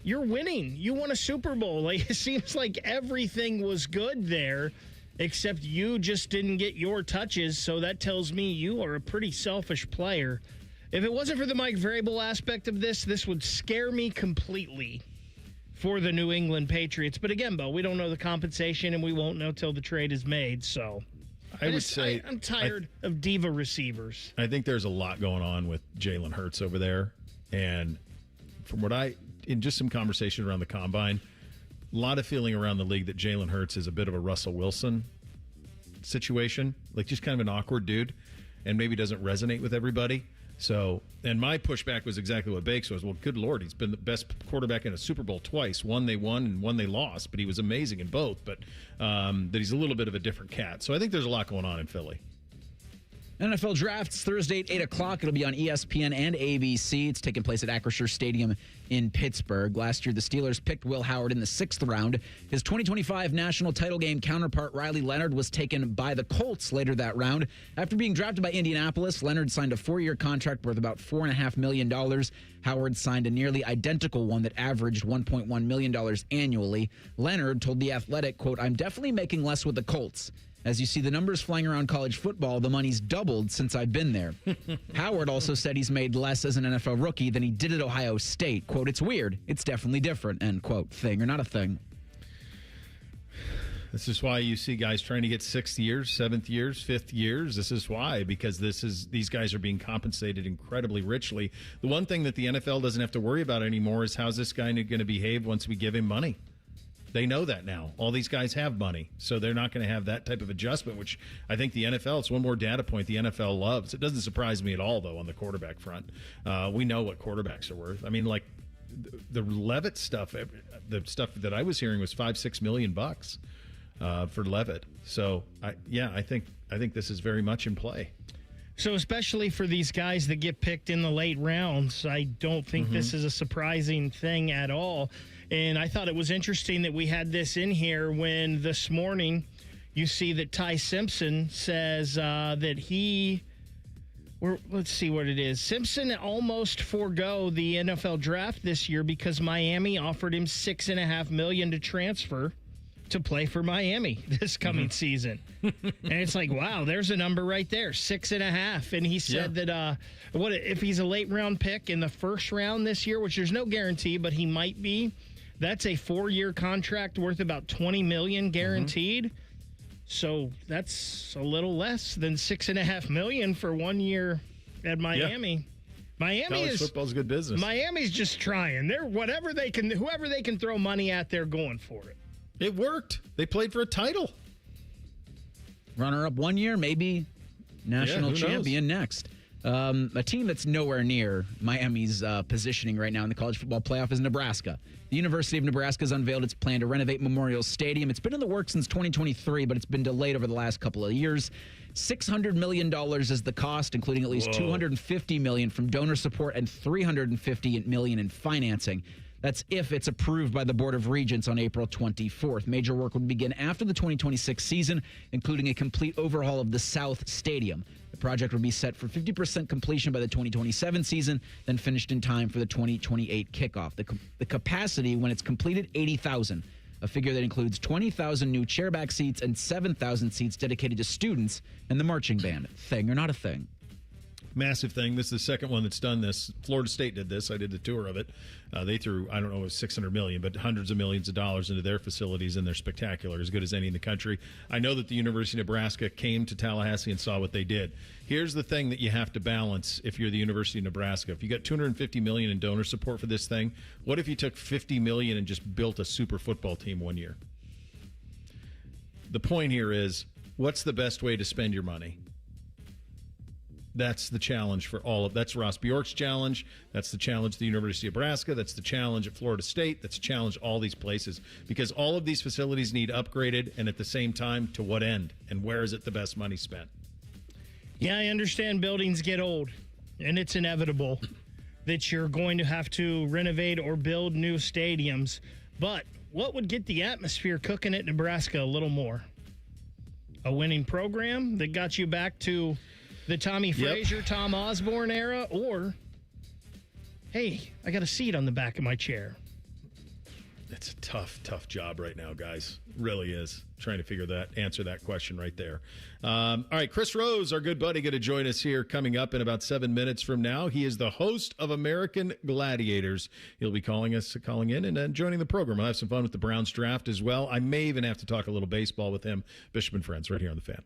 you're winning, you won a Super Bowl. Like, it seems like everything was good there, except you just didn't get your touches. So that tells me you are a pretty selfish player. If it wasn't for the Mike Vrabel aspect of this would scare me completely for the New England Patriots. But again, Bo, we don't know the compensation, and we won't know till the trade is made. So I would say I'm tired of diva receivers. I think there's a lot going on with Jalen Hurts over there. And from what in just some conversation around the combine, a lot of feeling around the league that Jalen Hurts is a bit of a Russell Wilson situation, like just kind of an awkward dude, and maybe doesn't resonate with everybody. So, and my pushback was exactly what Bakes was. Well, good Lord, he's been the best quarterback in a Super Bowl twice. One they won and one they lost, but he was amazing in both. But that he's a little bit of a different cat. So I think there's a lot going on in Philly. NFL Drafts Thursday at 8 o'clock. It'll be on ESPN and ABC. It's taking place at Acrisure Stadium in Pittsburgh. Last year, the Steelers picked Will Howard in the 6th round. His 2025 national title game counterpart, Riley Leonard, was taken by the Colts later that round. After being drafted by Indianapolis, Leonard signed a 4-year contract worth about $4.5 million. Howard signed a nearly identical one that averaged $1.1 million annually. Leonard told The Athletic, quote, "I'm definitely making less with the Colts. As you see the numbers flying around college football, the money's doubled since I've been there." Howard also said he's made less as an NFL rookie than he did at Ohio State. Quote, "It's weird. It's definitely different," end quote. Thing or not a thing? This is why you see guys trying to get 6th years, 7th years, 5th years. This is why, because these guys are being compensated incredibly richly. The one thing that the NFL doesn't have to worry about anymore is how's this guy going to behave once we give him money. They know that now. All these guys have money, so they're not going to have that type of adjustment, which I think the NFL, it's one more data point the NFL loves. It doesn't surprise me at all, though, on the quarterback front. We know what quarterbacks are worth. I mean, like the Levitt stuff, the stuff that I was hearing was $5-6 million for Levitt. So, I think this is very much in play. So especially for these guys that get picked in the late rounds, I don't think this is a surprising thing at all. And I thought it was interesting that we had this in here when this morning you see that Ty Simpson says that let's see what it is. Simpson almost forego the NFL draft this year because Miami offered him $6.5 million to transfer to play for Miami this coming season. And it's like, wow, there's a number right there, 6.5. And he said that what if he's a late round pick in the first round this year, which there's no guarantee, but he might be. That's a 4-year contract worth about $20 million guaranteed. So that's a little less than $6.5 million for 1 year at Miami. Yeah. College football's good business. Miami's just trying. They're whoever they can throw money at, they're going for it. It worked. They played for a title. Runner-up 1 year, maybe national champion next. A team that's nowhere near Miami's positioning right now in the college football playoff is Nebraska. The University of Nebraska has unveiled its plan to renovate Memorial Stadium. It's been in the works since 2023, but it's been delayed over the last couple of years. $600 million is the cost, including at least $250 million from donor support and $350 million in financing. That's if it's approved by the Board of Regents on April 24th. Major work would begin after the 2026 season, including a complete overhaul of the South Stadium. The project would be set for 50% completion by the 2027 season, then finished in time for the 2028 kickoff. The capacity, when it's completed, 80,000, a figure that includes 20,000 new chairback seats and 7,000 seats dedicated to students and the marching band. Thing or not a thing? Massive thing. This is the second one that's done this. Florida State did this. I did the tour of it. They threw, I don't know, it was $600 million, but hundreds of millions of dollars into their facilities, and they're spectacular, as good as any in the country. I know that the University of Nebraska came to Tallahassee and saw what they did. Here's the thing that you have to balance if you're the University of Nebraska. If you got $250 million in donor support for this thing, what if you took $50 million and just built a super football team 1 year? The point here is, what's the best way to spend your money? That's the challenge for all of that's Ross Bjork's challenge. That's the challenge at the University of Nebraska. That's the challenge at Florida State. That's a challenge all these places, because all of these facilities need upgraded, and at the same time, to what end? And where is it the best money spent? Yeah, I understand buildings get old, and it's inevitable that you're going to have to renovate or build new stadiums. But what would get the atmosphere cooking at Nebraska a little more? A winning program that got you back to the Tommy Frazier, Tom Osborne era, or, hey, I got a seat on the back of my chair. It's a tough job right now, guys. Really is. Trying to answer that question right there. All right, Chris Rose, our good buddy, going to join us here coming up in about 7 minutes from now. He is the host of American Gladiators. He'll be calling in and joining the program. I'll have some fun with the Browns draft as well. I may even have to talk a little baseball with him. Bishop and Friends, right here on The Fan.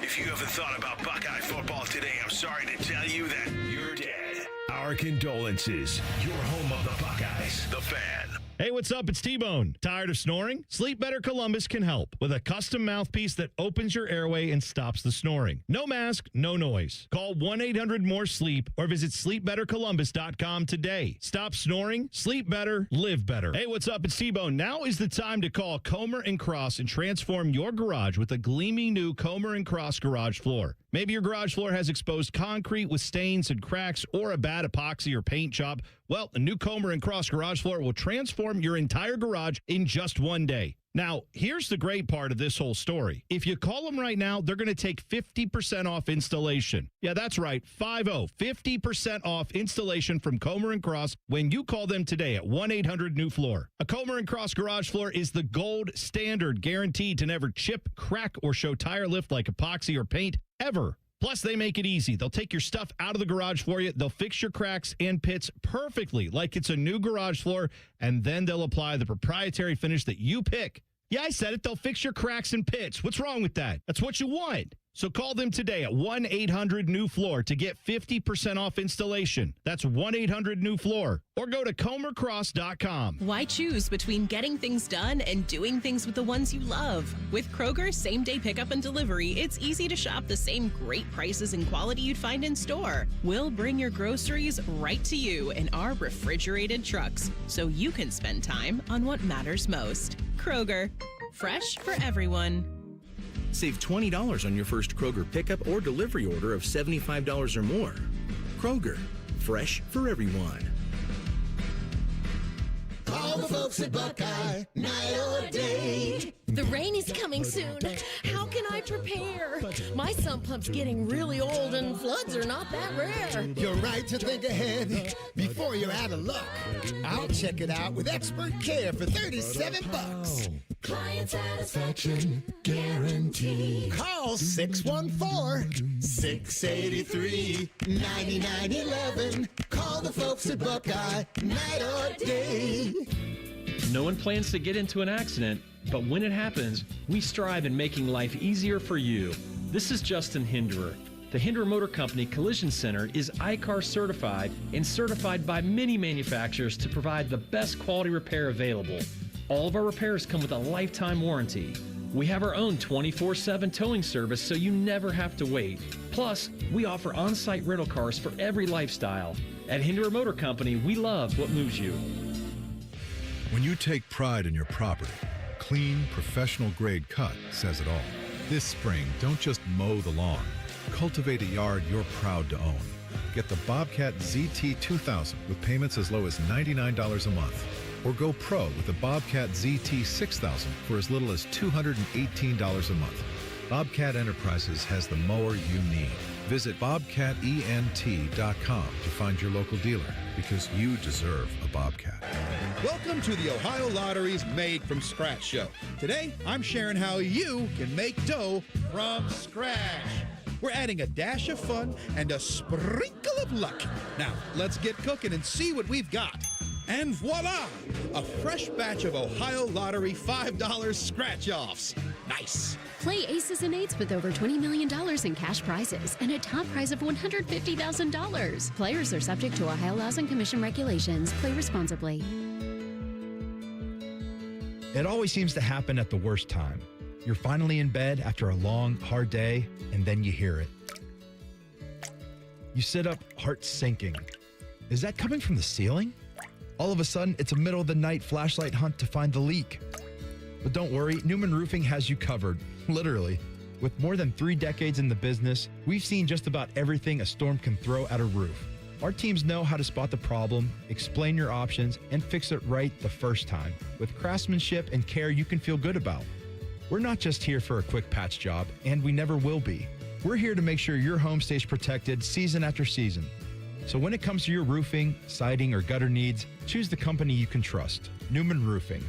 If you haven't thought about Buckeye football today, I'm sorry to tell you that you're dead. Our condolences. Your home of the Buckeyes, The Fan. Hey, what's up? It's T-Bone. Tired of snoring? Sleep Better Columbus can help with a custom mouthpiece that opens your airway and stops the snoring. No mask, no noise. Call 1-800-MORE-SLEEP or visit sleepbettercolumbus.com today. Stop snoring, sleep better, live better. Hey, what's up? It's T-Bone. Now is the time to call Comer & Cross and transform your garage with a gleaming new Comer & Cross garage floor. Maybe your garage floor has exposed concrete with stains and cracks or a bad epoxy or paint job. Well, a new Comer & Cross garage floor will transform your entire garage in just 1 day. Now, here's the great part of this whole story. If you call them right now, they're going to take 50% off installation. Yeah, that's right, 50% off installation from Comer & Cross when you call them today at 1-800-NEW-FLOOR. A Comer & Cross garage floor is the gold standard, guaranteed to never chip, crack, or show tire lift like epoxy or paint ever. Plus, they make it easy. They'll take your stuff out of the garage for you. They'll fix your cracks and pits perfectly like it's a new garage floor, and then they'll apply the proprietary finish that you pick. Yeah, I said it. They'll fix your cracks and pits. What's wrong with that? That's what you want. So call them today at 1-800-NEW-FLOOR to get 50% off installation. That's 1-800-NEW-FLOOR. Or go to comercross.com. Why choose between getting things done and doing things with the ones you love? With Kroger same-day pickup and delivery, it's easy to shop the same great prices and quality you'd find in store. We'll bring your groceries right to you in our refrigerated trucks, so you can spend time on what matters most. Kroger, fresh for everyone. Save $20 on your first Kroger pickup or delivery order of $75 or more. Kroger, fresh for everyone. Call the folks at Buckeye, night or day. The rain is coming soon. How can I prepare? My sump pump's getting really old and floods are not that rare. You're right to think ahead before you're out of luck. I'll check it out with expert care for $37. Client satisfaction guaranteed. Call 614-683-9911. Call the folks at Buckeye, night or day. No one plans to get into an accident, but when it happens, we strive in making life easier for you. This is Justin Hinderer. The Hinderer Motor Company Collision Center is ICAR certified and certified by many manufacturers to provide the best quality repair available. All of our repairs come with a lifetime warranty. We have our own 24/7 towing service so you never have to wait. Plus, we offer on-site rental cars for every lifestyle. At Hinderer Motor Company, we love what moves you. When you take pride in your property, clean, professional-grade cut says it all. This spring, don't just mow the lawn. Cultivate a yard you're proud to own. Get the Bobcat ZT 2000 with payments as low as $99 a month. Or go pro with the Bobcat ZT 6000 for as little as $218 a month. Bobcat Enterprises has the mower you need. Visit bobcatent.com to find your local dealer, because you deserve a Bobcat. Welcome to the Ohio Lottery's Made from Scratch show. Today, I'm sharing how you can make dough from scratch. We're adding a dash of fun and a sprinkle of luck. Now, let's get cooking and see what we've got. And voila! A fresh batch of Ohio Lottery $5 scratch-offs. Nice. Play aces and eights with over $20 million in cash prizes and a top prize of $150,000. Players are subject to Ohio laws and commission regulations. Play responsibly. It always seems to happen at the worst time. You're finally in bed after a long, hard day, and then you hear it. You sit up, heart sinking. Is that coming from the ceiling? All of a sudden, it's a middle-of-the-night flashlight hunt to find the leak. But don't worry, Newman Roofing has you covered, literally. With more than 3 decades in the business, we've seen just about everything a storm can throw at a roof. Our teams know how to spot the problem, explain your options, and fix it right the first time, with craftsmanship and care you can feel good about. We're not just here for a quick patch job, and we never will be. We're here to make sure your home stays protected season after season. So when it comes to your roofing, siding, or gutter needs, choose the company you can trust, Newman Roofing.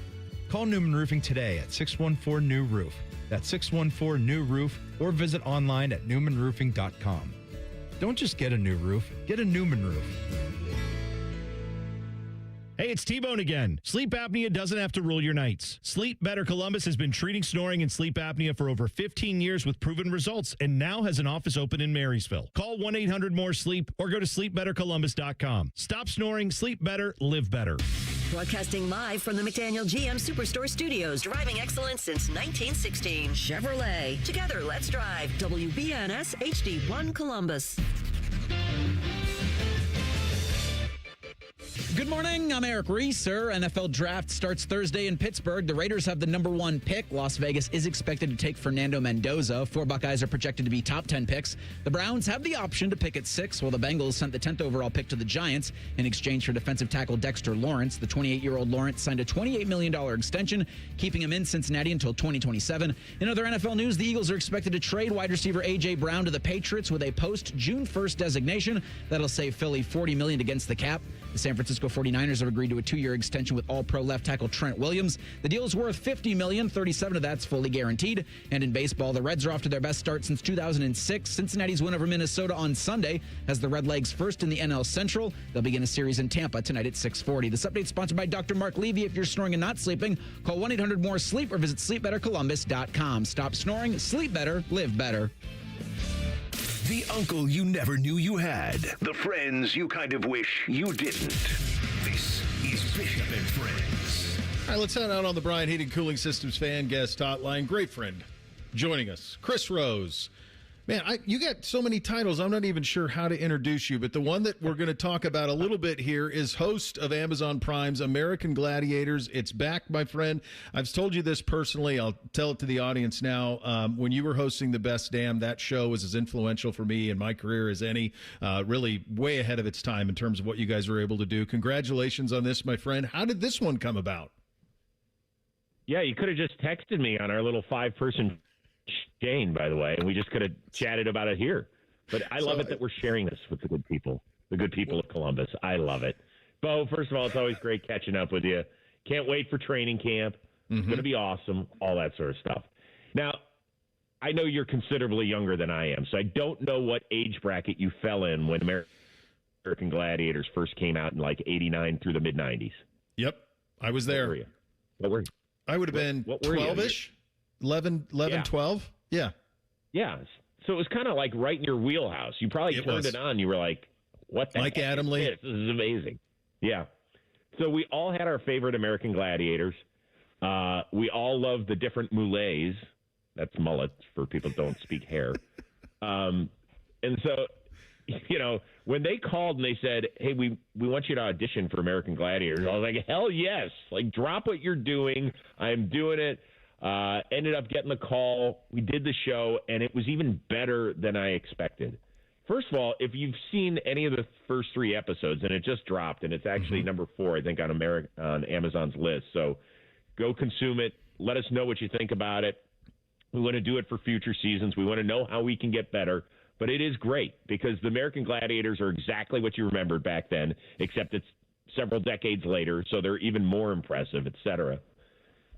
Call Newman Roofing today at 614-NEW-ROOF. That's 614-NEW-ROOF, or visit online at newmanroofing.com. Don't just get a new roof, get a Newman roof. Hey, it's T-Bone again. Sleep apnea doesn't have to rule your nights. Sleep Better Columbus has been treating snoring and sleep apnea for over 15 years with proven results, and now has an office open in Marysville. Call 1-800-MORE-SLEEP or go to sleepbettercolumbus.com. Stop snoring, sleep better, live better. Broadcasting live from the McDaniel GM Superstore Studios, driving excellence since 1916. Chevrolet. Together, let's drive. WBNS HD1 Columbus. Good morning. I'm Eric Reeser. NFL draft starts Thursday in Pittsburgh. The Raiders have the number 1 pick. Las Vegas is expected to take Fernando Mendoza. 4 Buckeyes are projected to be top 10 picks. The Browns have the option to pick at 6, while the Bengals sent the 10th overall pick to the Giants in exchange for defensive tackle Dexter Lawrence. The 28-year-old Lawrence signed a $28 million extension, keeping him in Cincinnati until 2027. In other NFL news, the Eagles are expected to trade wide receiver A.J. Brown to the Patriots with a post-June 1st designation. That'll save Philly $40 million against the cap. The San Francisco 49ers have agreed to a 2-year extension with All-Pro left tackle Trent Williams. The deal is worth $50 million, 37 of that's fully guaranteed. And in baseball, the Reds are off to their best start since 2006. Cincinnati's win over Minnesota on Sunday has the Redlegs first in the NL Central. They'll begin a series in Tampa tonight at 6:40. This update is sponsored by Dr. Mark Levy. If you're snoring and not sleeping, call 1-800-MORE-SLEEP or visit sleepbettercolumbus.com. Stop snoring, sleep better, live better. The uncle you never knew you had. The friends you kind of wish you didn't. This is Bishop and Friends. All right, let's head out on the Bryant Heating Cooling Systems fan guest hotline. Great friend joining us, Chris Rose. Man, you got so many titles, I'm not even sure how to introduce you, but the one that we're going to talk about a little bit here is host of Amazon Prime's American Gladiators. It's back, my friend. I've told you this personally. I'll tell it to the audience now. When you were hosting The Best Damn, that show was as influential for me in my career as any, really way ahead of its time in terms of what you guys were able to do. Congratulations on this, my friend. How did this one come about? Yeah, you could have just texted me on our little 5-person chain, by the way, and we just could have chatted about it here. But I love it that we're sharing this with the good people of Columbus. I love it. Bo, first of all, it's always great catching up with you. Can't wait for training camp. It's going to be awesome, all that sort of stuff. Now, I know you're considerably younger than I am, so I don't know what age bracket you fell in when American Gladiators first came out in like 89 through the mid-90s. Yep, I was there. What were I would have been 12-ish, 11, 12. Yeah. Yeah. So it was kind of like right in your wheelhouse. You probably turned it on. You were like, what the Mike heck Adamle. This is amazing. Yeah. So we all had our favorite American Gladiators. We all loved the different moulets. That's mullets for people that don't speak hair. And so, when they called and they said, hey, we want you to audition for American Gladiators, I was like, hell yes. Like, drop what you're doing. I'm doing it. Ended up getting the call. We did the show, and it was even better than I expected. First of all, if you've seen any of the first 3 episodes, and it just dropped, and it's actually number 4, I think, on Amazon's list. So go consume it. Let us know what you think about it. We want to do it for future seasons. We want to know how we can get better. But it is great because the American Gladiators are exactly what you remembered back then, except it's several decades later, so they're even more impressive, et cetera.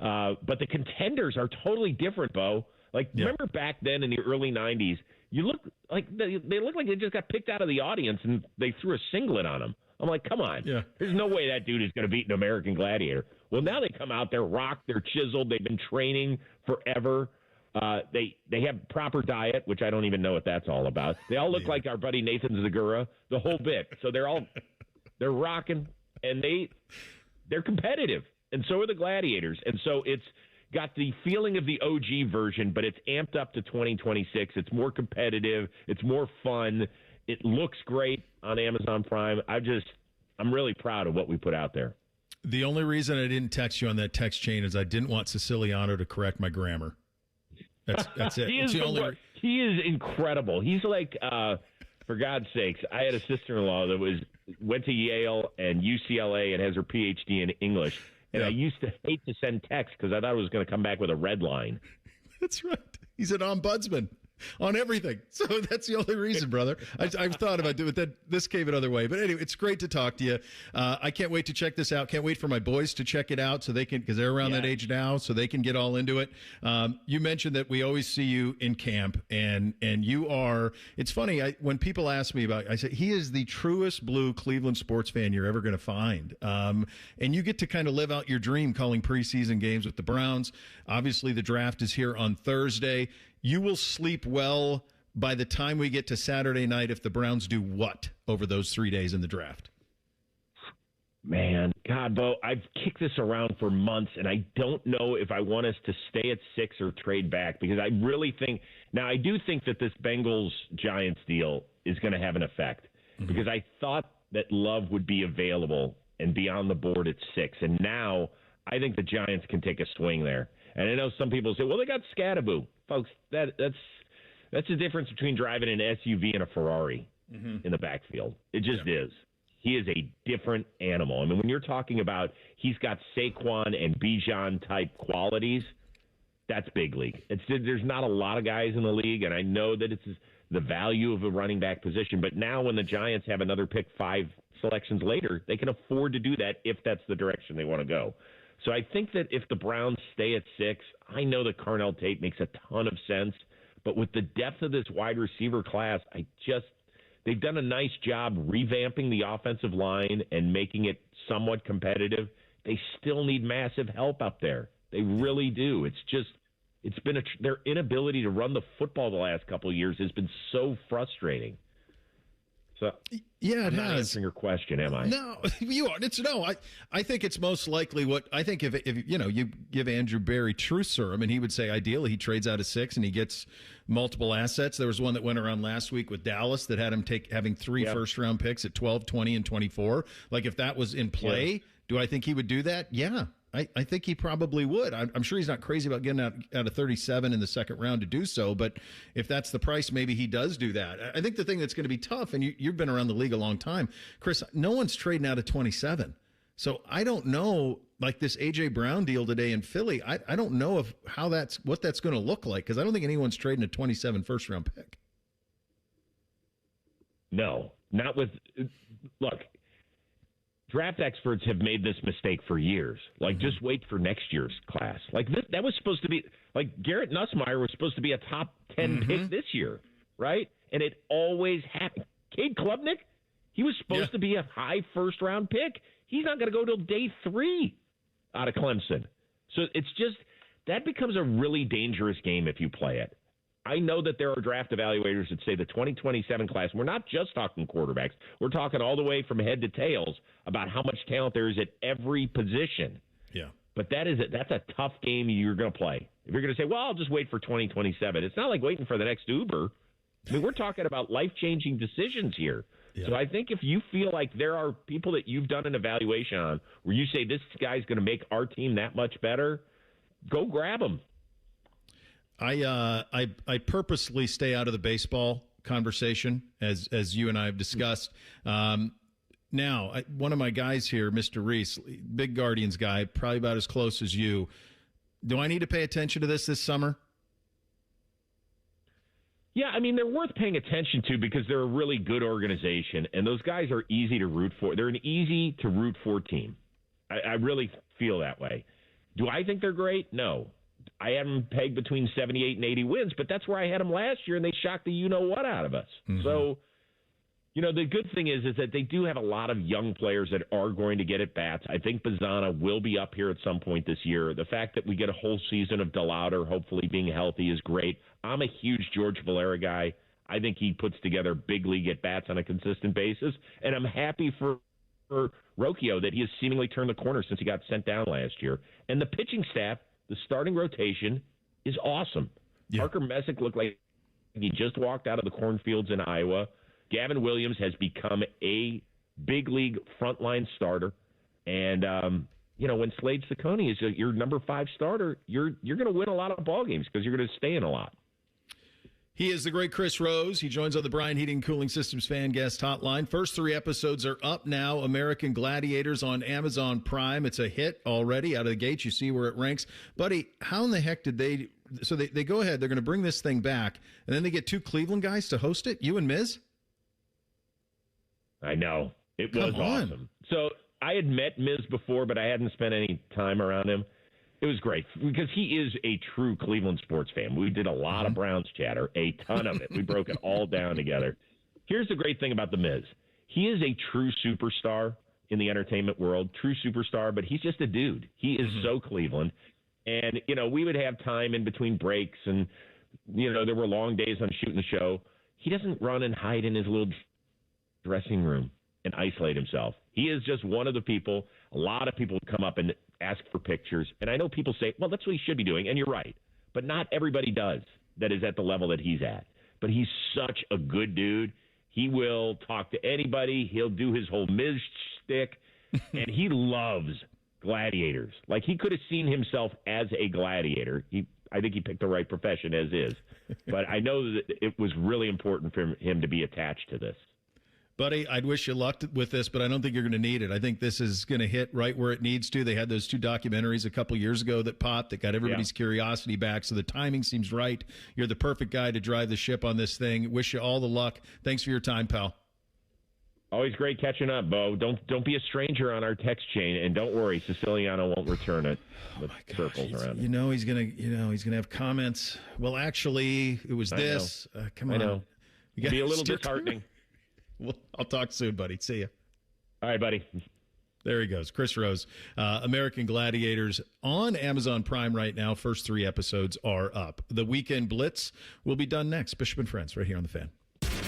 But the contenders are totally different, Bo. Remember back then in the early 90s, you look like they look like they just got picked out of the audience and they threw a singlet on them. I'm like, come on. Yeah. There's no way that dude is going to beat an American Gladiator. Well, now they come out, they're rocked, they're chiseled, they've been training forever. They have proper diet, which I don't even know what that's all about. They all look like our buddy Nathan Zagura, the whole bit. So they're rocking, and they're competitive, and so are the Gladiators. And so it's got the feeling of the OG version, but it's amped up to 2026. It's more competitive. It's more fun. It looks great on Amazon Prime. I'm really proud of what we put out there. The only reason I didn't text you on that text chain is I didn't want Siciliano to correct my grammar. That's it. He is incredible. He's like, for God's sakes, I had a sister-in-law that went to Yale and UCLA and has her PhD in English. And I used to hate to send texts because I thought it was going to come back with a red line. That's right. He's an ombudsman on everything. So that's the only reason, brother. I've thought about it, but this came another way. But anyway, it's great to talk to you. I can't wait to check this out. Can't wait for my boys to check it out so they can, because they're around that age now, so they can get all into it. You mentioned that we always see you in camp, and you are, it's funny, when people ask me about, I say, he is the truest blue Cleveland sports fan you're ever going to find. And you get to kind of live out your dream calling preseason games with the Browns. Obviously, the draft is here on Thursday. You will sleep well by the time we get to Saturday night if the Browns do what over those 3 days in the draft? Man, God, Bo, I've kicked this around for months, and I don't know if I want us to stay at 6 or trade back because I really think – now, I do think that this Bengals-Giants deal is going to have an effect because I thought that Love would be available and be on the board at 6, and now I think the Giants can take a swing there. And I know some people say, well, they got Scattaboo. Folks, that's the difference between driving an SUV and a Ferrari in the backfield. It just is. He is a different animal. I mean, when you're talking about he's got Saquon and Bijan type qualities, that's big league. There's not a lot of guys in the league, and I know that it's the value of a running back position. But now when the Giants have another pick 5 selections later, they can afford to do that if that's the direction they want to go. So I think that if the Browns stay at 6, I know that Carnell Tate makes a ton of sense. But with the depth of this wide receiver class, they've done a nice job revamping the offensive line and making it somewhat competitive. They still need massive help up there. They really do. It's been their inability to run the football the last couple of years has been so frustrating. So I'm not answering your question, am I? No, you are. I think it's most likely what I think if you give Andrew Berry truth serum, and he would say ideally he trades out of 6 and he gets multiple assets. There was one that went around last week with Dallas that had him having 3 first-round picks at 12, 20, and 24. Like if that was in play, do I think he would do that? Yeah. I think he probably would. I'm sure he's not crazy about getting out of 37 in the second round to do so, but if that's the price, maybe he does do that. I think the thing that's going to be tough, and you've been around the league a long time, Chris, no one's trading out of 27. So I don't know, like this A.J. Brown deal today in Philly, I don't know what that's going to look like because I don't think anyone's trading a 27 first-round pick. No, not with – look – draft experts have made this mistake for years. Like, just wait for next year's class. Like, that was supposed to be – like, Garrett Nussmeier was supposed to be a top 10 pick this year, right? And it always happened. Cade Klubnik, he was supposed to be a high first-round pick. He's not going to go till day 3 out of Clemson. So it's just that becomes a really dangerous game if you play it. I know that there are draft evaluators that say the 2027 class, we're not just talking quarterbacks, we're talking all the way from head to tails about how much talent there is at every position. Yeah. But that's a tough game you're going to play. If you're going to say, well, I'll just wait for 2027, it's not like waiting for the next Uber. I mean, we're talking about life-changing decisions here. Yeah. So I think if you feel like there are people that you've done an evaluation on where you say this guy's going to make our team that much better, go grab him. I purposely stay out of the baseball conversation, as you and I have discussed. Now, one of my guys here, Mr. Reese, big Guardians guy, probably about as close as you. Do I need to pay attention to this summer? Yeah, I mean, they're worth paying attention to because they're a really good organization, and those guys are easy to root for. They're an easy-to-root-for team. I really feel that way. Do I think they're great? No. I had them pegged between 78 and 80 wins, but that's where I had them last year, and they shocked the you-know-what out of us. Mm-hmm. So, the good thing is that they do have a lot of young players that are going to get at bats. I think Bazzana will be up here at some point this year. The fact that we get a whole season of DeLauder hopefully being healthy is great. I'm a huge George Valera guy. I think he puts together big league at bats on a consistent basis, and I'm happy for Rocchio that he has seemingly turned the corner since he got sent down last year. And the pitching staff, the starting rotation, is awesome. Yeah. Parker Messick looked like he just walked out of the cornfields in Iowa. Gavin Williams has become a big league frontline starter. And, when Slade Ciccone is your number 5 starter, you're going to win a lot of ball games because you're going to stay in a lot. He is the great Chris Rose. He joins on the Brian Heating Cooling Systems fan guest hotline. First 3 episodes are up now. American Gladiators on Amazon Prime. It's a hit already out of the gate. You see where it ranks. Buddy, how in the heck did they – so they go ahead. They're going to bring this thing back, and then they get 2 Cleveland guys to host it, you and Miz? I know. It was awesome. So I had met Miz before, but I hadn't spent any time around him. It was great because he is a true Cleveland sports fan. We did a lot of Browns chatter, a ton of it. We broke it all down together. Here's the great thing about The Miz. He is a true superstar in the entertainment world, true superstar, but he's just a dude. He is so Cleveland. And, we would have time in between breaks and, there were long days on shooting the show. He doesn't run and hide in his little dressing room and isolate himself. He is just one of the people. A lot of people would come up and ask for pictures. And I know people say, well, that's what he should be doing. And you're right. But not everybody does that is at the level that he's at. But he's such a good dude. He will talk to anybody. He'll do his whole Miz shtick. And he loves gladiators. Like, he could have seen himself as a gladiator. I think he picked the right profession as is. But I know that it was really important for him to be attached to this. Buddy, I'd wish you luck with this, but I don't think you're going to need it. I think this is going to hit right where it needs to. They had those 2 documentaries a couple years ago that popped that got everybody's curiosity back, so the timing seems right. You're the perfect guy to drive the ship on this thing. Wish you all the luck. Thanks for your time, pal. Always great catching up, Bo. Don't be a stranger on our text chain, and don't worry, Siciliano won't return it with circles around it. He's gonna have comments. Well, actually, it was this. Come on, I know. It'll be a little disheartening. Well, I'll talk soon, buddy. See you. All right, buddy. There he goes. Chris Rose, American Gladiators on Amazon Prime right now. First 3 episodes are up. The Weekend Blitz will be done next. Bishop and Friends right here on The Fan.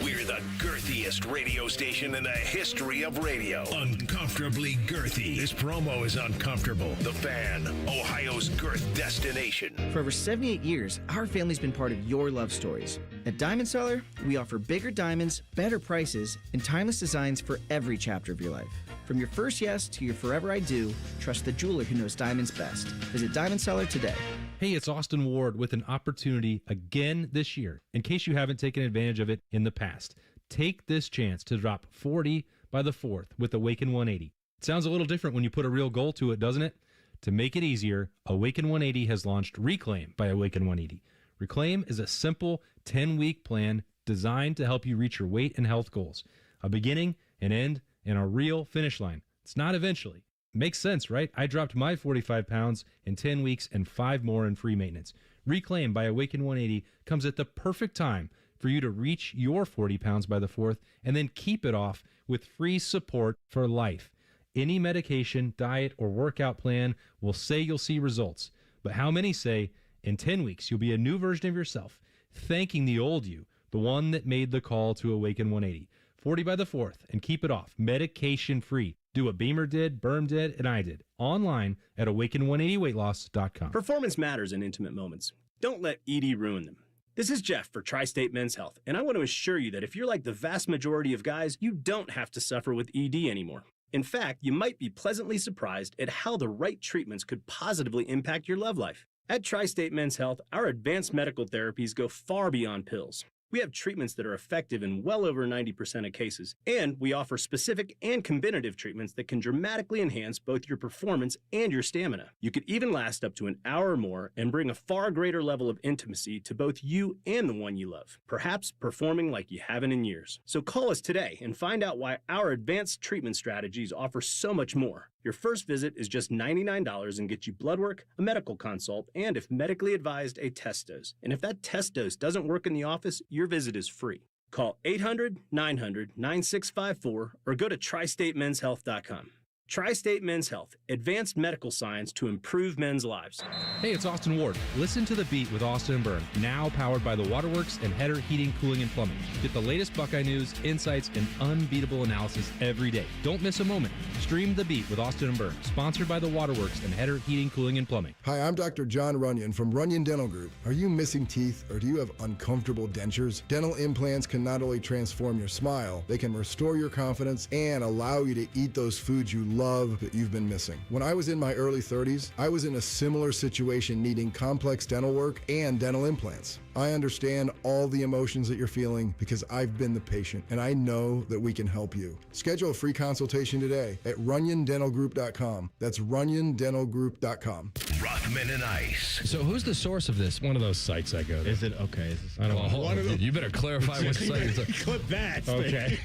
We're the girthiest radio station in the history of radio. Uncomfortably girthy. This promo is uncomfortable. The Fan, Ohio's girth destination. For over 78 years, our family's been part of your love stories. At Diamond Seller, we offer bigger diamonds, better prices, and timeless designs for every chapter of your life. From your first yes to your forever I do, trust the jeweler who knows diamonds best. Visit Diamond Seller today. Hey, it's Austin Ward with an opportunity again this year, in case you haven't taken advantage of it in the past. Take this chance to drop 40 by the 4th with Awaken 180. It sounds a little different when you put a real goal to it, doesn't it? To make it easier, Awaken 180 has launched Reclaim by Awaken 180. Reclaim is a simple 10-week plan designed to help you reach your weight and health goals. A beginning, an end, and a real finish line. It's not eventually. Makes sense, right? I dropped my 45 pounds in 10 weeks and 5 more in free maintenance. Reclaim by Awaken 180 comes at the perfect time for you to reach your 40 pounds by the 4th and then keep it off with free support for life. Any medication, diet, or workout plan will say you'll see results. But how many say, in 10 weeks, you'll be a new version of yourself, thanking the old you, the one that made the call to Awaken 180. 40 by the 4th, and keep it off, medication-free. Do what Beamer did, Berm did, and I did. Online at awaken180weightloss.com. Performance matters in intimate moments. Don't let ED ruin them. This is Jeff for Tri-State Men's Health, and I want to assure you that if you're like the vast majority of guys, you don't have to suffer with ED anymore. In fact, you might be pleasantly surprised at how the right treatments could positively impact your love life. At Tri-State Men's Health, our advanced medical therapies go far beyond pills. We have treatments that are effective in well over 90% of cases, and we offer specific and combinative treatments that can dramatically enhance both your performance and your stamina. You could even last up to an hour or more and bring a far greater level of intimacy to both you and the one you love, perhaps performing like you haven't in years. So call us today and find out why our advanced treatment strategies offer so much more. Your first visit is just $99 and gets you blood work, a medical consult, and if medically advised, a test dose. And if that test dose doesn't work in the office, your visit is free. Call 800-900-9654 or go to tristatemenshealth.com. Tri-State Men's Health, advanced medical science to improve men's lives. Hey, it's Austin Ward. Listen to The Beat with Austin and Byrne, now powered by the Waterworks and Header Heating, Cooling, and Plumbing. Get the latest Buckeye news, insights, and unbeatable analysis every day. Don't miss a moment. Stream The Beat with Austin and Byrne, sponsored by the Waterworks and Header Heating, Cooling, and Plumbing. Hi, I'm Dr. John Runyon from Runyon Dental Group. Are you missing teeth or do you have uncomfortable dentures? Dental implants can not only transform your smile, they can restore your confidence and allow you to eat those foods you love that you've been missing. When I was in my early 30s, I was in a similar situation needing complex dental work and dental implants. I understand all the emotions that you're feeling because I've been the patient and I know that we can help you. Schedule a free consultation today at runyondentalgroup.com. That's runyondentalgroup.com. Rothman and Ice. So who's the source of this? One of those sites I go to. Is it okay? I don't know. You better clarify what site it's Clip that. Okay.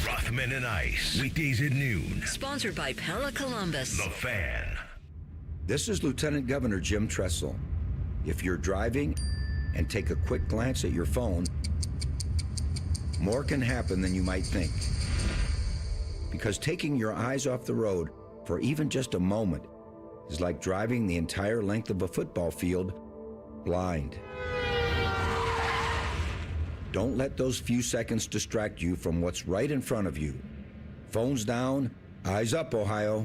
Rothman and Ice. Weekdays at noon. Sponsored by Pella Columbus. The Fan. This is Lieutenant Governor Jim Tressel. If you're driving and take a quick glance at your phone, more can happen than you might think. Because taking your eyes off the road for even just a moment is like driving the entire length of a football field blind. Don't let those few seconds distract you from what's right in front of you. Phones down, eyes up, Ohio.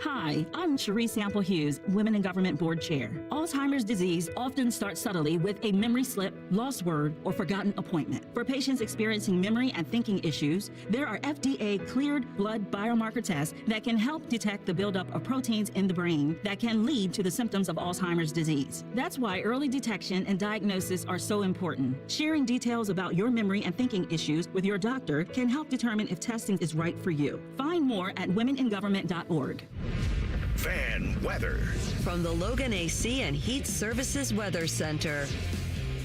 Hi, I'm Cherie Sample Hughes, Women in Government Board Chair. Alzheimer's disease often starts subtly with a memory slip, lost word, or forgotten appointment. For patients experiencing memory and thinking issues, there are FDA-cleared blood biomarker tests that can help detect the buildup of proteins in the brain that can lead to the symptoms of Alzheimer's disease. That's why early detection and diagnosis are so important. Sharing details about your memory and thinking issues with your doctor can help determine if testing is right for you. Find more at womeningovernment.org. Fan weather. From the Logan AC and Heat Services Weather Center.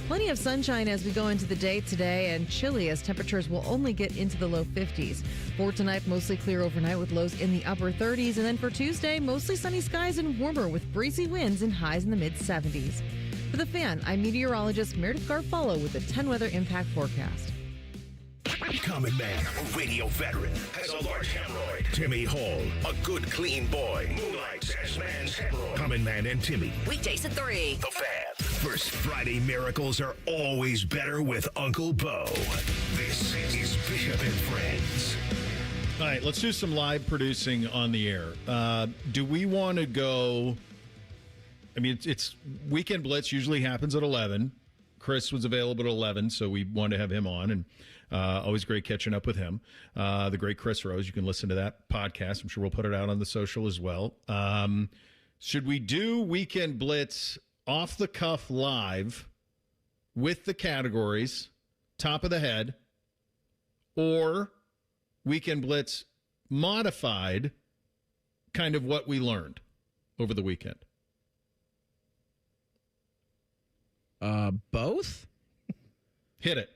Plenty of sunshine as we go into the day today, and chilly as temperatures will only get into the low 50s. For tonight, mostly clear overnight with lows in the upper 30s, and then for Tuesday, mostly sunny skies and warmer with breezy winds and highs in the mid 70s. For The Fan, I'm meteorologist Meredith Garfolo with the 10 Weather Impact Forecast. Common man, a radio veteran, has a large hemorrhoid. Timmy Hall, a good, clean boy, moonlights as man's hemorrhoid. Common man and Timmy. Weekdays at 3. The Fan. First Friday miracles are always better with Uncle Bo. This is Bishop and Friends. All right, let's do some live producing on the air. Do we want to go? I mean, it's Weekend Blitz usually happens at 11. Chris was available at 11, so we wanted to have him on, and always great catching up with him. The great Chris Rose. You can listen to that podcast. I'm sure we'll put it out on the social as well. Should we do Weekend Blitz off the cuff live with the categories, top of the head, or Weekend Blitz modified, kind of what we learned over the weekend? Both? Hit it.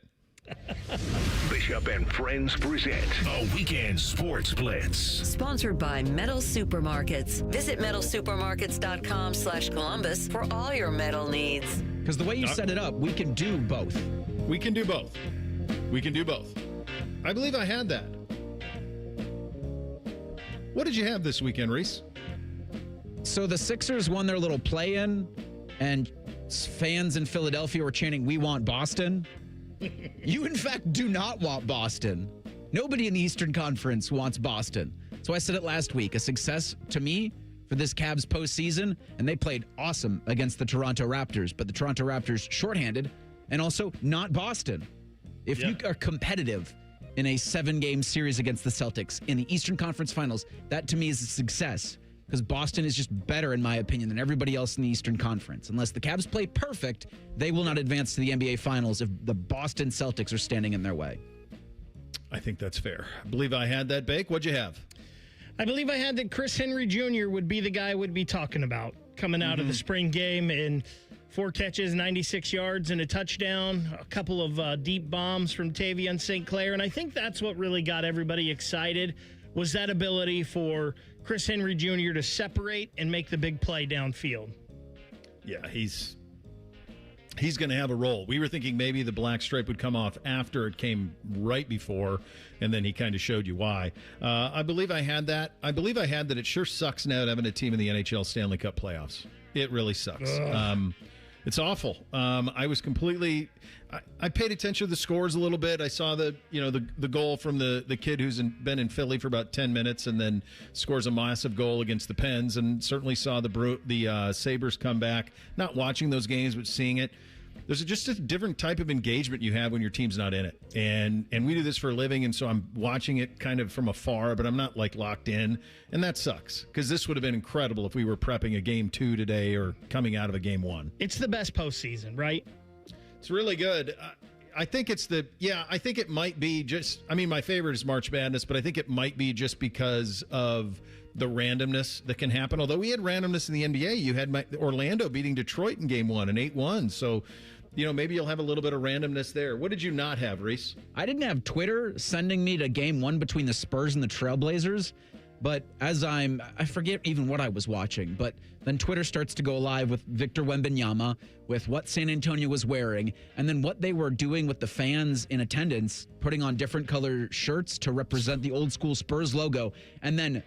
Bishop and Friends present a Weekend Sports Blitz. Sponsored by Metal Supermarkets. Visit metalsupermarkets.com/Columbus for all your metal needs. Because the way you set it up, we can do both. We can do both. We can do both. I believe I had that. What did you have this weekend, Reese? So the Sixers won their little play-in, and fans in Philadelphia were chanting, "We want Boston." You, in fact, do not want Boston. Nobody in the Eastern Conference wants Boston. So I said it last week, a success to me for this Cavs postseason, and they played awesome against the Toronto Raptors, but the Toronto Raptors shorthanded, and also not Boston. If you are competitive in a 7-game series against the Celtics in the Eastern Conference Finals, that to me is a success, because Boston is just better, in my opinion, than everybody else in the Eastern Conference. Unless the Cavs play perfect, they will not advance to the NBA Finals if the Boston Celtics are standing in their way. I think that's fair. I believe I had that, Bake. What'd you have? I believe I had that Chris Henry Jr. would be the guy I would be talking about coming out of the spring game, and 4 catches, 96 yards, and a touchdown, a couple of deep bombs from Tavion St. Clair. And I think that's what really got everybody excited, was that ability for Chris Henry Jr. to separate and make the big play downfield. Yeah, he's going to have a role. We were thinking maybe the black stripe would come off after. It came right before, and then he kind of showed you why. I believe I had that. I believe I had that it sure sucks now to having a team in the NHL Stanley Cup playoffs. It really sucks. It's awful. I was completely... I paid attention to the scores a little bit. I saw the goal from the kid who's been in Philly for about 10 minutes and then scores a massive goal against the Pens, and certainly saw the Sabres come back. Not watching those games, but seeing it. There's just a different type of engagement you have when your team's not in it. And we do this for a living, and so I'm watching it kind of from afar, but I'm not like locked in. And that sucks, because this would have been incredible if we were prepping a game 2 today or coming out of a game 1. It's the best postseason, right? It's really good. I think I think it might be just, my favorite is March Madness, but I think it might be just because of the randomness that can happen. Although we had randomness in the NBA. You had Orlando beating Detroit in game 1 and 8-1. So, maybe you'll have a little bit of randomness there. What did you not have, Reese? I didn't have Twitter sending me to game 1 between the Spurs and the Trailblazers. But as I forget even what I was watching, but then Twitter starts to go live with Victor Wembanyama, with what San Antonio was wearing, and then what they were doing with the fans in attendance, putting on different color shirts to represent the old school Spurs logo, and then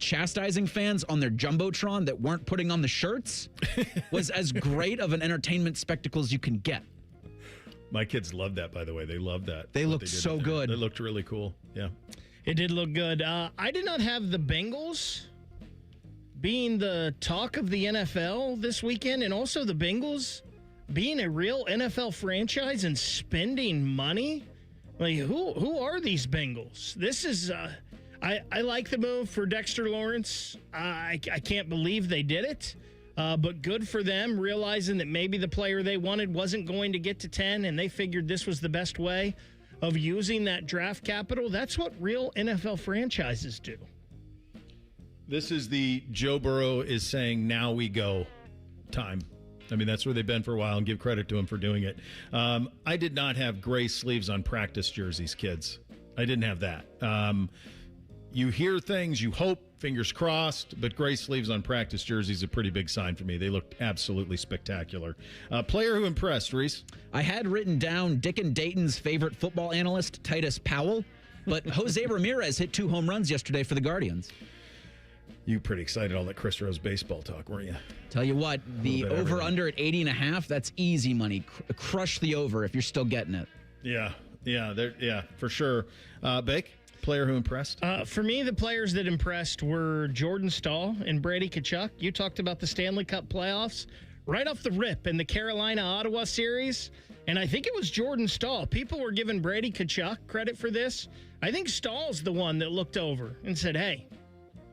chastising fans on their Jumbotron that weren't putting on the shirts was as great of an entertainment spectacle as you can get. My kids loved that, by the way. They loved that. They looked so good. They looked really cool. Yeah. It did look good. I did not have the Bengals being the talk of the NFL this weekend, and also the Bengals being a real NFL franchise and spending money. Like, who are these Bengals? This is I like the move for Dexter Lawrence. I can't believe they did it, but good for them, realizing that maybe the player they wanted wasn't going to get to 10, and they figured this was the best way of using that draft capital. That's what real NFL franchises do. This is the Joe Burrow is saying, now we go time. That's where they've been for a while, and give credit to him for doing it. I did not have gray sleeves on practice jerseys, kids. I didn't have that. You hear things, you hope, fingers crossed, but gray sleeves on practice jerseys is a pretty big sign for me. They looked absolutely spectacular. Player who impressed, Reese? I had written down Dick and Dayton's favorite football analyst, Titus Powell, but Jose Ramirez hit 2 home runs yesterday for the Guardians. You were pretty excited all that Chris Rose baseball talk, weren't you? Tell you what, the over-under at 80.5, that's easy money. Crush the over if you're still getting it. Yeah, for sure. Bake? Player who impressed? For me, the players that impressed were Jordan Stahl and Brady Tkachuk. You talked about the Stanley Cup playoffs right off the rip in the Carolina-Ottawa series, and I think it was Jordan Stahl. People were giving Brady Tkachuk credit for this. I think Stahl's the one that looked over and said, hey,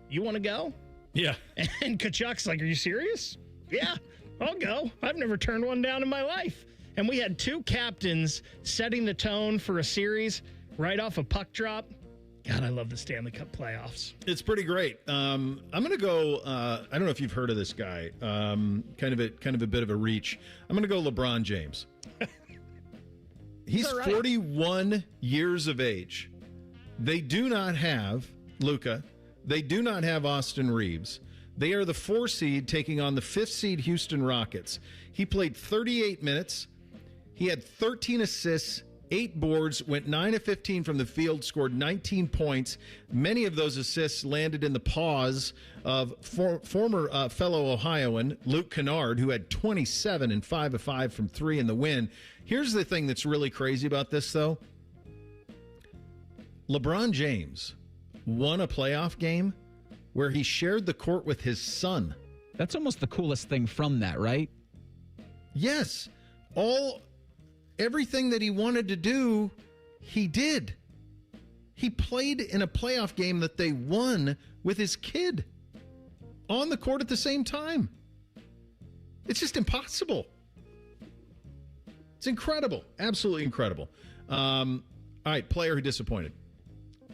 you want to go? Yeah. And Tkachuk's like, are you serious? Yeah, I'll go. I've never turned one down in my life. And we had 2 captains setting the tone for a series right off a puck drop. God, I love the Stanley Cup playoffs. It's pretty great. I'm going to go. I don't know if you've heard of this guy. Kind of a bit of a reach. I'm going to go LeBron James. He's 41 years of age. They do not have Luka. They do not have Austin Reeves. They are the 4 seed taking on the 5th seed Houston Rockets. He played 38 minutes. He had 13 assists 8 boards, went 9 of 15 from the field, scored 19 points. Many of those assists landed in the paws of former fellow Ohioan Luke Kennard, who had 27 and 5 of 5 from 3 in the win. Here's the thing that's really crazy about this, though. LeBron James won a playoff game where he shared the court with his son. That's almost the coolest thing from that, right? Yes. Everything that he wanted to do, he did. He played in a playoff game that they won with his kid on the court at the same time. It's just impossible. It's incredible. Absolutely incredible. All right, player who disappointed.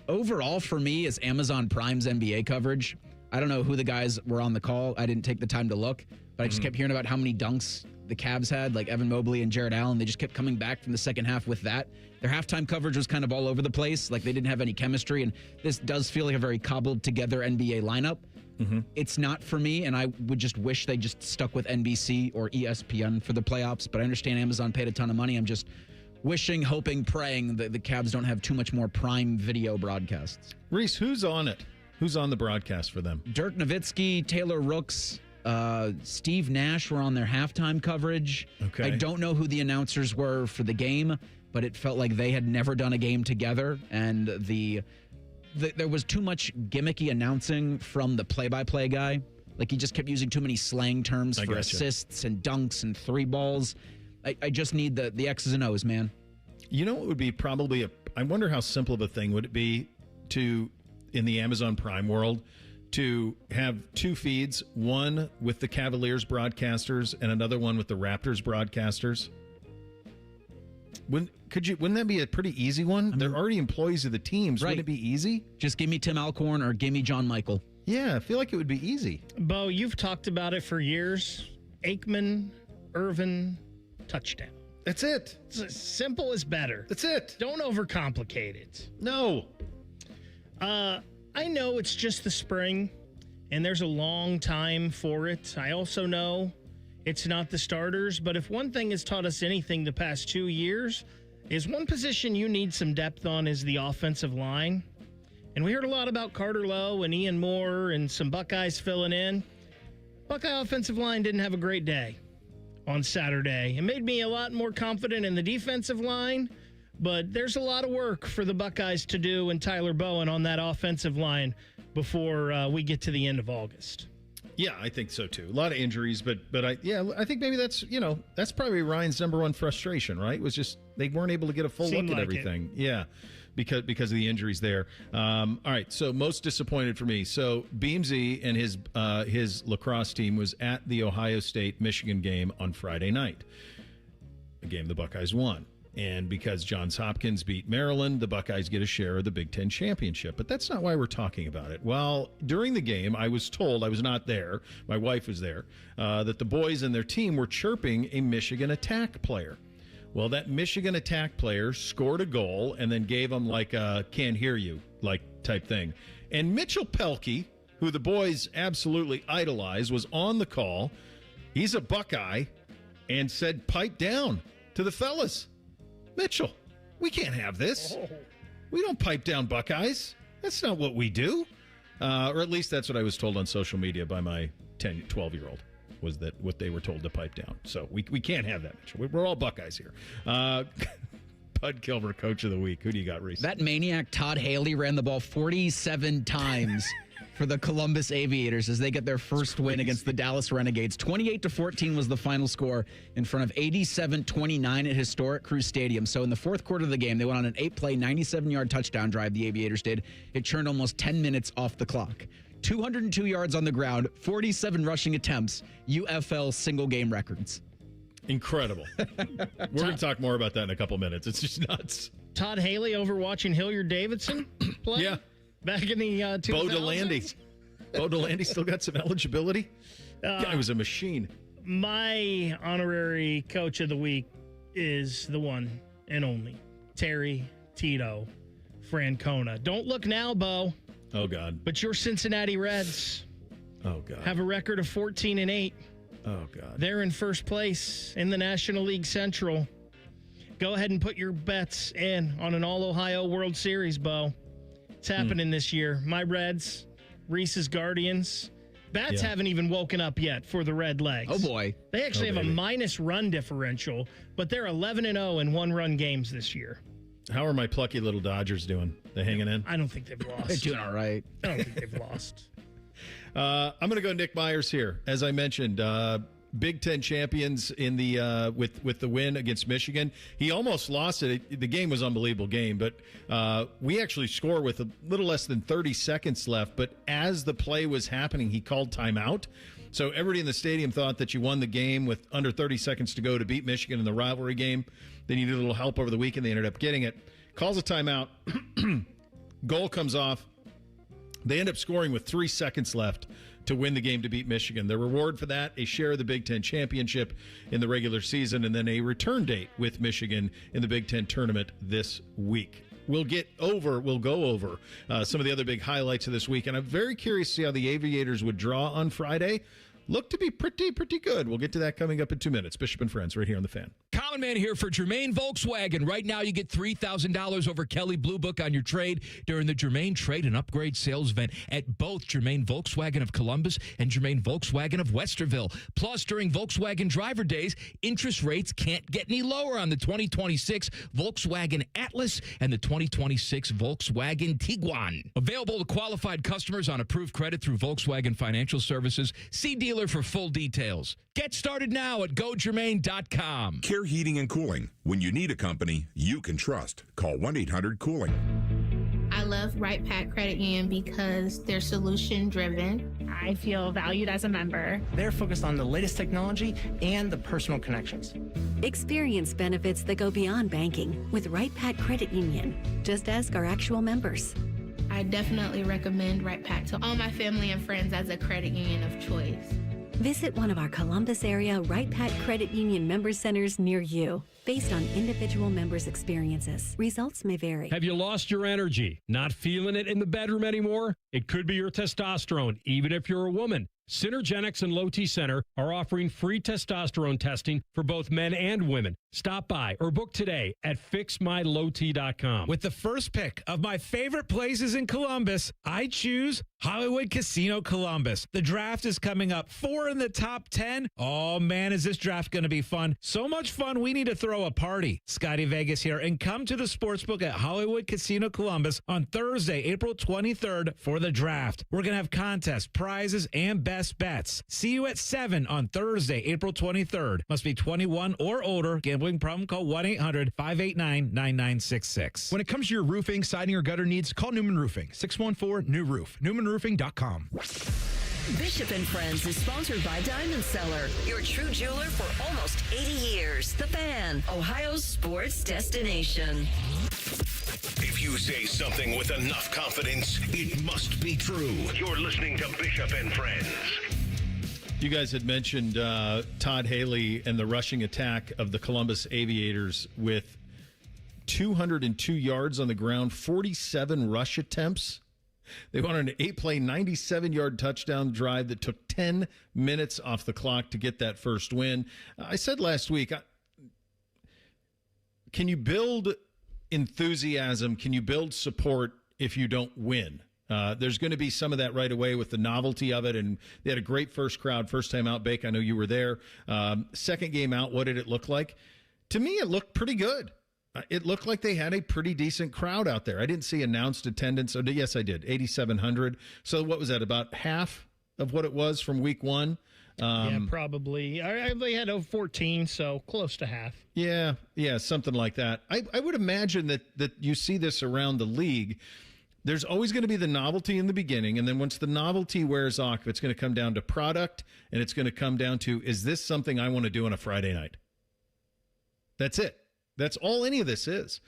Overall, for me, is Amazon Prime's NBA coverage. I don't know who the guys were on the call. I didn't take the time to look, but I just kept hearing about how many dunks the Cavs had, like Evan Mobley and Jared Allen. They just kept coming back from the second half with that. Their halftime coverage was kind of all over the place. Like, they didn't have any chemistry, and this does feel like a very cobbled together NBA lineup. It's not for me, and I would just wish they just stuck with NBC or ESPN for the playoffs, but I understand Amazon paid a ton of money. I'm just wishing, hoping, praying that the Cavs don't have too much more Prime Video broadcasts. Reese, who's on it? Who's on the broadcast for them? Dirk Nowitzki, Taylor Rooks, Steve Nash were on their halftime coverage. Okay. I don't know who the announcers were for the game, but it felt like they had never done a game together, and there was too much gimmicky announcing from the play-by-play guy. Like, he just kept using too many slang terms for assists and dunks and three balls. I just need the X's and O's, man. You know what would be probably I wonder how simple of a thing would it be in the Amazon Prime world, to have 2 feeds, one with the Cavaliers broadcasters and another one with the Raptors broadcasters? Wouldn't that be a pretty easy one? They're already employees of the teams. Right. Wouldn't it be easy? Just give me Tim Alcorn or give me John Michael. Yeah, I feel like it would be easy. Bo, you've talked about it for years. Aikman, Irvin, touchdown. That's it. It's as simple as better. That's it. Don't overcomplicate it. No. I know it's just the spring, and there's a long time for it. I also know it's not the starters, but if one thing has taught us anything the past 2 years, is one position you need some depth on is the offensive line. And we heard a lot about Carter Lowe and Ian Moore and some Buckeyes filling in. Buckeye offensive line didn't have a great day on Saturday. It made me a lot more confident in the defensive line, but there's a lot of work for the Buckeyes to do and Tyler Bowen on that offensive line before we get to the end of August. Yeah, I think so too. A lot of injuries, but I think maybe that's probably Ryan's number one frustration, right? Was just they weren't able to get a full look at everything. Yeah, because of the injuries there. All right, so most disappointed for me. So Beamsy and his lacrosse team was at the Ohio State-Michigan game on Friday night, a game the Buckeyes won. And because Johns Hopkins beat Maryland, the Buckeyes get a share of the Big Ten championship. But that's not why we're talking about it. Well, during the game, I was told, I was not there, my wife was there, that the boys and their team were chirping a Michigan attack player. Well, that Michigan attack player scored a goal and then gave them like a can't hear you like type thing. And Mitchell Pelkey, who the boys absolutely idolize, was on the call. He's a Buckeye and said, pipe down to the fellas. Mitchell, we can't have this. We don't pipe down Buckeyes. That's not what we do. Or at least that's what I was told on social media by my 12-year-old, was that what they were told to pipe down. So we can't have that, Mitchell. We're all Buckeyes here. Bud Kilmer, Coach of the Week. Who do you got, Reese? That maniac Todd Haley ran the ball 47 times for the Columbus Aviators as they get their first win against the Dallas Renegades. 28-14 was the final score in front of 87-29 at historic Crew Stadium. So in the fourth quarter of the game, they went on an 8-play, 97-yard touchdown drive, the Aviators did. It churned almost 10 minutes off the clock. 202 yards on the ground, 47 rushing attempts, UFL single-game records. Incredible. We're going to talk more about that in a couple minutes. It's just nuts. Todd Haley over watching Hilliard Davidson play? Yeah. Back in the 2000s? Bo DeLandy. Bo DeLandy still got some eligibility. Guy was a machine. My honorary Coach of the Week is the one and only Terry Tito Francona. Don't look now, Bo. Oh, God. But your Cincinnati Reds have a record of 14-8. Oh, God. They're in first place in the National League Central. Go ahead and put your bets in on an All-Ohio World Series, Bo. It's happening this year. My Reds, Reese's Guardians. Bats haven't even woken up yet for the Red Legs. Oh, boy. They actually have a minus run differential, but they're 11-0 in one-run games this year. How are my plucky little Dodgers doing? They hanging in? I don't think they've lost. They're doing all right. I don't think they've lost. I'm going to go Nick Myers here. As I mentioned, Big Ten champions in the with the win against Michigan. He almost lost it. The game was an unbelievable game, but we actually score with a little less than 30 seconds left. But as the play was happening, he called timeout. So everybody in the stadium thought that you won the game with under 30 seconds to go to beat Michigan in the rivalry game. They needed a little help over the weekend. They ended up getting it. Calls a timeout. Goal comes off. They end up scoring with 3 seconds left to win the game to beat Michigan. The reward for that, a share of the Big Ten championship in the regular season, and then a return date with Michigan in the Big Ten tournament this week. We'll go over some of the other big highlights of this week, and I'm very curious to see how the Aviators would draw on Friday. Look to be pretty good. We'll get to that coming up in 2 minutes. Bishop and Friends right here on The Fan. Common Man here for Germain Volkswagen. Right now you get $3,000 over Kelly Blue Book on your trade during the Germain Trade and Upgrade Sales event at both Germain Volkswagen of Columbus and Germain Volkswagen of Westerville. Plus, during Volkswagen Driver Days, interest rates can't get any lower on the 2026 Volkswagen Atlas and the 2026 Volkswagen Tiguan. Available to qualified customers on approved credit through Volkswagen Financial Services. See dealer for full details. Get started now at gogermain.com. Care Heating and Cooling. When you need a company you can trust, call 1-800-COOLING. I love Right Pack Credit Union because they're solution driven. I feel valued as a member. They're focused on the latest technology and the personal connections. Experience benefits that go beyond banking with Right Pack Credit Union. Just ask our actual members. I definitely recommend Right Pack to all my family and friends as a credit union of choice. Visit one of our Columbus area Right Pack Credit Union member centers near you. Based on individual members' experiences, results may vary. Have you lost your energy? Not feeling it in the bedroom anymore? It could be your testosterone, even if you're a woman. Synergenics and Low T Center are offering free testosterone testing for both men and women. Stop by or book today at fixmylowt.com. With the first pick of my favorite places in Columbus, I choose Hollywood Casino Columbus. The draft is coming up. 4 in the top 10. Oh, man, is this draft going to be fun. So much fun, we need to throw a party. Scotty Vegas here, and come to the sportsbook at Hollywood Casino Columbus on Thursday, April 23rd for the draft. We're going to have contests, prizes, and best bets. See you at 7 on Thursday, April 23rd. Must be 21 or older. Gambling problem? Call 1-800-589-9966. When it comes to your roofing, siding, or gutter needs, call Newman Roofing. 614-NEW-ROOF. NewmanRoofing.com. Bishop and Friends is sponsored by Diamond Seller, your true jeweler for almost 80 years. The Fan, Ohio's sports destination. If you say something with enough confidence, it must be true. You're listening to Bishop and Friends. You guys had mentioned Todd Haley and the rushing attack of the Columbus Aviators with 202 yards on the ground, 47 rush attempts. They won an 8-play, 97-yard touchdown drive that took 10 minutes off the clock to get that first win. I said last week, can you build enthusiasm? Can you build support if you don't win? There's going to be some of that right away with the novelty of it, and they had a great first crowd, first time out. Bake, I know you were there. Second game out, what did it look like? To me, it looked pretty good. It looked like they had a pretty decent crowd out there. I didn't see announced attendance. Oh, yes, I did. 8,700. So what was that, about half of what it was from week one? Yeah, probably. They had over 14, so close to half. Yeah, something like that. I would imagine that you see this around the league. There's always going to be the novelty in the beginning, and then once the novelty wears off, it's going to come down to product, and it's going to come down to, is this something I want to do on a Friday night? That's it. That's all any of this is.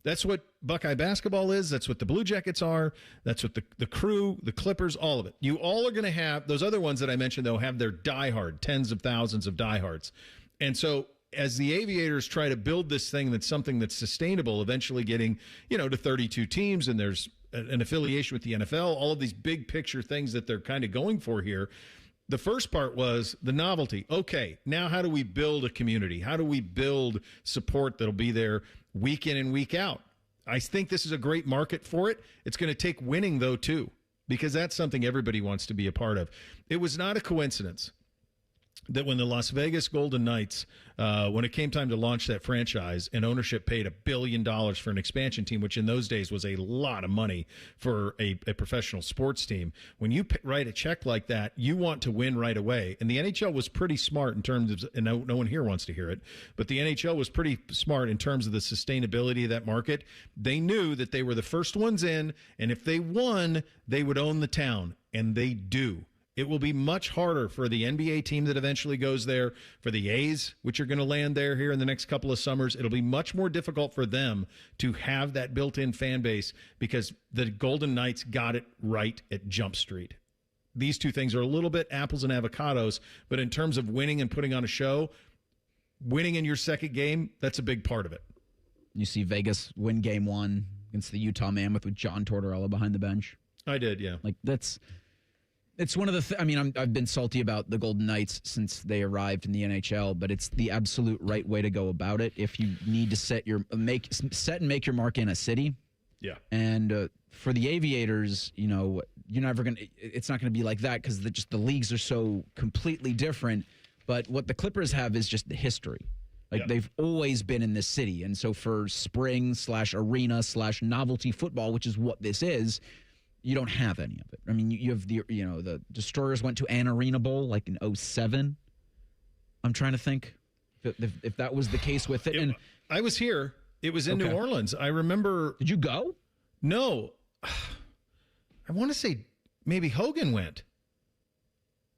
That's what Buckeye basketball is. That's what the Blue Jackets are. That's what the Crew, the Clippers, all of it. You all are going to have, those other ones that I mentioned, though, have their diehard, tens of thousands of diehards. And so as the Aviators try to build this thing that's something that's sustainable, eventually getting, to 32 teams, and there's an affiliation with the NFL, all of these big picture things that they're kind of going for here, The first part was the novelty. Okay, now how do we build a community? How do we build support that'll be there week in and week out? I think this is a great market for it. It's going to take winning, though, too, because that's something everybody wants to be a part of. It was not a coincidence that when the Las Vegas Golden Knights, when it came time to launch that franchise, and ownership paid $1 billion for an expansion team, which in those days was a lot of money for a professional sports team. When you write a check like that, you want to win right away. And the NHL was pretty smart in terms of, and no one here wants to hear it, but the NHL was pretty smart in terms of the sustainability of that market. They knew that they were the first ones in, and if they won, they would own the town, and they do. It will be much harder for the NBA team that eventually goes there, for the A's, which are going to land there here in the next couple of summers. It'll be much more difficult for them to have that built-in fan base because the Golden Knights got it right at Jump Street. These two things are a little bit apples and avocados, but in terms of winning and putting on a show, winning in your second game, that's a big part of it. You see Vegas win game 1 against the Utah Mammoth with John Tortorella behind the bench. I did, yeah. Like, it's one of the I've been salty about the Golden Knights since they arrived in the NHL, but it's the absolute right way to go about it. If you need to set and make your mark in a city. Yeah. And for the Aviators, you're never going to, it's not going to be like that because the leagues are so completely different. But what the Clippers have is just the history. Like, they've always been in this city. And so for spring/arena/novelty football, which is what this is, you don't have any of it. I mean, you have the Destroyers went to an Arena Bowl like in 2007. I'm trying to think if that was the case with it. And I was here. It was in New Orleans. I remember. Did you go? No. I want to say maybe Hogan went.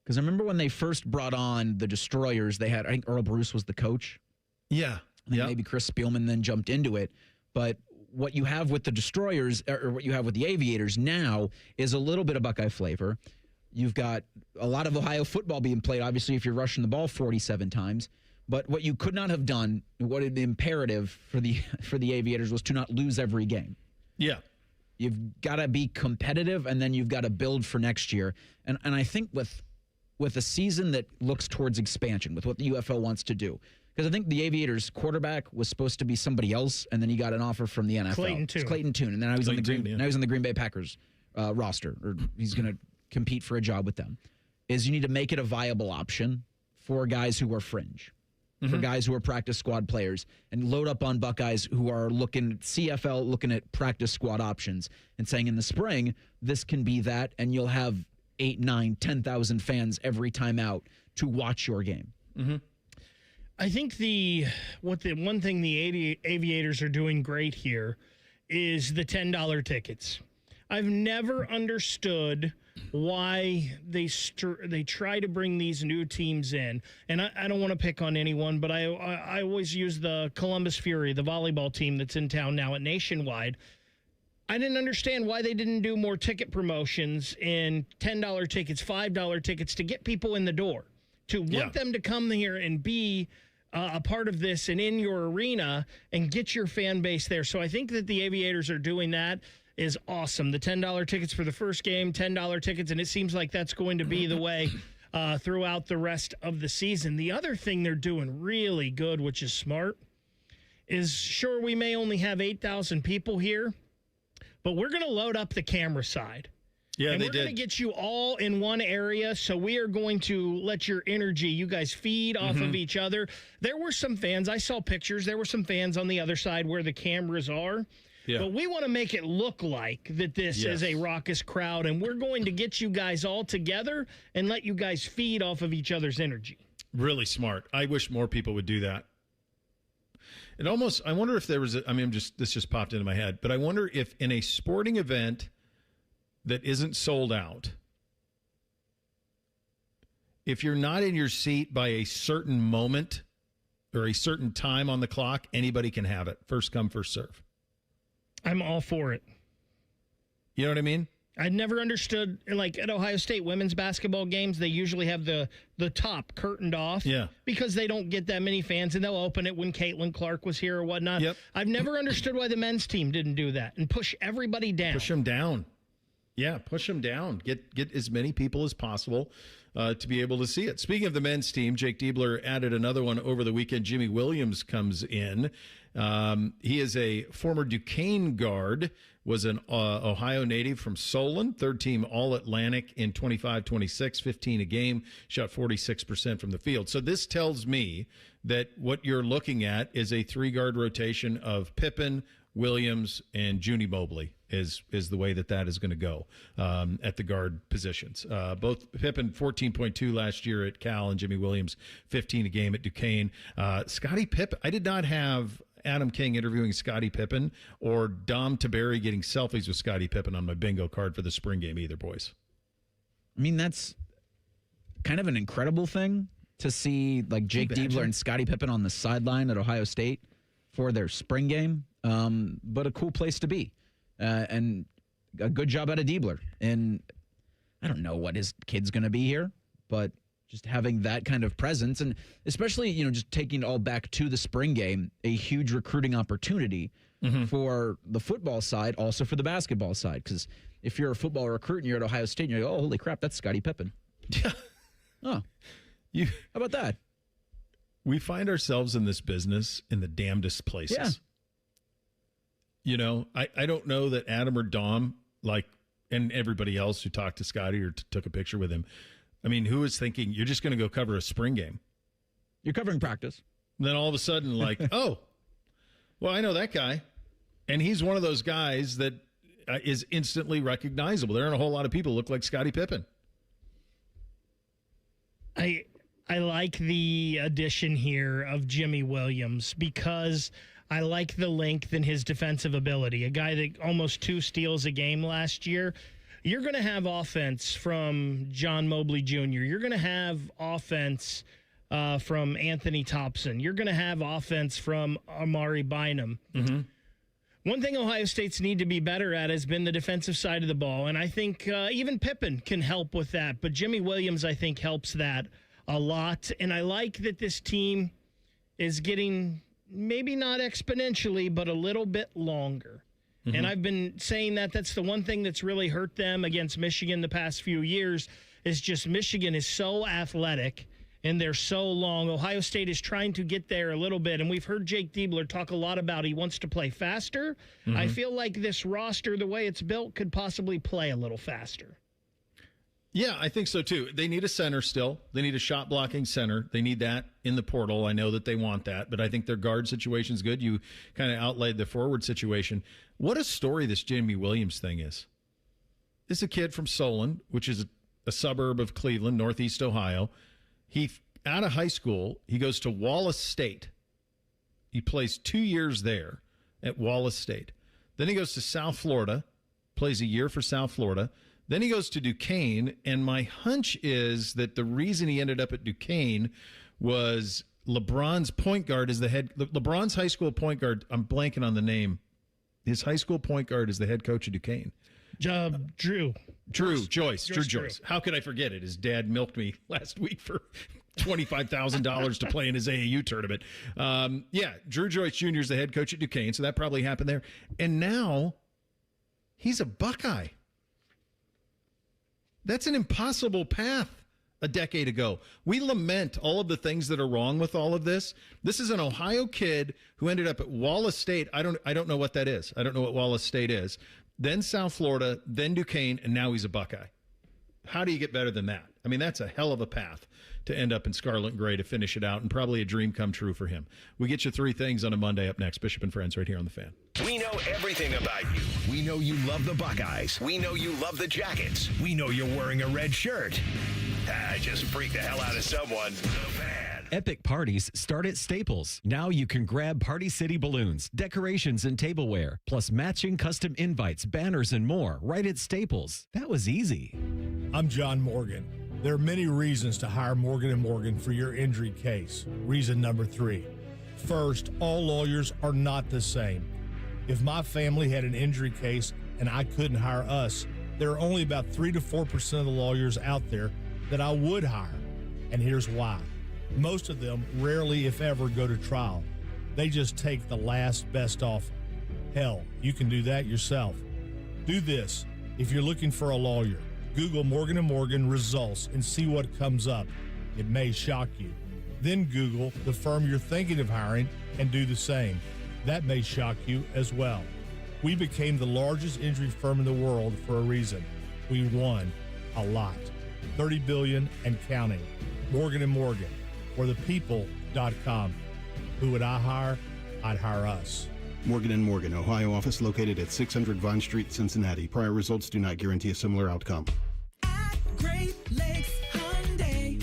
Because I remember when they first brought on the Destroyers, I think Earl Bruce was the coach. Yeah. Maybe Chris Spielman then jumped into it. But what you have with the Destroyers, or what you have with the Aviators now, is a little bit of Buckeye flavor. You've got a lot of Ohio football being played, obviously, if you're rushing the ball 47 times. But what you could not have done, what the imperative for the Aviators was to not lose every game. Yeah. You've got to be competitive, and then you've got to build for next year. And I think with a season that looks towards expansion, with what the UFL wants to do, because I think the Aviators quarterback was supposed to be somebody else, and then he got an offer from the NFL. Clayton Tune. And then I was on the Green Bay Packers roster, or he's going to compete for a job with them. Is you need to make it a viable option for guys who are fringe, for guys who are practice squad players, and load up on Buckeyes who are looking at practice squad options and saying in the spring, this can be that, and you'll have 8, 9, 10,000 fans every time out to watch your game. Mm-hmm. I think one thing the Aviators are doing great here is the $10 tickets. I've never understood why they try to bring these new teams in. And I don't want to pick on anyone, but I always use the Columbus Fury, the volleyball team that's in town now at Nationwide. I didn't understand why they didn't do more ticket promotions in $10 tickets, $5 tickets to get people in the door, to want them to come here and be a part of this and in your arena and get your fan base there. So I think that the Aviators are doing that is awesome. The $10 tickets for the first game, $10 tickets, and it seems like that's going to be the way throughout the rest of the season. The other thing they're doing really good, which is smart, is sure we may only have 8,000 people here, but we're going to load up the camera side. Yeah, and we're going to get you all in one area, so we are going to let your energy, you guys feed off of each other. There were some fans, I saw pictures, there were some fans on the other side where the cameras are. Yeah. But we want to make it look like that this is a raucous crowd, and we're going to get you guys all together and let you guys feed off of each other's energy. Really smart. I wish more people would do that. It almost, I wonder if there was, this just popped into my head, but I wonder if in a sporting event that isn't sold out, if you're not in your seat by a certain moment or a certain time on the clock, anybody can have it. First come, first serve. I'm all for it. You know what I mean? I never understood, like at Ohio State women's basketball games, they usually have the top curtained off because they don't get that many fans, and they'll open it when Caitlin Clark was here or whatnot. Yep. I've never understood why the men's team didn't do that and push everybody down. Push them down. Yeah, push them down. Get as many people as possible. to be able to see it. Speaking of the men's team, Jake Diebler added another one over the weekend. Jimmy Williams comes in. He is a former Duquesne guard, was an Ohio native from Solon, third-team All-Atlantic in 25-26, 15 a game, shot 46% from the field. So this tells me that what you're looking at is a three-guard rotation of Pippen, Williams, and Junie Mobley is the way that is going to go at the guard positions. Both Pippen 14.2 last year at Cal and Jimmy Williams 15 a game at Duquesne. Scottie Pippen, I did not have Adam King interviewing Scottie Pippen or Dom Taberi getting selfies with Scottie Pippen on my bingo card for the spring game either, boys. I mean, that's kind of an incredible thing to see, like Jake Diebler and Scottie Pippen on the sideline at Ohio State for their spring game. But a cool place to be. And a good job out of Diebler. And I don't know what his kid's going to be here, but just having that kind of presence, and especially, just taking it all back to the spring game, a huge recruiting opportunity for the football side, also for the basketball side. Because if you're a football recruit and you're at Ohio State and you're like, oh, holy crap, that's Scottie Pippen. Yeah. Oh, how about that? We find ourselves in this business in the damnedest places. Yeah. I don't know that Adam or Dom, and everybody else who talked to Scotty or took a picture with him, I mean, who is thinking you're just going to go cover a spring game? You're covering practice. And then all of a sudden, oh, well, I know that guy. And he's one of those guys that is instantly recognizable. There aren't a whole lot of people who look like Scottie Pippen. I like the addition here of Jimmy Williams because I like the length in his defensive ability. A guy that almost 2 steals a game last year. You're going to have offense from John Mobley Jr. You're going to have offense from Anthony Thompson. You're going to have offense from Amari Bynum. Mm-hmm. One thing Ohio State's need to be better at has been the defensive side of the ball, and I think even Pippen can help with that. But Jimmy Williams, I think, helps that a lot. And I like that this team is getting maybe not exponentially, but a little bit longer. Mm-hmm. And I've been saying that's the one thing that's really hurt them against Michigan the past few years is just Michigan is so athletic and they're so long. Ohio State is trying to get there a little bit, and we've heard Jake Diebler talk a lot about he wants to play faster. Mm-hmm. I feel like this roster, the way it's built, could possibly play a little faster. Yeah, I think so, too. They need a center still. They need a shot-blocking center. They need that in the portal. I know that they want that, but I think their guard situation is good. You kind of outlaid the forward situation. What a story this Jimmy Williams thing is. This is a kid from Solon, which is a suburb of Cleveland, northeast Ohio. Out of high school, he goes to Wallace State. He plays 2 years there at Wallace State. Then he goes to South Florida, plays a year for South Florida. Then he goes to Duquesne, and my hunch is that the reason he ended up at Duquesne was LeBron's point guard is LeBron's high school point guard. I'm blanking on the name. His high school point guard is the head coach of Duquesne. Drew Joyce. How could I forget it? His dad milked me last week for $25,000 to play in his AAU tournament. Drew Joyce Jr. is the head coach at Duquesne, so that probably happened there. And now he's a Buckeye. That's an impossible path a decade ago. We lament all of the things that are wrong with all of this. This is an Ohio kid who ended up at Wallace State. I don't know what that is. I don't know what Wallace State is. Then South Florida, then Duquesne, and now he's a Buckeye. How do you get better than that? I mean, that's a hell of a path to end up in scarlet and gray to finish it out, and probably a dream come true for him. We get you 3 things on a Monday up next. Bishop and Friends right here on The Fan. We know everything about you. We know you love the Buckeyes. We know you love the Jackets. We know you're wearing a red shirt. I just freaked the hell out of someone. The Fan. Epic parties start at Staples. Now you can grab Party City balloons, decorations, and tableware, plus matching custom invites, banners, and more right at Staples. That was easy. I'm John Morgan. There are many reasons to hire Morgan & Morgan for your injury case. Reason number 3. First, all lawyers are not the same. If my family had an injury case and I couldn't hire us, there are only about 3 to 4% of the lawyers out there that I would hire. And here's why. Most of them rarely, if ever, go to trial. They just take the last best offer. Hell, you can do that yourself. Do this if you're looking for a lawyer. Google Morgan & Morgan results and see what comes up. It may shock you. Then Google the firm you're thinking of hiring and do the same. That may shock you as well. We became the largest injury firm in the world for a reason. We won a lot. $30 billion and counting. Morgan & Morgan, or thepeople.com. Who would I hire? I'd hire us. Morgan & Morgan, Ohio office located at 600 Vine Street, Cincinnati. Prior results do not guarantee a similar outcome. Great Lakes Hyundai.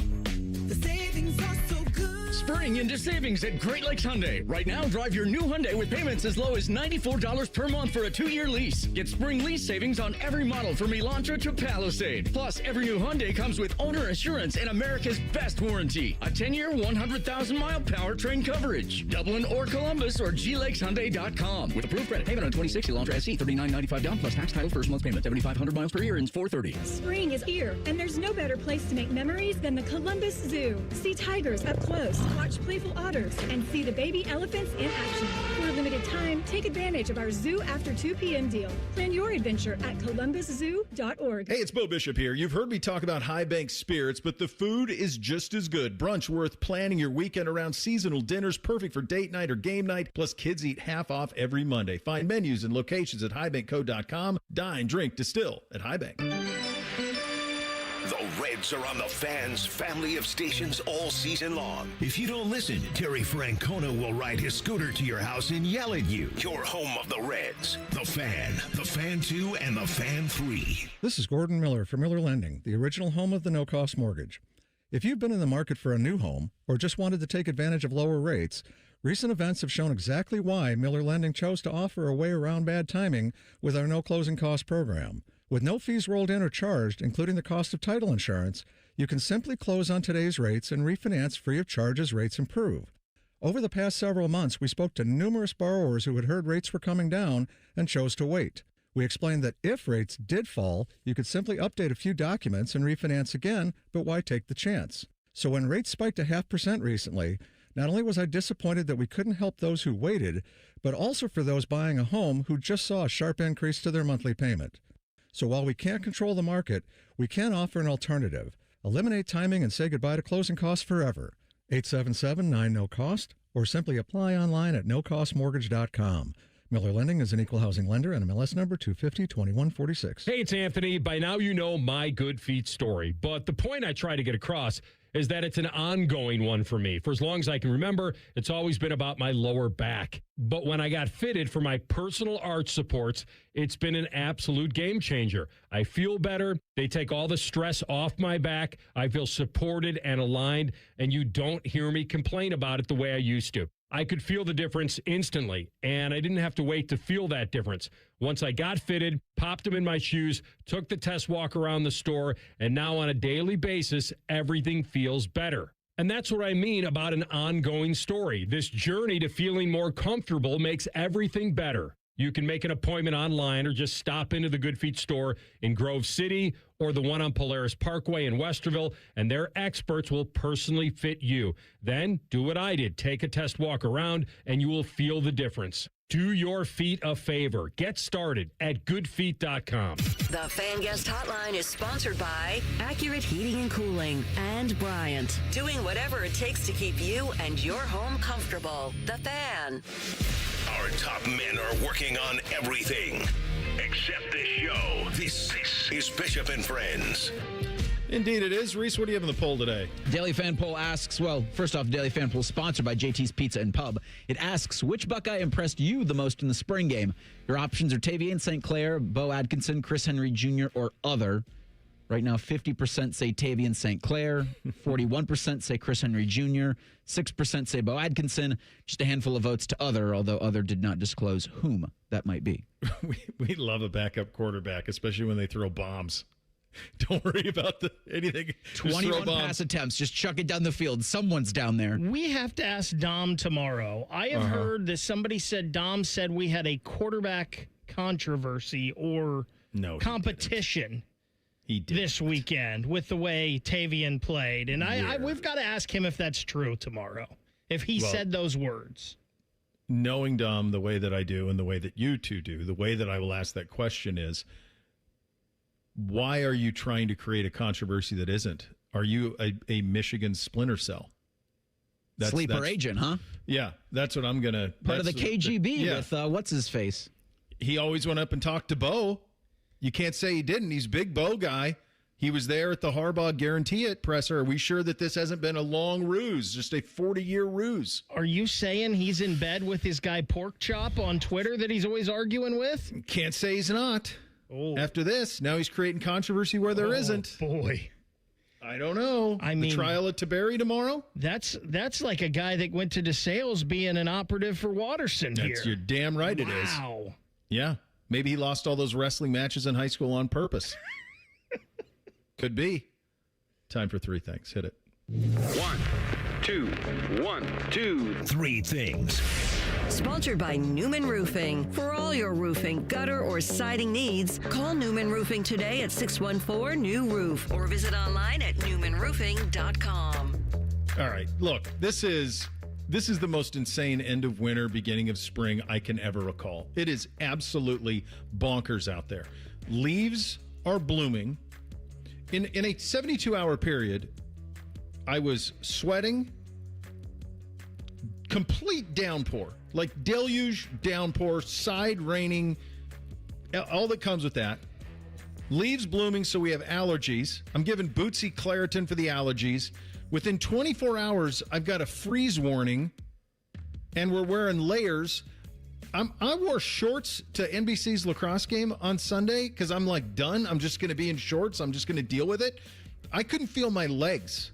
The savings are so good. Spring into savings at Great Lakes Hyundai. Right now, drive your new Hyundai with payments as low as $94 per month for a 2-year lease. Get spring lease savings on every model from Elantra to Palisade. Plus, every new Hyundai comes with owner assurance and America's best warranty. A 10-year, 100,000-mile powertrain coverage. Dublin or Columbus or glakeshyundai.com. With approved credit. Payment on 26 Elantra SC. $39.95 down plus tax title first month's payment. 7,500 miles per year and $430. Spring is here, and there's no better place to make memories than the Columbus Zoo. See tigers up close, watch playful otters, and see the baby elephants in action. For a limited time, take advantage of our Zoo After 2 p.m. deal. Plan your adventure at columbuszoo.org. Hey, it's Bo Bishop here. You've heard me talk about High Bank Spirits, but the food is just as good. Brunch worth planning your weekend around. Seasonal dinners perfect for date night or game night. Plus, kids eat half off every Monday. Find menus and locations at highbankco.com. Dine, drink, distill at High Bank. The Reds are on the Fan's family of stations all season long. If you don't listen, Terry Francona will ride his scooter to your house and yell at you. Your home of the Reds. The Fan, the Fan 2, and the Fan 3. This is Gordon Miller from Miller Lending, the original home of the no-cost mortgage. If you've been in the market for a new home or just wanted to take advantage of lower rates, recent events have shown exactly why Miller Lending chose to offer a way around bad timing with our no closing cost program. With no fees rolled in or charged, including the cost of title insurance, you can simply close on today's rates and refinance free of charge as rates improve. Over the past several months, we spoke to numerous borrowers who had heard rates were coming down and chose to wait. We explained that if rates did fall, you could simply update a few documents and refinance again, but why take the chance? So when rates spiked 0.5% recently, not only was I disappointed that we couldn't help those who waited, but also for those buying a home who just saw a sharp increase to their monthly payment. So while we can't control the market, we can offer an alternative. Eliminate timing and say goodbye to closing costs forever. 877-9-NO-COST or simply apply online at nocostmortgage.com. Miller Lending is an equal housing lender and MLS number 250-2146. Hey, it's Anthony. By now you know my good feet story, but the point I try to get across is that it's an ongoing one for me. For as long as I can remember, it's always been about my lower back. But when I got fitted for my personal arch supports, it's been an absolute game changer. I feel better. They take all the stress off my back. I feel supported and aligned, and you don't hear me complain about it the way I used to. I could feel the difference instantly, and I didn't have to wait to feel that difference. Once I got fitted, popped them in my shoes, took the test walk around the store, and now on a daily basis, everything feels better. And that's what I mean about an ongoing story. This journey to feeling more comfortable makes everything better. You can make an appointment online or just stop into the Good Feet store in Grove City or the one on Polaris Parkway in Westerville, and their experts will personally fit you. Then do what I did. Take a test walk around, and you will feel the difference. Do your feet a favor. Get started at goodfeet.com. The Fan Guest Hotline is sponsored by Accurate Heating and Cooling and Bryant. Doing whatever it takes to keep you and your home comfortable. The Fan. Our top men are working on everything except this show. This is Bishop and Friends. Indeed it is. Reese, what do you have in the poll today? Daily Fan Poll asks, well, first off, Daily Fan Poll sponsored by JT's Pizza and Pub. It asks, which Buckeye impressed you the most in the spring game? Your options are Tavian St. Clair, Bo Atkinson, Chris Henry Jr., or other. Right now, 50% say Tavian St. Clair, 41% say Chris Henry Jr., 6% say Bo Atkinson, just a handful of votes to other, although other did not disclose whom that might be. We love a backup quarterback, especially when they throw bombs. Don't worry about anything. 21 pass attempts. Just chuck it down the field. Someone's down there. We have to ask Dom tomorrow. I have heard that somebody said Dom said we had a quarterback controversy or competition. He did this weekend with the way Tavian played. And we've got to ask him if that's true tomorrow, if he said those words. Knowing Dom the way that I do and the way that you two do, the way that I will ask that question is, Why are you trying to create a controversy that isn't? Are you a Michigan splinter cell? Sleeper agent, huh? Yeah, that's what I'm going to... Part of the KGB with what's-his-face. He always went up and talked to Bo. You can't say he didn't. He's big Bo guy. He was there at the Harbaugh Guarantee It presser. Are we sure that this hasn't been a long ruse, just a 40-year ruse? Are you saying he's in bed with his guy Pork Chop on Twitter that he's always arguing with? Can't say he's not. Oh. After this, now he's creating controversy where there isn't. Boy. I don't know. I mean, the trial at Tiberi tomorrow? That's like a guy that went to DeSales being an operative for Watterson here. You're damn right it is. Wow. Yeah. Maybe he lost all those wrestling matches in high school on purpose. Could be. Time for 3 things. Hit it. 1, 2, 3 things. Sponsored by Newman Roofing. For all your roofing, gutter, or siding needs, call Newman Roofing today at 614-NEW-ROOF or visit online at newmanroofing.com. All right. Look, this is the most insane end of winter, beginning of spring I can ever recall. It is absolutely bonkers out there. Leaves are blooming. In a 72-hour period, I was sweating, complete downpour, like deluge downpour, side raining, all that comes with that. Leaves blooming, so we have allergies. I'm giving Bootsy Claritin for the allergies. Within 24 hours, I've got a freeze warning, and we're wearing layers. I wore shorts to NBC's lacrosse game on Sunday because I'm like done. I'm just going to be in shorts. I'm just going to deal with it. I couldn't feel my legs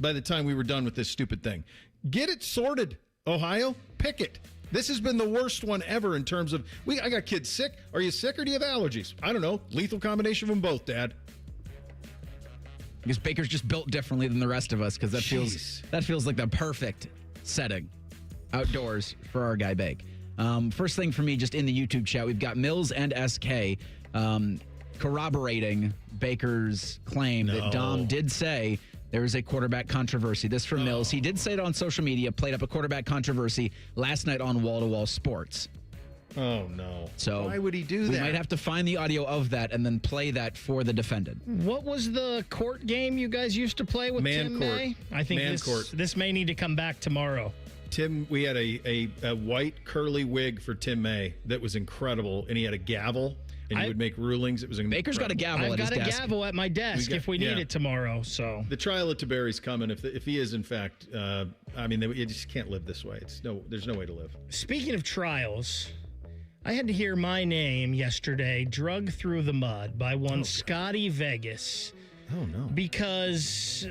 by the time we were done with this stupid thing. Get it sorted, Ohio. Pick it. This has been the worst one ever in terms of, I got kids sick. Are you sick or do you have allergies? I don't know. Lethal combination of them both, Dad. Because Baker's just built differently than the rest of us because that feels like the perfect setting outdoors for our guy Bake. First thing for me, just in the YouTube chat, we've got Mills and SK corroborating Baker's claim that Dom did say there was a quarterback controversy. This from Mills. He did say it on social media, played up a quarterback controversy last night on Wall to Wall Sports. Oh, no. So why would he do that? We might have to find the audio of that and then play that for the defendant. What was the court game you guys used to play with Tim May? I think this may need to come back tomorrow. Tim, we had a white curly wig for Tim May that was incredible, and he had a gavel, and he would make rulings. It was incredible. Baker's got a gavel at his desk. I've got a gavel at my desk if we need it tomorrow. So the trial at Tiberi's coming. If he is in fact, you just can't live this way. There's no way to live. Speaking of trials, I had to hear my name yesterday dragged through the mud by one Scotty Vegas. Oh no! Because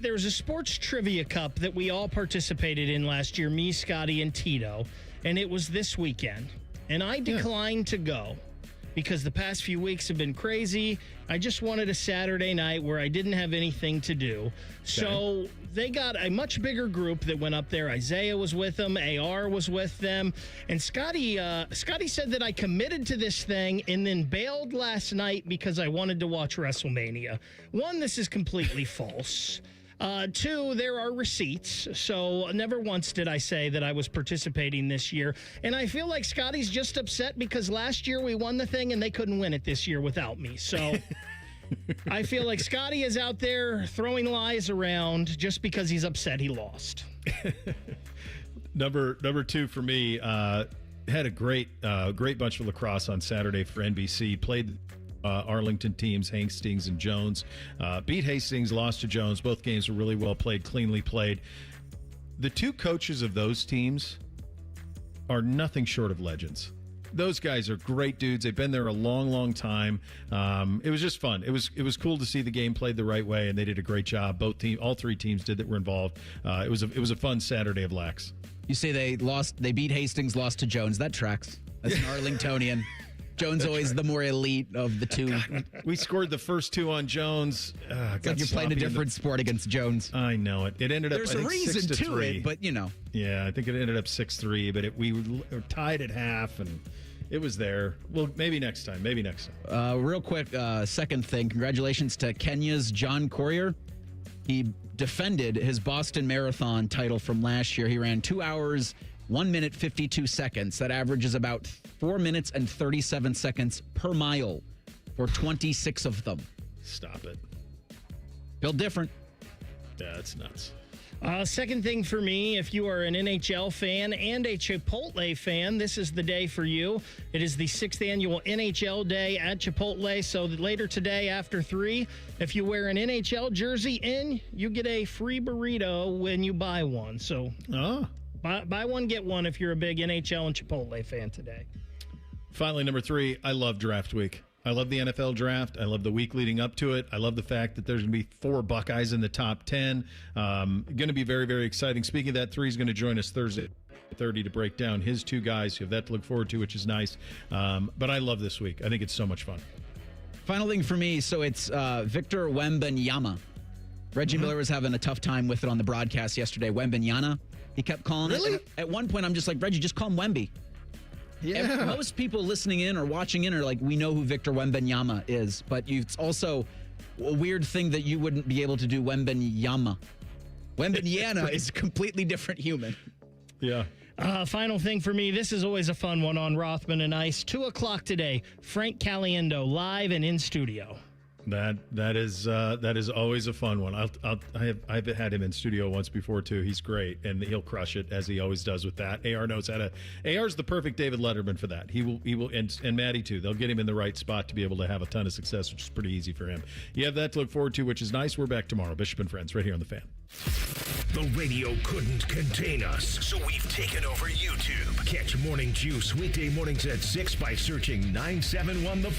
there's a sports trivia cup that we all participated in last year, me, Scotty, and Tito, and it was this weekend. And I declined to go because the past few weeks have been crazy. I just wanted a Saturday night where I didn't have anything to do. Okay. So they got a much bigger group that went up there. Isaiah was with them. AR was with them. And Scotty said that I committed to this thing and then bailed last night because I wanted to watch WrestleMania. One, this is completely false. 2, there are receipts, so never once did I say that I was participating this year. And I feel like Scotty's just upset because last year we won the thing and they couldn't win it this year without me. So I feel like Scotty is out there throwing lies around just because he's upset he lost. Number 2 for me, had a great bunch of lacrosse on Saturday for NBC. Played Arlington teams, Hastings and Jones. Beat Hastings, lost to Jones. Both games were really well played, cleanly played. The 2 coaches of those teams are nothing short of legends. Those guys are great dudes. They've been there a long, long time. It was just fun. It was cool to see the game played the right way, and they did a great job. All 3 teams did that were involved. It was a fun Saturday of lax. You say they beat Hastings, lost to Jones. That tracks. That's an Arlingtonian. Jones always the more elite of the 2. God, we scored the first 2 on Jones. It's like you're playing a different sport against Jones. I know it. It ended up. There's a reason to it, but you know. Yeah, I think it ended up 6-3, but we were tied at half, and it was there. Well, maybe next time. Real quick, second thing. Congratulations to Kenya's John Courier. He defended his Boston Marathon title from last year. He ran 2 hours, 1 minute, 52 seconds. That averages about 4 minutes and 37 seconds per mile for 26 of them. Stop it. Built different. Yeah, that's nuts. Second thing for me, if you are an NHL fan and a Chipotle fan, this is the day for you. It is the 6th annual NHL Day at Chipotle. So later today after 3, if you wear an NHL jersey in, you get a free burrito when you buy one. So buy one, get one if you're a big NHL and Chipotle fan today. Finally, number 3, I love draft week. I love the NFL draft. I love the week leading up to it. I love the fact that there's going to be 4 Buckeyes in the top 10. Going to be very, very exciting. Speaking of that, 3 is going to join us Thursday at 30 to break down his 2 guys. You have that to look forward to, which is nice. But I love this week. I think it's so much fun. Final thing for me, so it's Victor Wembanyama. Reggie Miller was having a tough time with it on the broadcast yesterday. Wembanyama, he kept calling it. At one point, I'm just like, Reggie, just call him Wemby. Yeah. Most people listening in or watching in are like, we know who Victor Wembanyama is, but it's also a weird thing that you wouldn't be able to do Wembanyama. Wembanyama is a completely different human. Yeah. Final thing for me, this is always a fun one on Rothman and Ice. 2 o'clock today, Frank Caliendo live and in studio. That is always a fun one. I've had him in studio once before too. He's great, and he'll crush it as he always does with that. AR knows how to. AR's the perfect David Letterman for that. He will, and Maddie too. They'll get him in the right spot to be able to have a ton of success, which is pretty easy for him. You have that to look forward to, which is nice. We're back tomorrow, Bishop and Friends, right here on the Fan. The radio couldn't contain us, so we've taken over YouTube. Catch Morning Juice weekday mornings at 6 by searching 971 The